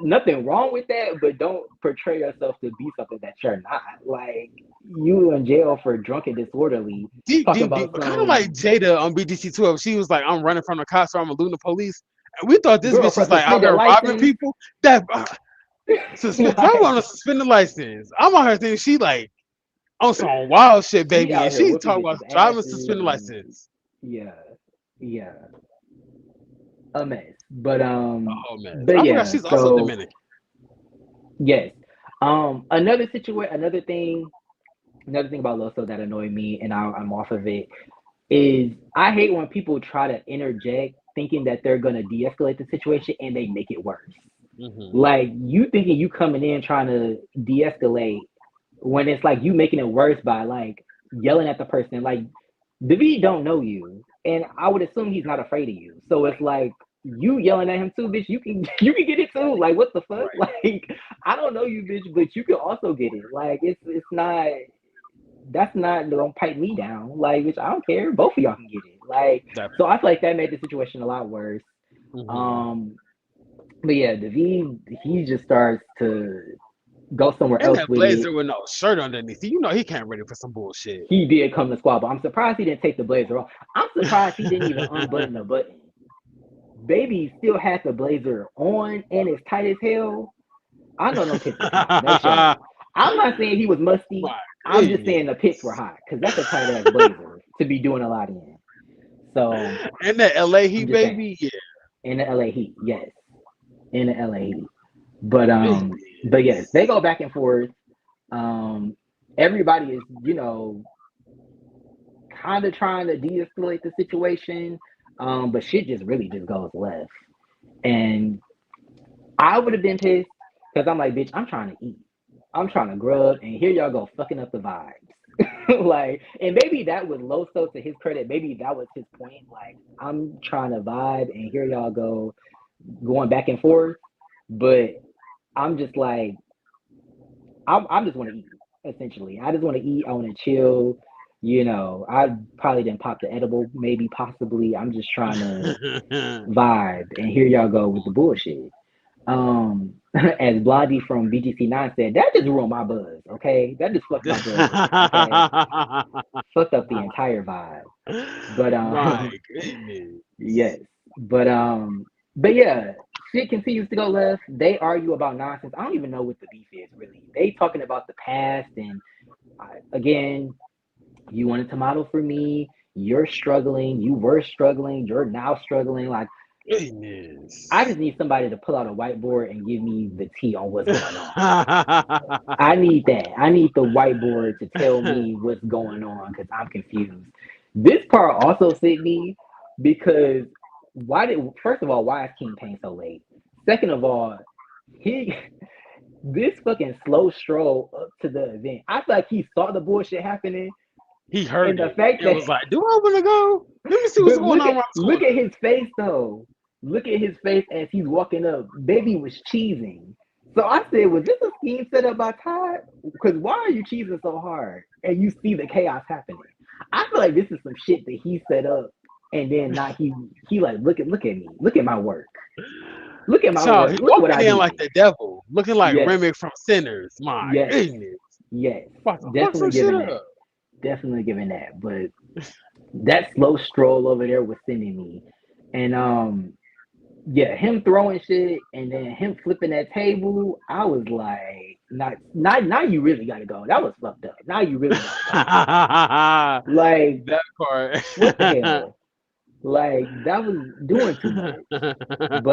nothing wrong with that, but don't portray yourself to be something that you're not. Like you in jail for drunk and disorderly, Deep, talking deep, deep. about Kind of like some Jada on BDC 12. She was like, I'm running from the cops or I'm eluding the police. And we thought this girl bitch for is like out suspended here robbing license. people. That suspend, probably Like on a suspended license. I'm on her thinking she like on some wild shit, she baby. out And here she whooping talking about bitches' driving asses suspended and license. yeah, yeah, a mess. Oh man. But I forgot yeah, she's also so Dominican. Yes. Another thing about Loso that annoyed me, and I'm off of it, is I hate when people try to interject thinking that they're gonna de-escalate the situation and they make it worse. Hmm. Like you thinking you coming in trying to de-escalate when it's like you making it worse by like yelling at the person. Like David don't know you, and I would assume he's not afraid of you. So it's like you yelling at him too, bitch. You can you can get it too. Like what the fuck? Right. Like I don't know you, bitch, but you can also get it. Like it's not that's not gonna pipe me down. Like bitch, I don't care. Both of y'all can get it. Like so I Definitely. feel like that made the situation a lot worse. Hmm. Um, but yeah, David he just starts to go somewhere And else that with it. blazer with no shirt underneath. You know he can't ready for some bullshit. He did come to squad, but I'm surprised he didn't take the blazer off. I'm surprised he didn't even unbutton the button. Baby still had the blazer on and it's tight as hell. I know them pits is hot. No shade. I'm not saying he was musty. My I'm just saying the pits were goodness. hot because that's a tight ass blazer to be doing a lot in. So And that LA I'm Heat just saying baby, yeah. in the LA Heat, yes, in the LA Heat. But but yes, they Goodness. go back and forth. Um, everybody is kind of trying to de-escalate the situation, but shit just really just goes left. And I would have been pissed because I'm like, bitch, I'm trying to eat. I'm trying to grub, and here y'all go fucking up the vibes. Like, and maybe that was Loso to his credit. Maybe that was his point. Like, I'm trying to vibe, and here y'all go going back and forth. But I'm just like, I'm just want to eat. Essentially, I just want to eat. I want to chill. I probably didn't pop the edible. Maybe, possibly. I'm just trying to vibe, and here y'all go with the bullshit. As Blondie from BGC9 said, that just ruined my buzz, okay? That just fucked my buzz up, okay? Fucked up the entire vibe. But My goodness. yes. But but yeah, shit continues to go left. They argue about nonsense. I don't even know what the beef is really. They talking about the past and again, you wanted to model for me. You're struggling. You were struggling. You're now struggling. Like I Goodness. just need somebody to pull out a whiteboard and give me the tea on what's going on. I need that. I need the whiteboard to tell me what's going on because I'm confused. This part also sent me because first of all, why is King Payne so late? Second of all, he this fucking slow stroll up to the event. I feel like he saw the bullshit happening He and heard the it fact and that was like, "Do I want to go? Let me see what's but going on around the look at corner." his face though. Look at his face as he's walking up. Baby was cheesing. So I said, was this a scheme set up by Todd? Because why are you cheesing so hard? And you see the chaos happening. I feel like this is some shit that he set up, and then not he like look at me, look at my work, look at my So work, he look what walking I in like did. the devil, looking like Yes, Remick from Sinners. My yes, goodness, yes, about to fuck definitely some shit giving that, up. definitely giving that. But that slow stroll over there was sending me, and yeah, him throwing shit and then him flipping that table, I was like, not now you really gotta go. That was fucked up. Now you really gotta go. Like, That part. what the hell? Like that was doing too much.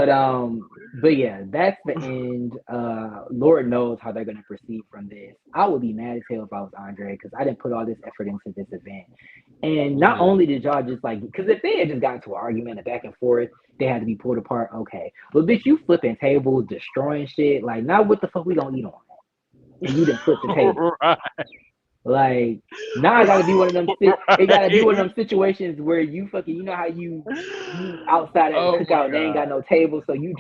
But yeah, that's the end. Lord knows how they're gonna proceed from this. I would be mad as hell if I was Andre because I didn't put all this effort into this event. And not Mhm. only did y'all just like, because if they had just got into an argument and back and forth, they had to be pulled apart. Okay, but bitch, you flipping tables, destroying shit. Like, now what the fuck we gonna eat on? And you didn't flip the table. Right. Like, now I gotta be one of them. It gotta be one of Right. them situations where you fucking, you know how you outside at a Oh my cookout, they ain't god. got no table, so you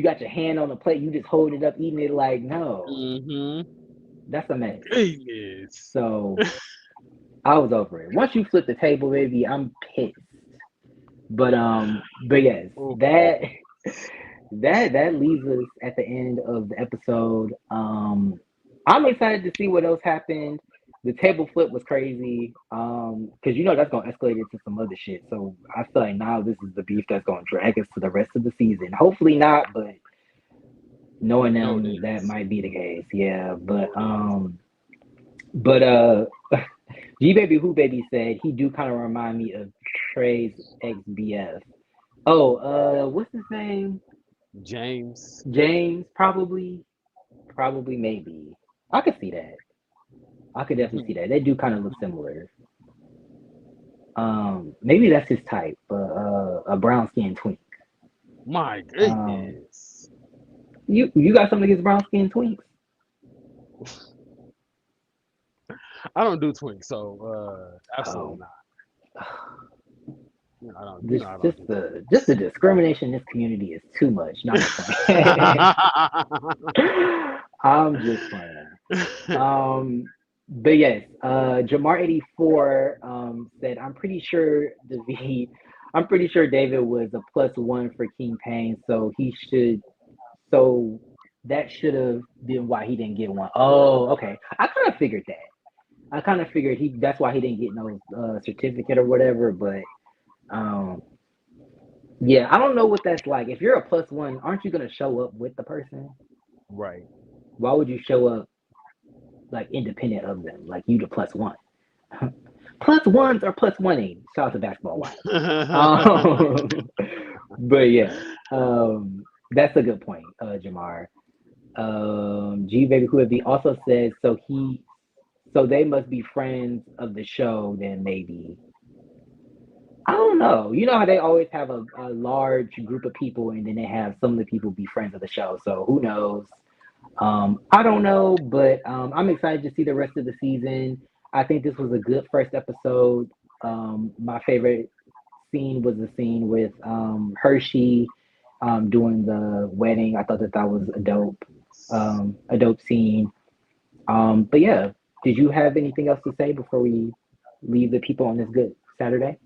got your hand on the plate, you just hold it up, eating it. Like, no, Mhm. that's a mess. Goodness. So I was over it. Once you flip the table, baby, I'm pissed. But yes, Oh my that goodness. that leaves us at the end of the episode. I'm excited to see what else happened. The table flip was crazy. Because that's gonna escalate into some other shit. So I feel like now this is the beef that's gonna drag us to the rest of the season. Hopefully not, but knowing No, it them, that is. might be the case. Yeah, No, it is. but G Baby Who Baby said he do kind of remind me of Trey's ex BF. Oh, what's his name? James. James, probably, maybe. I could see that. I could definitely see that. They do kind of look similar. Maybe that's his type, a brown skinned twink. My Um, goodness. you got something against brown skinned twinks? I don't do twinks, so absolutely Oh, not. I don't. this I don't just do the twinks. discrimination in this community is too much. No, I'm just playing. I'm just playing. Um, but yes, Jamar84 said, I'm pretty sure David was a +1 for King Payne, so that should have been why he didn't get one. Oh, okay. I kind of figured that. I kind of figured that's why he didn't get no certificate or whatever. But um, yeah, I don't know what that's like. If you're a +1, aren't you gonna show up with the person? Right. Why would you show up like independent of them, like you the +1? +1s are +1ing. Shout out to Basketball Wives. Um, but yeah, that's a good point, Jamar. G Baby Who be also says so they must be friends of the show. Then maybe I don't know. You know how they always have a large group of people, and then they have some of the people be friends of the show. So who knows? I don't know, but I'm excited to see the rest of the season. I think this was a good first episode. My favorite scene was the scene with Hershey doing the wedding. I thought that was a dope scene. But yeah, did you have anything else to say before we leave the people on this good Saturday?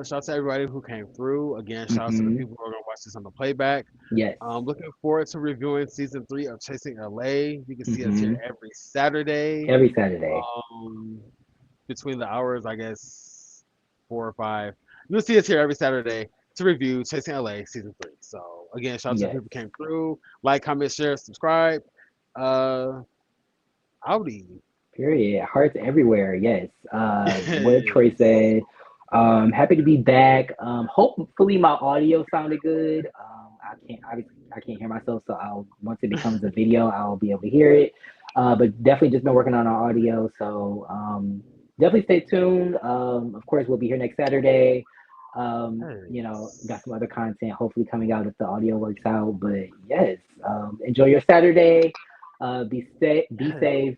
Shout out to everybody who came through. Again, shout out to the Mm-hmm. people who are gonna watch this on the playback. Yes. Looking forward to reviewing season 3 of Chasing LA. You can see us here Mm-hmm. every Saturday. Every Saturday. Um, between the hours, I guess 4 or 5. You'll see us here every Saturday to review Chasing LA season 3. So again, shout out to the Yes. people who came through. Like, comment, share, subscribe. Uh, Audi. Period. Hearts everywhere. Yes. What Troy said. Happy to be back. Hopefully my audio sounded good. I can't hear myself, so I'll once it becomes a video, I'll be able to hear it. But definitely just been working on our audio, so definitely stay tuned. Of course, we'll be here next Saturday. Got Yes. some other content hopefully coming out if the audio works out. But yes, enjoy your Saturday. Be safe, Yes. stay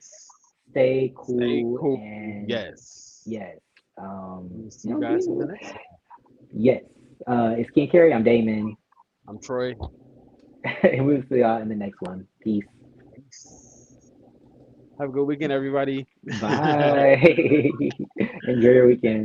Stay cool, cool. and Yes. yes, We'll see you guys in the next one. yes. It's Ken Carey. I'm Damon, I'm Troy. and we'll see y'all in the next one. Peace. Peace. Have a good weekend, everybody. Bye. Enjoy your weekend.